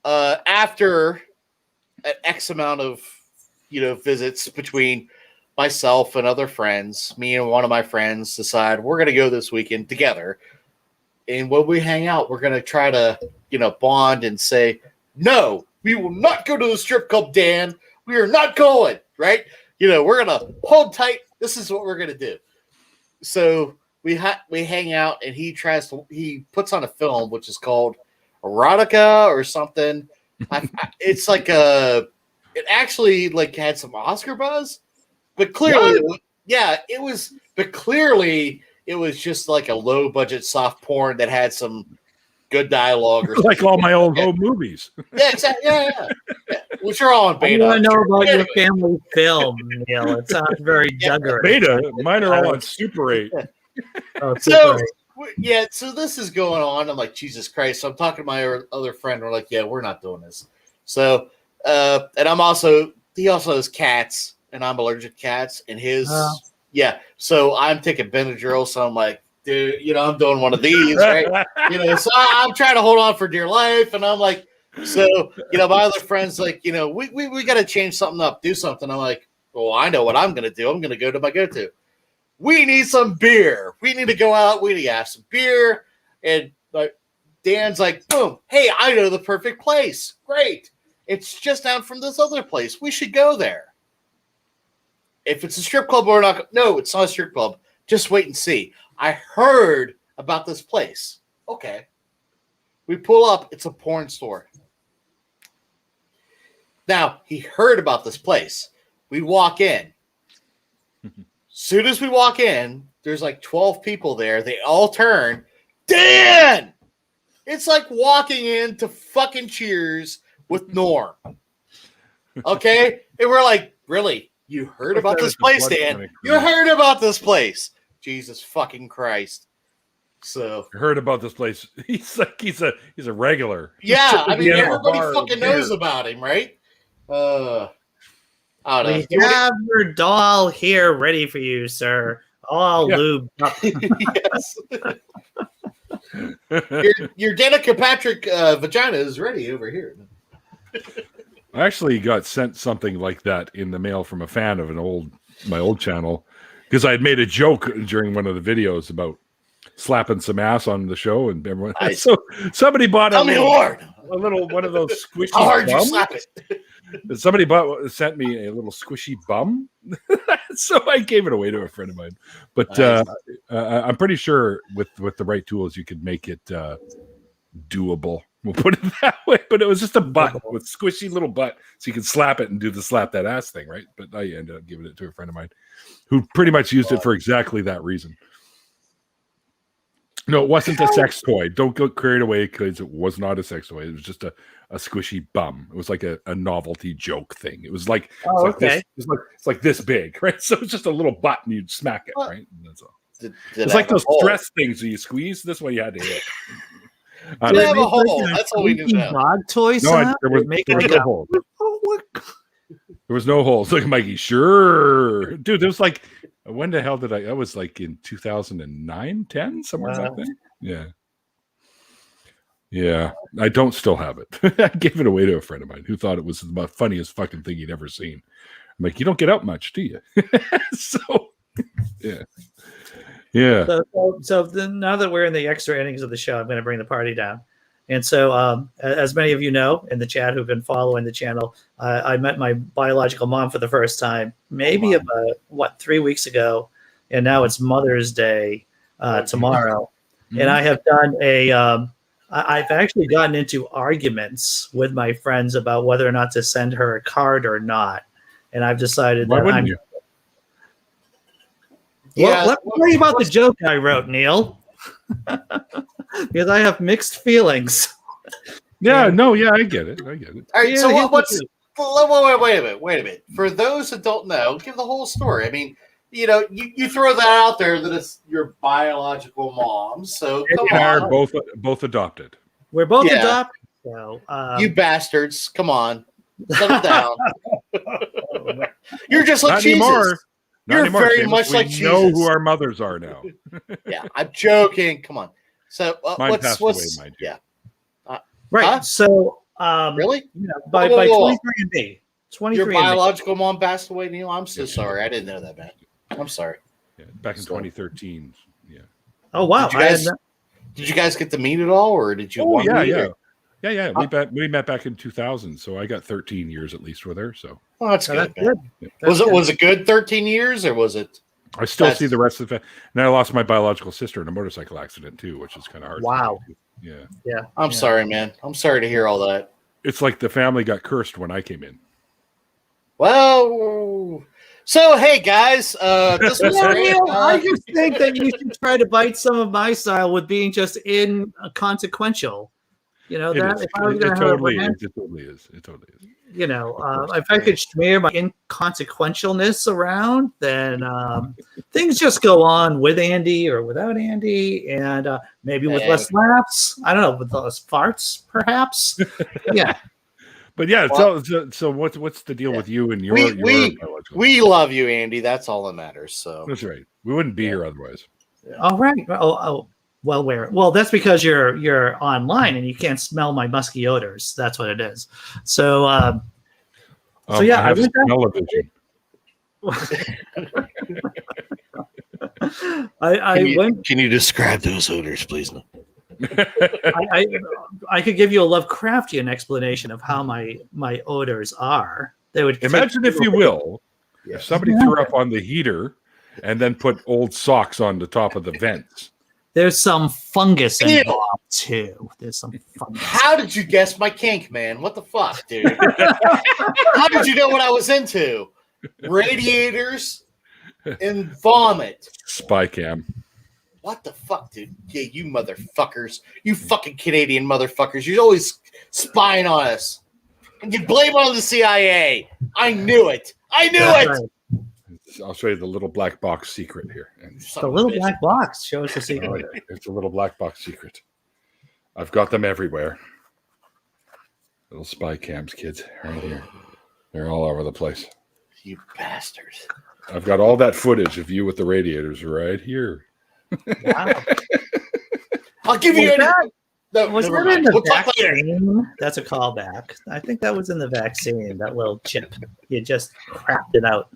after an X amount of visits between myself and other friends, me and one of my friends decide we're going to go this weekend together. And when we hang out, we're going to try to, bond and say, no, we will not go to the strip club, Dan. We are not going, right? We're going to hold tight. This is what we're going to do. So we hang out, and he puts on a film, which is called Erotica or something. It's like it actually like had some Oscar buzz, but clearly, it was just like a low budget soft porn that had some good dialogue or like all my old home movies. Yeah, exactly. Yeah. Which are all on beta. I know about your family film, Neil. It sounds very Duggar. Beta. Mine are all on Super 8. Oh, so this is going on. I'm like, Jesus Christ. So I'm talking to my other friend. We're like, yeah, we're not doing this. So, and he also has cats, and I'm allergic to cats, and so I'm taking Benadryl. So I'm like, dude, I'm doing one of these, right? So I'm trying to hold on for dear life, and I'm like, so, my other friend's like, we got to change something up, do something. I'm like, well, I know what I'm going to do. I'm going to go to my go-to. We need some beer. We need to go out. We need to have some beer. And Dan's like, boom. Hey, I know the perfect place. Great. It's just down from this other place. We should go there. If it's a strip club or not. No, it's not a strip club. Just wait and see. I heard about this place. Okay. We pull up. It's a porn store. Now, he heard about this place. We walk in. Soon as we walk in, there's like 12 people there. They all turn. Dan! It's like walking into fucking Cheers with Norm. Okay? And we're like, really? You heard about this place, Dan? You heard about this place. Jesus fucking Christ. So I heard about this place. He's like he's a regular. Yeah, I mean everybody fucking knows about him, right? I don't know. We have your doll here ready for you, sir. All lubed up. Yes. your Danica Patrick vagina is ready over here. I actually got sent something like that in the mail from a fan of my old channel because I had made a joke during one of the videos about slapping some ass on the show, and everyone. Nice. So somebody bought a little one of those squishy. How hard you slap it? Somebody sent me a little squishy bum, so I gave it away to a friend of mine. But I'm pretty sure with the right tools, you could make it doable. We'll put it that way. But it was just a butt with squishy little butt, so you could slap it and do the slap that ass thing, right? But I ended up giving it to a friend of mine who pretty much used it for exactly that reason. No, it wasn't a sex toy. Don't go carried away because it was not a sex toy. It was just a squishy bum. It was like a novelty joke thing. It was like, it's like this big, right? So it's just a little butt and you'd smack it, right? And that's all. It's like those stress things that you squeeze. This one you had to hit. Did it have a hole? That's all we need to know. Dog toy there was no hole. There was no holes. Look, Mikey, sure. Dude, there was like, when the hell did I was like in 2009, 10, somewhere like that. Yeah. Yeah. I don't still have it. I gave it away to a friend of mine who thought it was the funniest fucking thing he'd ever seen. I'm like, you don't get out much, do you? So, yeah. Yeah. So now that we're in the extra innings of the show, I'm going to bring the party down. And so, as many of you know in the chat who've been following the channel, I met my biological mom for the first time, maybe about 3 weeks ago, and now it's Mother's Day tomorrow. and I have done I've actually gotten into arguments with my friends about whether or not to send her a card or not, and I've decided Why that wouldn't I'm. you? Well, let me tell you about the joke I wrote, Neil, because I have mixed feelings. Yeah, I get it. I get it. All right, Yeah, so here's what's? Wait a minute. For those that don't know, give the whole story. I mean, you throw that out there that it's your biological mom. So come And I on, are both adopted. We're both Yeah. adopted. So, you bastards, come on, settle down. You're just like Not Jesus. anymore. Not You're anymore, very Seamus. much we like know Jesus. who our mothers are now. Yeah, I'm joking. Come on. So Mine passed away, mind you. yeah, right. Huh? So, really? by Whoa. 23andMe. Your 23andMe. biological mom passed away, Neil. I'm so sorry. I didn't know that, man. I'm sorry. Yeah, back in 2013. Yeah. Oh wow! Did you guys get to meet at all, or did you? Oh want to meet, yeah. or- Yeah. We met back in 2000, so I got 13 years at least with her. So Oh, that's Oh, good. that's Man. good. Was it good? 13 years, or was it? I still see the rest of it. And I lost my biological sister in a motorcycle accident too, which is kind of hard. Wow. Yeah. Yeah. I'm sorry, man. I'm sorry to hear all that. It's like the family got cursed when I came in. Well, so hey guys, this was great. I just think that you should try to bite some of my style with being just inconsequential. You know, It that is. if I was It going to have a totally brand, is. It totally is. It totally is. you know, if I could smear my inconsequentialness around, then things just go on with Andy or without Andy, and maybe with less laughs. I don't know, with less farts, perhaps. Yeah. But yeah, Well, so what's the deal with you and your we biological? we love you, Andy. That's all that matters. So That's right. We wouldn't be here otherwise. All right. Oh. Well, that's because you're online and you can't smell my musky odors. That's what it is. So, yeah, I have went down- smell-o-vision. Can you describe those odors, please? I could give you a Lovecraftian explanation of how my odors are. They would Imagine, if you will, Yes. if somebody threw up on the heater and then put old socks on the top of the vents. There's some fungus Ew. involved too. There's some fungus. How did you guess my kink, man? What the fuck, dude? How did you know what I was into? Radiators and vomit. Spy cam. What the fuck, dude? Yeah, you motherfuckers. You fucking Canadian motherfuckers. You're always spying on us. And you blame it on the CIA. I knew it. I knew That's it. right. I'll show you the little black box secret here. And The little black box shows the secret. oh, yeah, it's a little black box secret. I've got them everywhere. Little spy cams, kids, right here. They're all over the place. You bastards. I've got all that footage of you with the radiators right here. Wow. I'll give you No, Was never that mind. in the We'll talk later. vaccine? That's a callback. I think that was in the vaccine, that little chip. You just crapped it out.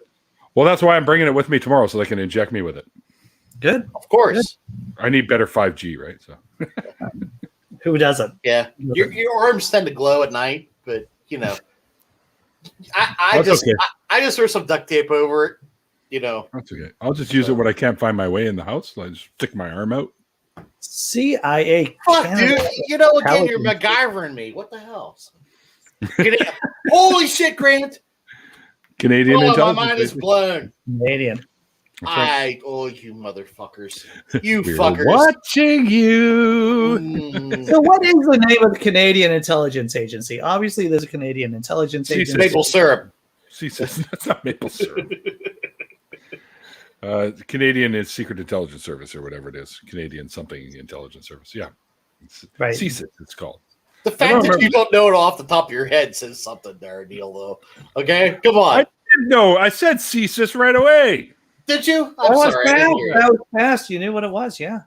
Well, that's why I'm bringing it with me tomorrow, so they can inject me with it. Good. Of course. I need better 5G, right? So Who doesn't? Yeah. Your arms tend to glow at night, but you know. I That's just okay. I just throw some duct tape over it, you know. that's okay. I'll just use it when I can't find my way in the house. I just stick my arm out. CIA. Fuck, Canada. dude. You know, again, you're Intelligence. MacGyvering me. What the hell? Holy shit, Grant. Canadian Oh, my intelligence. mind is agency. blown. Canadian. That's right. You motherfuckers. You We're fuckers. watching you. Mm. So, what is the name of the Canadian Intelligence Agency? Obviously, there's a Canadian Intelligence CSIS. Agency. Maple syrup. CSIS. That's not maple syrup. Canadian is Secret Intelligence Service or whatever it is. Canadian something intelligence service. Yeah. Right. CSIS, it's called. The fact that you don't know it off the top of your head says something there, Neil, though. Okay? Come on. No, I said CSIS right away. Did you? That I'm was sorry. I fast. didn't hear it. That was fast. You knew what it was. Yeah.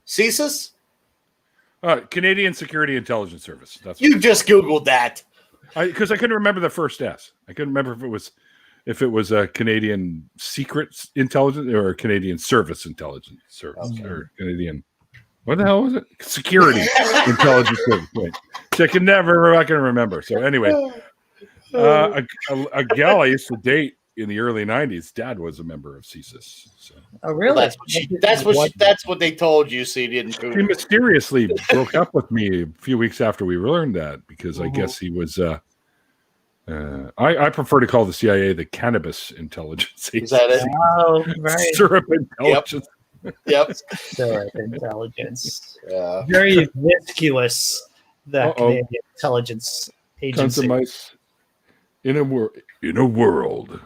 CSIS? Canadian Security Intelligence Service. That's You just Googled that. because I couldn't remember the first S. I couldn't remember if it was a Canadian Secret Intelligence or a Canadian Service Intelligence Service or Canadian. What the hell was it? Security Intelligence Service. Right. So I can never. I can remember. So anyway, a gal I used to date in the early '90s, Dad was a member of CSIS. So. Oh, really? Well, that's what they told you. So you didn't. He mysteriously broke up with me a few weeks after we learned that because I guess he was. I prefer to call the CIA the cannabis intelligence. Is that it? Oh, right. Syrup intelligence. Yep. Syrup intelligence. Yeah. Very conspicuous. That Canadian intelligence agency. In a world.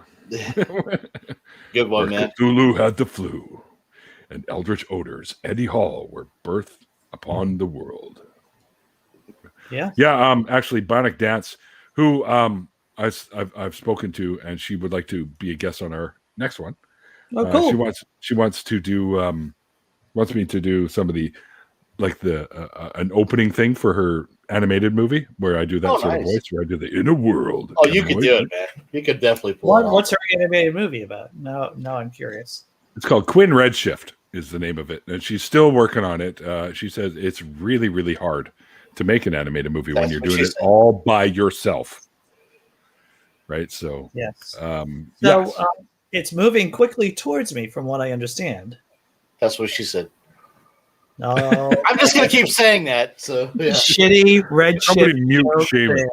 Good one, man. Cthulhu had the flu, and eldritch odors, Eddie Hall, were birthed upon the world. Yeah. Yeah. Actually, Bionic Dance, who I've spoken to, and she would like to be a guest on our next one. Oh, cool. She wants to do wants me to do some of the an opening thing for her animated movie where I do that of voice, where I do the inner world. Oh, you could do it, man. You could definitely pull it off. What's her animated movie about? Now I'm curious. It's called Quinn Redshift is the name of it, and she's still working on it. She says it's really, really hard to make an animated movie when you're doing it all by yourself. Right. So yes. Yes. It's moving quickly towards me, from what I understand. That's what she said. No, I'm just gonna keep saying that. So yeah. Shitty Redshift. Somebody mute Seamus.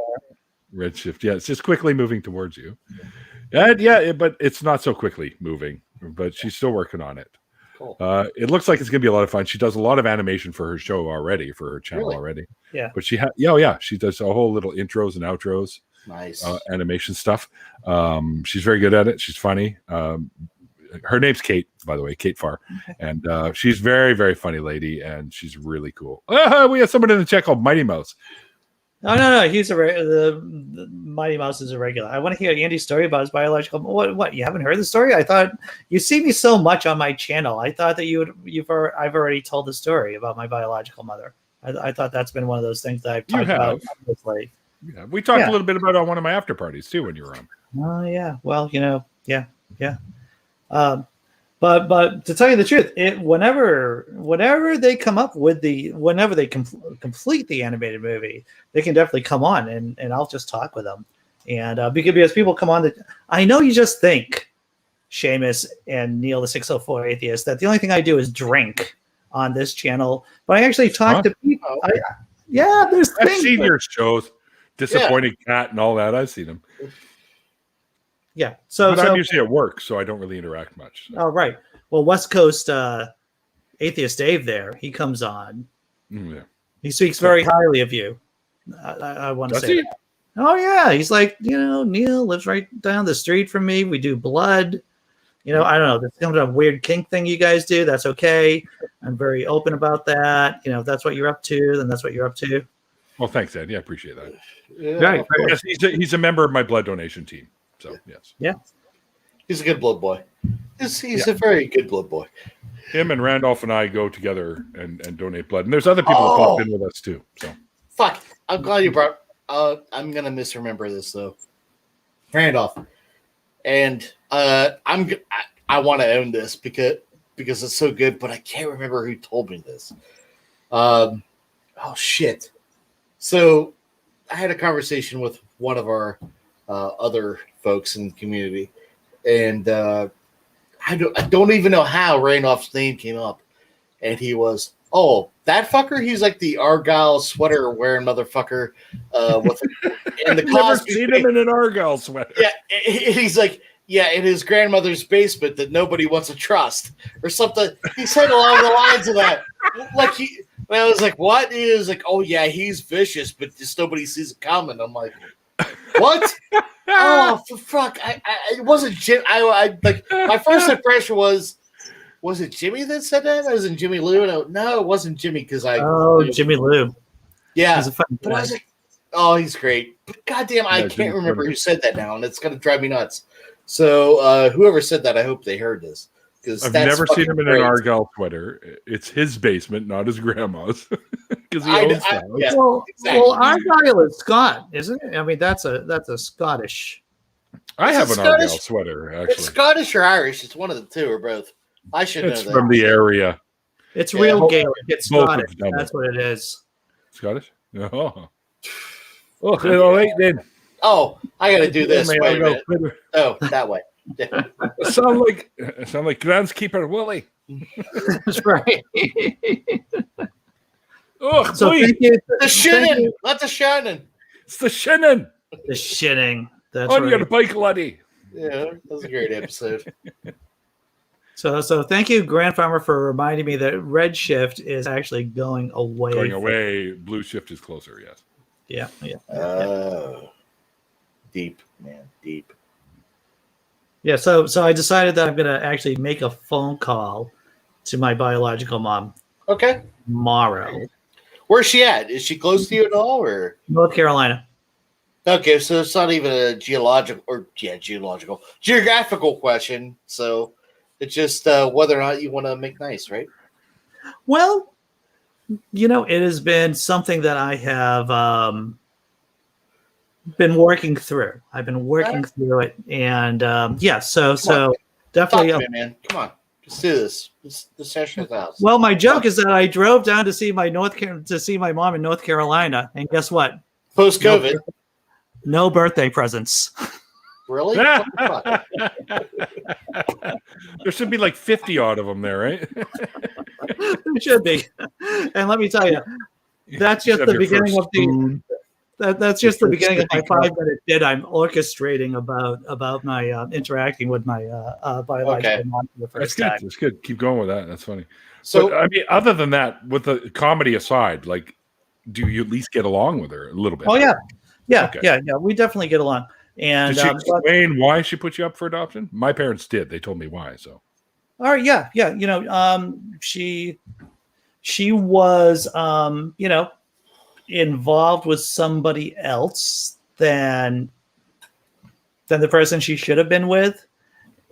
Redshift. Yeah, it's just quickly moving towards you. But it's not so quickly moving. But she's still working on it. Cool. It looks like it's gonna be a lot of fun. She does a lot of animation for her show already, for her channel already. Yeah. But she she does a whole little intros and outros. Nice animation stuff. She's very good at it. She's funny. Her name's Kate, by the way, Kate Farr, and she's very, very funny lady, and she's really cool. We have someone in the chat called Mighty Mouse. No. He's the Mighty Mouse is a regular. I want to hear Andy's story about his biological. What? You haven't heard the story? I thought you see me so much on my channel. I thought that I've already told the story about my biological mother. I thought that's been one of those things that I've talked about. Yeah, we talked a little bit about it on one of my after parties too when you were on. Oh yeah, well yeah. But to tell you the truth, whenever they come up with whenever they complete the animated movie, they can definitely come on and I'll just talk with them. And because people come on I know you just think, Seamus and Neil the 604 Atheist, that the only thing I do is drink on this channel, but I actually talk to people. There's I've things. seen your shows. Disappointed Cat and all that. I've seen them. Yeah. But I'm usually at work, so I don't really interact much. So. Oh, right. Well, West Coast Atheist Dave there, he comes on. Yeah. He speaks very highly of you. I want to say that. Oh, yeah. He's like, Neil lives right down the street from me. We do blood. I don't know. There's kind of a weird kink thing you guys do. That's okay. I'm very open about that. If that's what you're up to, then that's what you're up to. Well, thanks, Ed. Yeah, I appreciate that. Yeah. Right. Yes, he's a member of my blood donation team. So yes. Yeah. He's a good blood boy. He's a very good blood boy. Him and Randolph and I go together and donate blood. And there's other people that pop in with us too. So fuck. I'm glad you brought I'm gonna misremember this though. Randolph. And I want to own this because it's so good, but I can't remember who told me this. Oh shit. So I had a conversation with one of our other folks in the community, and I don't even know how Randolph's name came up, and he was, that fucker. He's like the Argyle sweater wearing motherfucker with in the never seen him in an Argyle sweater. Yeah, he's like, in his grandmother's basement that nobody wants to trust or something. He said along the lines of that, and I was like, what? He was like, oh yeah, he's vicious, but just nobody sees it coming. I'm like, what? Oh, for fuck! It wasn't Jim. I like my first impression was it Jimmy that said that? It wasn't Jimmy Lou. No, it wasn't Jimmy because Jimmy Lou. Yeah, he's a funny but guy. I was like, oh, he's great. But goddamn, I can't remember who said that now, and it's gonna drive me nuts. So whoever said that, I hope they heard this. I've never seen him in an Argyle sweater. It's his basement, not his grandma's. Because he owns the house. Yeah, well, exactly. well, Argyle is Scott, isn't it? I mean, that's a Scottish. I have an Argyle sweater, actually. It's Scottish or Irish. It's one of the two or both. I should know that. It's from the area. It's real Gaelic. It's Scottish. Both That's what it is. Scottish? Oh. Oh, all right then. Oh, I got to do this. Wait a minute. Oh, that way. sound like groundskeeper Willie. That's right. Oh, So boy. thank you. The shinning. Not the shining. It's the shinning The shitting. That's on right. your bike, laddie. Yeah, that was a great episode. So thank you, Grand Farmer, for reminding me that Red Shift is actually going away. Going away. Blue shift is closer. Yes. Yeah. Deep, man, deep. Yeah, so I decided that I'm going to actually make a phone call to my biological mom Okay. tomorrow. Where's she at? Is she close to you at all, or? North Carolina. Okay, so it's not even a geographical question. So it's just whether or not you want to make nice, right? Well, it has been something that I have been working through. I've been working through it, and so definitely. Talk to me, man. Come on, let's do this. This session house. Well, my joke is that I drove down to see my mom in North Carolina, and guess what? Post COVID. No birthday presents. Really? There should be like 50 odd of them there, right? There should be. And let me tell you, that's just the beginning of that's just the beginning of my 5-minute bit I'm orchestrating about my interacting with my biological mom for the first time. That's good. Keep going with that. That's funny. So, but, I mean, other than that, with the comedy aside, like, do you at least get along with her a little bit? Oh yeah. Okay. Yeah. We dedefinitely get along. And did she explain why she put you up for adoption? My parents did. They told me why. So, all right, yeah. She was involved with somebody else than the person she should have been with.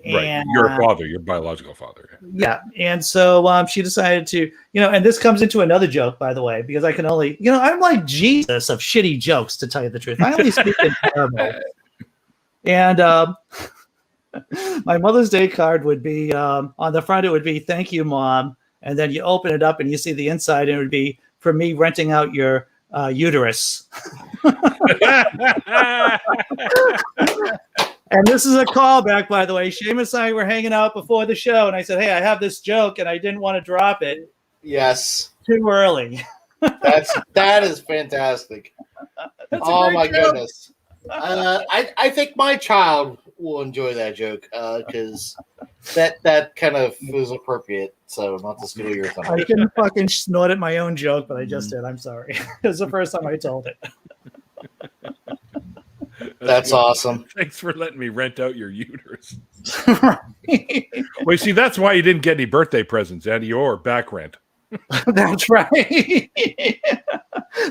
Right, And, your father, your biological father. Yeah, and so she decided to, and this comes into another joke, by the way, because I can only, I'm like Jesus of shitty jokes, to tell you the truth. I only speak in parables. And my Mother's Day card would be on the front. It would be "Thank you, Mom," and then you open it up and you see the inside, and it would be for me renting out your uterus. And this is a callback, by the way. Seamus and I were hanging out before the show, and I said, "Hey, I have this joke, and I didn't want to drop it." Yes, too early. that is fantastic. Oh my goodness! I think my child will enjoy that joke because that kind of was appropriate. So not to steal your thunder. I didn't fucking snort at my own joke, but I just did. I'm sorry. It was the first time I told it. That's awesome. Thanks for letting me rent out your uterus. Wait, see, that's why you didn't get any birthday presents, Andy, or back rent. That's right.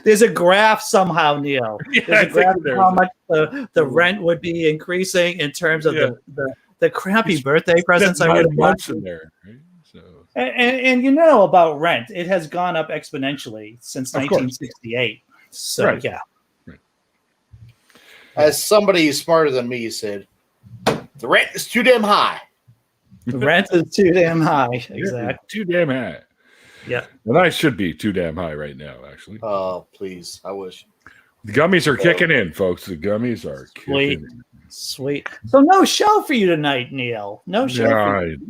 There's a graph somehow, Neil. There's a graph of how much the rent would be increasing in terms of the crappy birthday presents I would have got. In there, right? So. And you know about rent. It has gone up exponentially since 1968. So, right. Yeah. As somebody smarter than me said, the rent is too damn high. The rent is too damn high. Exactly. Too damn high. Yeah. And I should be too damn high right now, actually. Oh, please. I wish. The gummies are kicking in, folks. The gummies are kicking in. Sweet. So no show for you tonight, Neil. No show for you.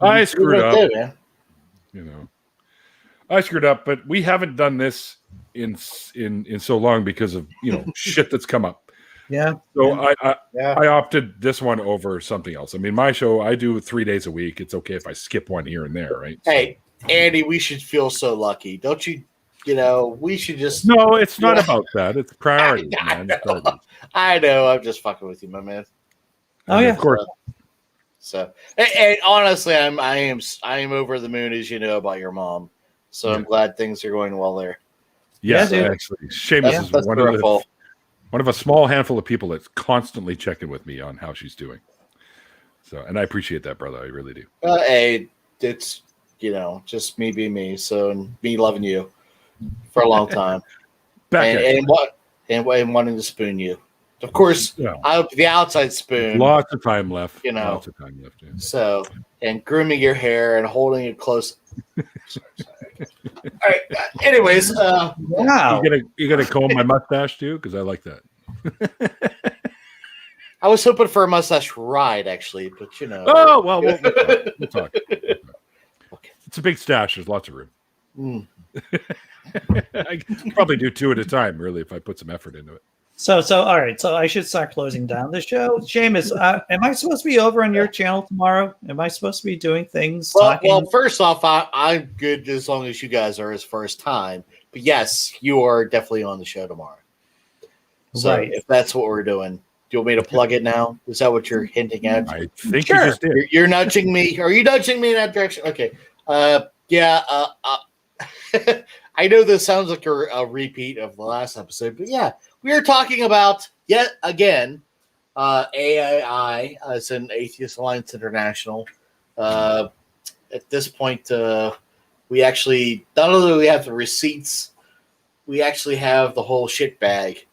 I screwed up. Man. I screwed up, but we haven't done this in so long because of shit that's come up. Yeah. So I opted this one over something else. I mean, my show I do 3 days a week. It's okay if I skip one here and there, right? Hey, Andy, we should feel so lucky, don't you? We should just. No, it's not about that. It's priorities, man. I know. I'm just fucking with you, my man. Oh yeah, of course. So, and honestly, I am over the moon, as you know, about your mom. So I'm glad things are going well there. Yes, actually, Seamus is one of a small handful of people that's constantly checking with me on how she's doing. So, and I appreciate that, brother. I really do. Hey, it's just me being me. So, and me loving you for a long time, and wanting to spoon you. Of course, the outside spoon. Lots of time left. Lots of time left. Yeah. So, and grooming your hair and holding it close. Sorry. All right. Anyways, wow. You gonna comb my mustache too? Because I like that. I was hoping for a mustache ride, actually, but you know. Oh well, we'll talk. Okay. It's a big stash. There's lots of room. I could probably do 2 at a time, really, if I put some effort into it. So all right. So I should start closing down the show. Seamus, am I supposed to be over on your channel tomorrow? Am I supposed to be doing things? Well, first off, I'm good as long as you guys are as first time. But yes, you are definitely on the show tomorrow. So right. If that's what we're doing, do you want me to plug it now? Is that what you're hinting at? I think you just did. You're nudging me. Are you nudging me in that direction? Okay. Yeah. I know this sounds like a repeat of the last episode, but yeah, we are talking about yet again AAI, as in Atheist Alliance International. At this point, we actually not only do we have the receipts, we actually have the whole shit bag.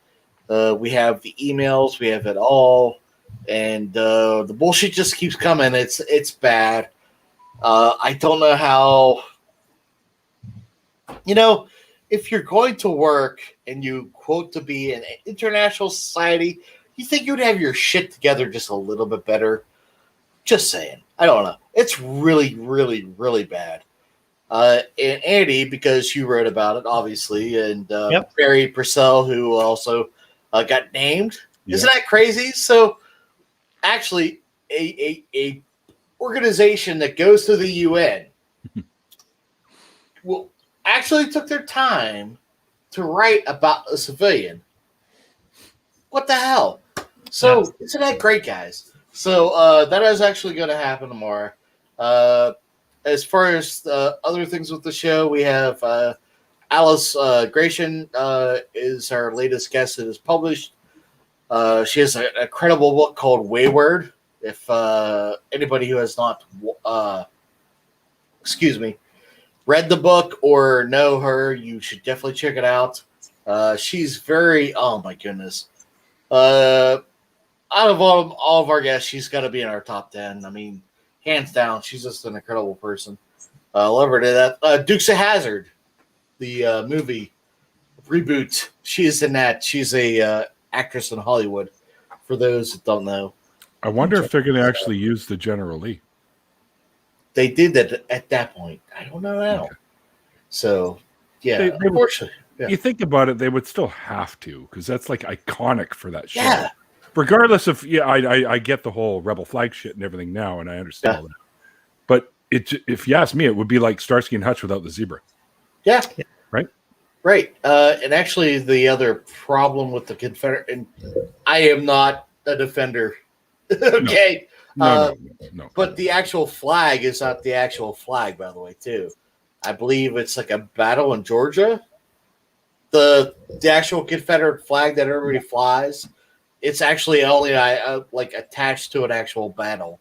We have the emails, we have it all, and the bullshit just keeps coming. It's bad. I don't know how. You know, if you're going to work and you quote to be an international society, you think you'd have your shit together just a little bit better. Just saying. I don't know. It's really, really, really bad. And Andy, because you wrote about it, obviously, and Barry Purcell, who also got named. Yep. Isn't that crazy? So, actually, a organization that goes to the UN will actually took their time to write about a civilian. What the hell? So, isn't that great, guys? So, that is actually going to happen tomorrow. As far as other things with the show, we have Alice Gratian is our latest guest that is published. She has an incredible book called Wayward. If anybody who has not, read the book or know her, you should definitely check it out. She's very, oh my goodness. Out of all of our guests, she's got to be in our top 10. I mean, hands down, she's just an incredible person. Love her to that. Dukes of Hazzard, the movie reboot. She is in that. She's a actress in Hollywood, for those that don't know. I wonder if they're going to actually use the General Lee. They did that at that point. I don't know now. Okay. So, yeah, unfortunately. Yeah. You think about it, they would still have to, because that's like iconic for that show. Yeah. Regardless of, I get the whole rebel flag shit and everything now, and I understand all that. But if you ask me, it would be like Starsky and Hutch without the zebra. Yeah. Right? Right. And actually, the other problem with the Confederate, and I am not a defender. Okay. No. But the actual flag is not the actual flag, by the way, too. I believe it's like a battle in Georgia. The actual Confederate flag that everybody flies, it's actually only like attached to an actual battle.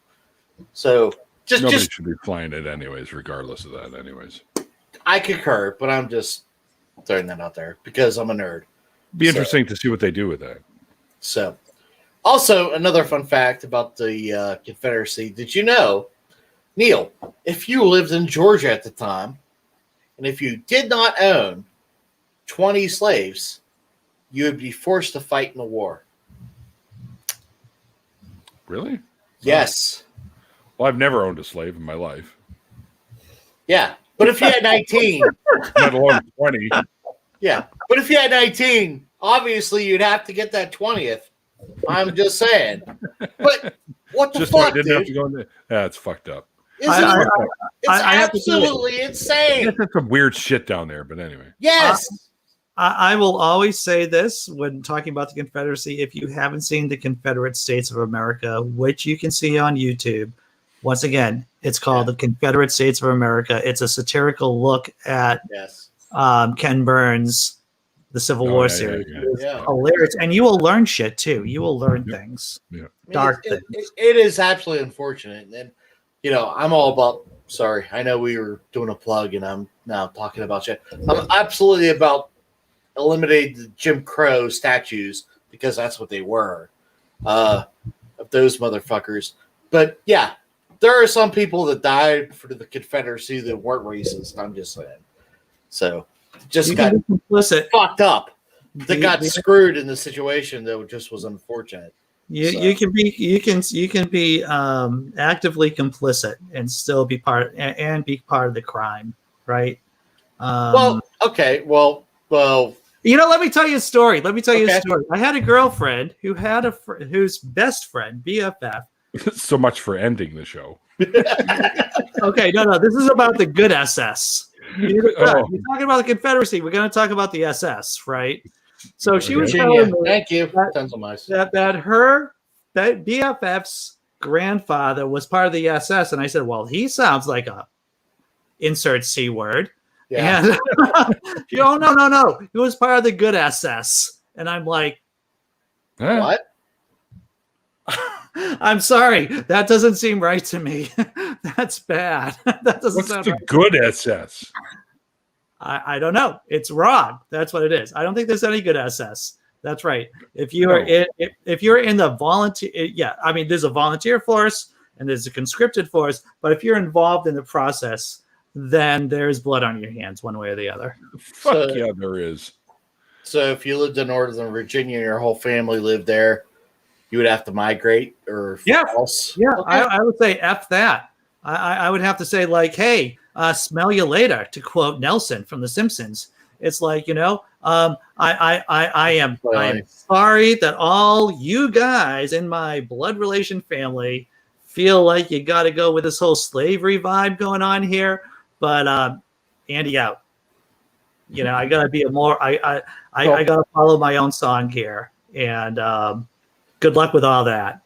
So nobody should be flying it anyways, regardless of that. Anyways, I concur, but I'm just throwing that out there because I'm a nerd. Be interesting to see what they do with that. So. Also, another fun fact about the Confederacy. Did you know, Neil, if you lived in Georgia at the time, and if you did not own 20 slaves, you would be forced to fight in the war. Really? Yes. Well, I've never owned a slave in my life. Yeah, but if you had 19... Let alone 20. Yeah, but if you had 19, obviously you'd have to get that 20th. I'm just saying. But what the fuck, dude? Have to go in there. That's fucked up. It's absolutely insane. That's some weird shit down there, but anyway. Yes. I will always say this when talking about the Confederacy. If you haven't seen the Confederate States of America, which you can see on YouTube, once again, it's called the Confederate States of America. It's a satirical look at Ken Burns' the Civil War series. It's hilarious. And you will learn shit too. You will learn things. Yeah. Dark things. It is absolutely unfortunate. And, I'm all about, sorry, I know we were doing a plug and I'm now talking about shit. I'm absolutely about eliminating the Jim Crow statues because that's what they were. Of those motherfuckers. But yeah, there are some people that died for the Confederacy that weren't racist. I'm just saying. So, just got fucked up. They got screwed in the situation that just was unfortunate. You can be actively complicit and still be part of the crime, right? Okay. Well. Let me tell you a story. I had a girlfriend who had whose best friend, BFF. So much for ending the show. Okay, no. This is about the good SS. You're talking about the Confederacy. We're going to talk about the SS, right? So she was telling me, thank you. that BFF's grandfather was part of the SS, and I said, well, he sounds like a insert C word. Yeah. And no. He was part of the good SS. And I'm like, what? I'm sorry. That doesn't seem right to me. That's bad. That doesn't What's sound the right. good SS? I don't know. It's wrong. That's what it is. I don't think there's any good SS. That's right. If you're in the volunteer, there's a volunteer force and there's a conscripted force. But if you're involved in the process, then there's blood on your hands one way or the other. Fuck yeah, there is. So if you lived in Northern Virginia and your whole family lived there, you would have to migrate or else? Yeah, okay. I would say F that. I would have to say, like, hey, smell you later, to quote Nelson from The Simpsons. It's like, I am sorry that all you guys in my blood relation family feel like you got to go with this whole slavery vibe going on here. But Andy out. I gotta be I gotta follow my own song here, and good luck with all that.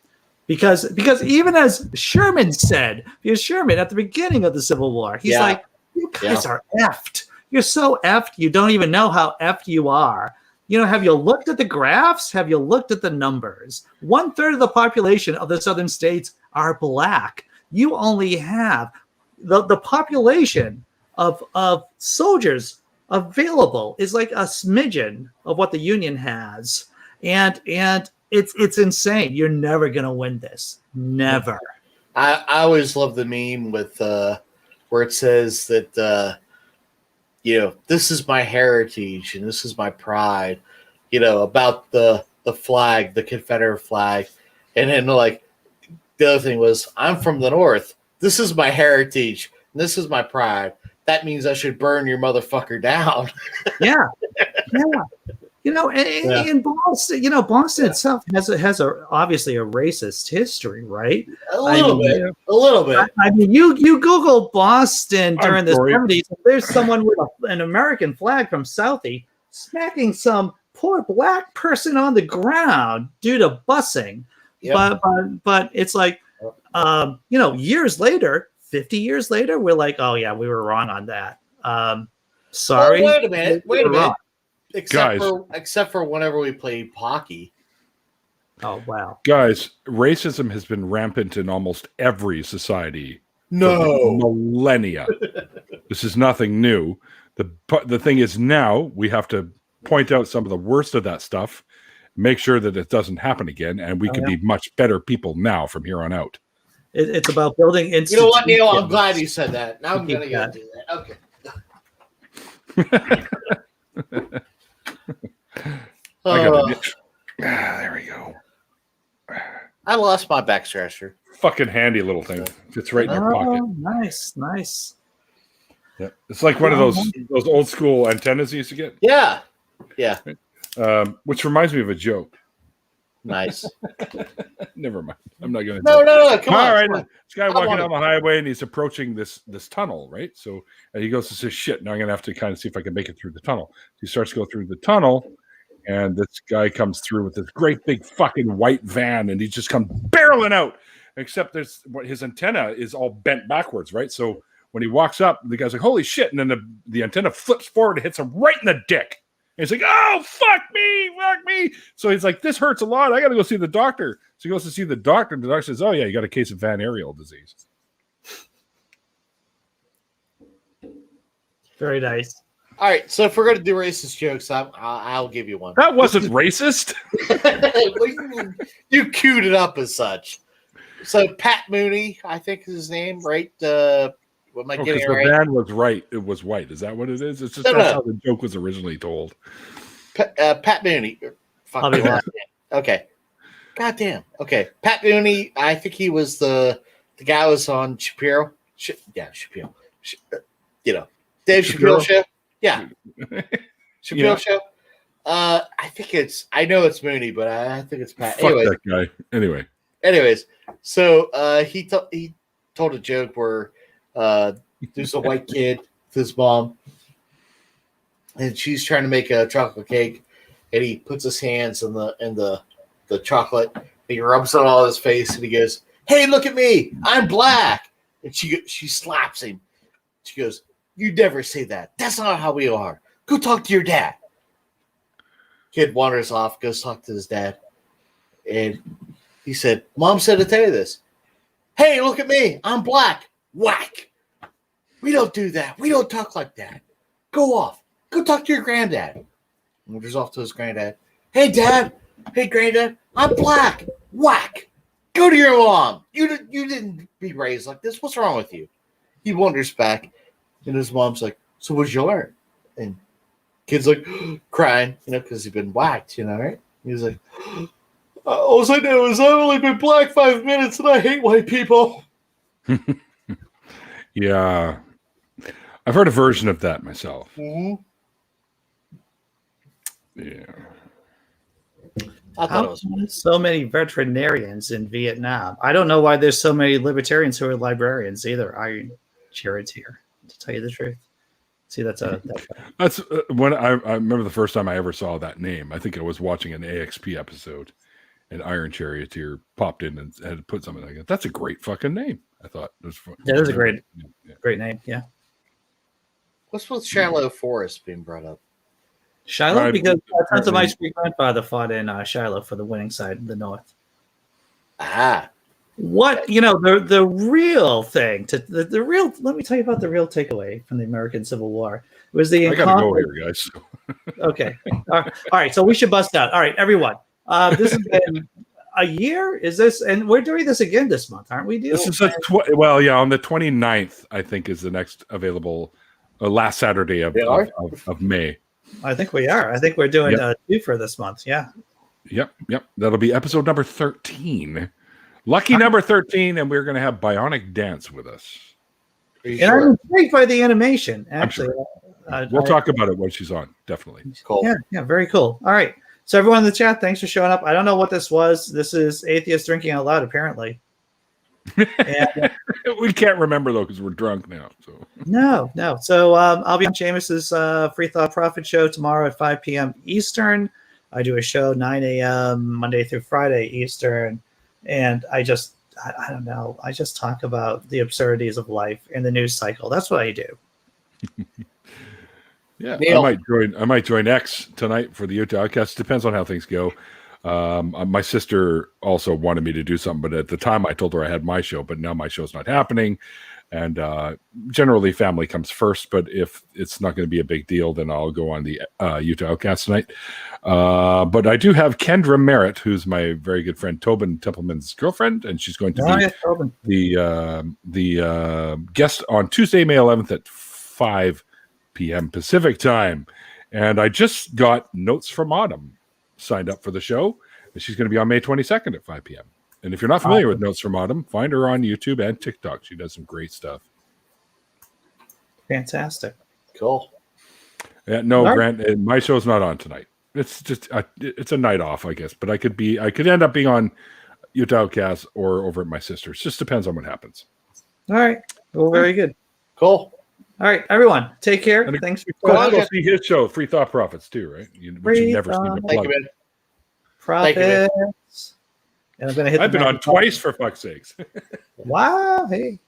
Because even as Sherman said, because Sherman at the beginning of the Civil War, he's like, you guys are effed. You're so effed, you don't even know how effed you are. Have you looked at the graphs? Have you looked at the numbers? 1/3 of the population of the southern states are black. You only have the population of soldiers available is like a smidgen of what the Union has. And it's insane. You're never going to win this. Never. I always love the meme with where it says that, this is my heritage and this is my pride, about the flag, the Confederate flag. And then like the other thing was, I'm from the North. This is my heritage. And this is my pride. That means I should burn your motherfucker down. Yeah. In Boston, Boston itself has obviously a racist history, right? A little bit. I mean, you Google Boston during the 70s, there's someone with an American flag from Southie smacking some poor black person on the ground due to busing. Yep. But it's like, years later, 50 years later, we're like, oh yeah, we were wrong on that. Sorry. Well, wait a minute. Except for whenever we played hockey. Oh wow. Guys, racism has been rampant in almost every society. No. For millennia. This is nothing new. The thing is, now we have to point out some of the worst of that stuff, make sure that it doesn't happen again, and we can be much better people now from here on out. It's about building institutions. You know what, Neil? I'm glad you said that. Now I'm going to go do that. Okay. I got an itch. There we go. I lost my back scratcher. Fucking handy little thing. It's right in your pocket. Nice. Yeah, it's like one of those old school antennas you used to get. Yeah. Which reminds me of a joke. Nice. Never mind. I'm not going to. No. Come on. All right. This guy walking down the highway and he's approaching this tunnel, right? So and he goes to say, "Shit! Now I'm going to have to kind of see if I can make it through the tunnel." He starts to go through the tunnel, and this guy comes through with this great big fucking white van, and he just comes barreling out. Except his antenna is all bent backwards, right? So when he walks up, the guy's like, "Holy shit!" And then the antenna flips forward and hits him right in the dick. And he's like, "Oh, fuck me." So he's like, "This hurts a lot. I got to go see the doctor." So he goes to see the doctor, and the doctor says, "Oh, yeah, you got a case of venereal disease." Very nice. All right, so if we're going to do racist jokes, I'll give you one. That wasn't racist. You queued it up as such. So Pat Mooney, I think is his name, right? What am I getting right? The van was right. It was white. Is that what it is? It's just that's how the joke was originally told. Pat Mooney. I'll be back. Okay. God damn. Okay, Pat Mooney. I think he was the guy who was on Shapiro. Shapiro. Dave Shapiro show. Yeah, Shapiro show. I know it's Mooney, but I think it's Pat. Fuck that guy. Anyways, so he told a joke where there's a white kid with his mom, and she's trying to make a chocolate cake, and he puts his hands in the chocolate, and he rubs it all on his face, and he goes, "Hey, look at me, I'm black," and she slaps him. She goes, "You never say that. That's not how we are. Go talk to your dad." Kid wanders off, goes talk to his dad, and he said, "Mom said to tell you this. Hey, look at me. I'm black." Whack. "We don't do that. We don't talk like that. Go off. Go talk to your granddad." Wanders off to his granddad. "Hey, Dad. Hey, Granddad. I'm black." Whack. "Go to your mom. You didn't be raised like this. What's wrong with you?" He wanders back, and his mom's like, "So what'd you learn?" And kid's like crying, because he's been whacked, right? He's like, "All I know is I've only been black 5 minutes, and I hate white people." Yeah. I've heard a version of that myself. Mm-hmm. Yeah. I thought it was so many veterinarians in Vietnam. I don't know why there's so many libertarians who are librarians either. Iron charioteer, to tell you the truth. See, that's when I remember the first time I ever saw that name. I think I was watching an AXP episode, and Iron Charioteer popped in and had put something like that. That's a great fucking name. I thought it was fun. That is a great name. Yeah. What's with Shiloh Forest being brought up? Shiloh, because tons of my great grandfather fought in Shiloh for the winning side in the North. Ah. What the real thing the real. Let me tell you about the real takeaway from the American Civil War. It was the. I gotta go here, guys. Okay. All right. So we should bust out. All right, everyone. This has been a year. Is this? And we're doing this again this month, aren't we? This is on the 29th. I think is the next available. Last Saturday of May. I think we are. I think we're doing two for this month. Yeah. Yep. That'll be episode number 13. Lucky number 13, and we're going to have Bionic Dance with us. And I'm intrigued by the animation. Actually, we'll talk about it when she's on. Definitely. Cool. Yeah, very cool. All right. So everyone in the chat, thanks for showing up. I don't know what this was. This is Atheist Drinking Out Loud, apparently. And, we can't remember though because we're drunk now. So no. So I'll be on Seamus's Free Thought Profit show tomorrow at 5 p.m. Eastern. I do a show 9 a.m. Monday through Friday Eastern, and I don't know. I just talk about the absurdities of life and the news cycle. That's what I do. Yeah, I might join X tonight for the Utah Outcast. Depends on how things go. My sister also wanted me to do something, but at the time I told her I had my show, but now my show's not happening. And generally family comes first, but if it's not going to be a big deal, then I'll go on the Utah Outcast tonight. But I do have Kendra Merritt, who's my very good friend Tobin Templeman's girlfriend, and she's going to be the guest on Tuesday, May 11th at 5 p.m. Pacific time. And I just got Notes from Autumn signed up for the show, and she's going to be on May 22nd at 5 p.m. And if you're not familiar with Notes from Autumn, find her on YouTube and TikTok. She does some great stuff. Fantastic. Cool. Yeah, no, Grant, my show's not on tonight. It's just it's a night off, I guess. But I could end up being on Utah Outcast or over at my sister's. Just depends on what happens. All right. Well, very good. Cool. All right, everyone, take care. And thanks for I'll go see his show, Free Thought Profits, too, right? Which you've never seen him plug. Profits. And I'm going to hit. I've been on twice, for fuck's sakes. Wow. Hey.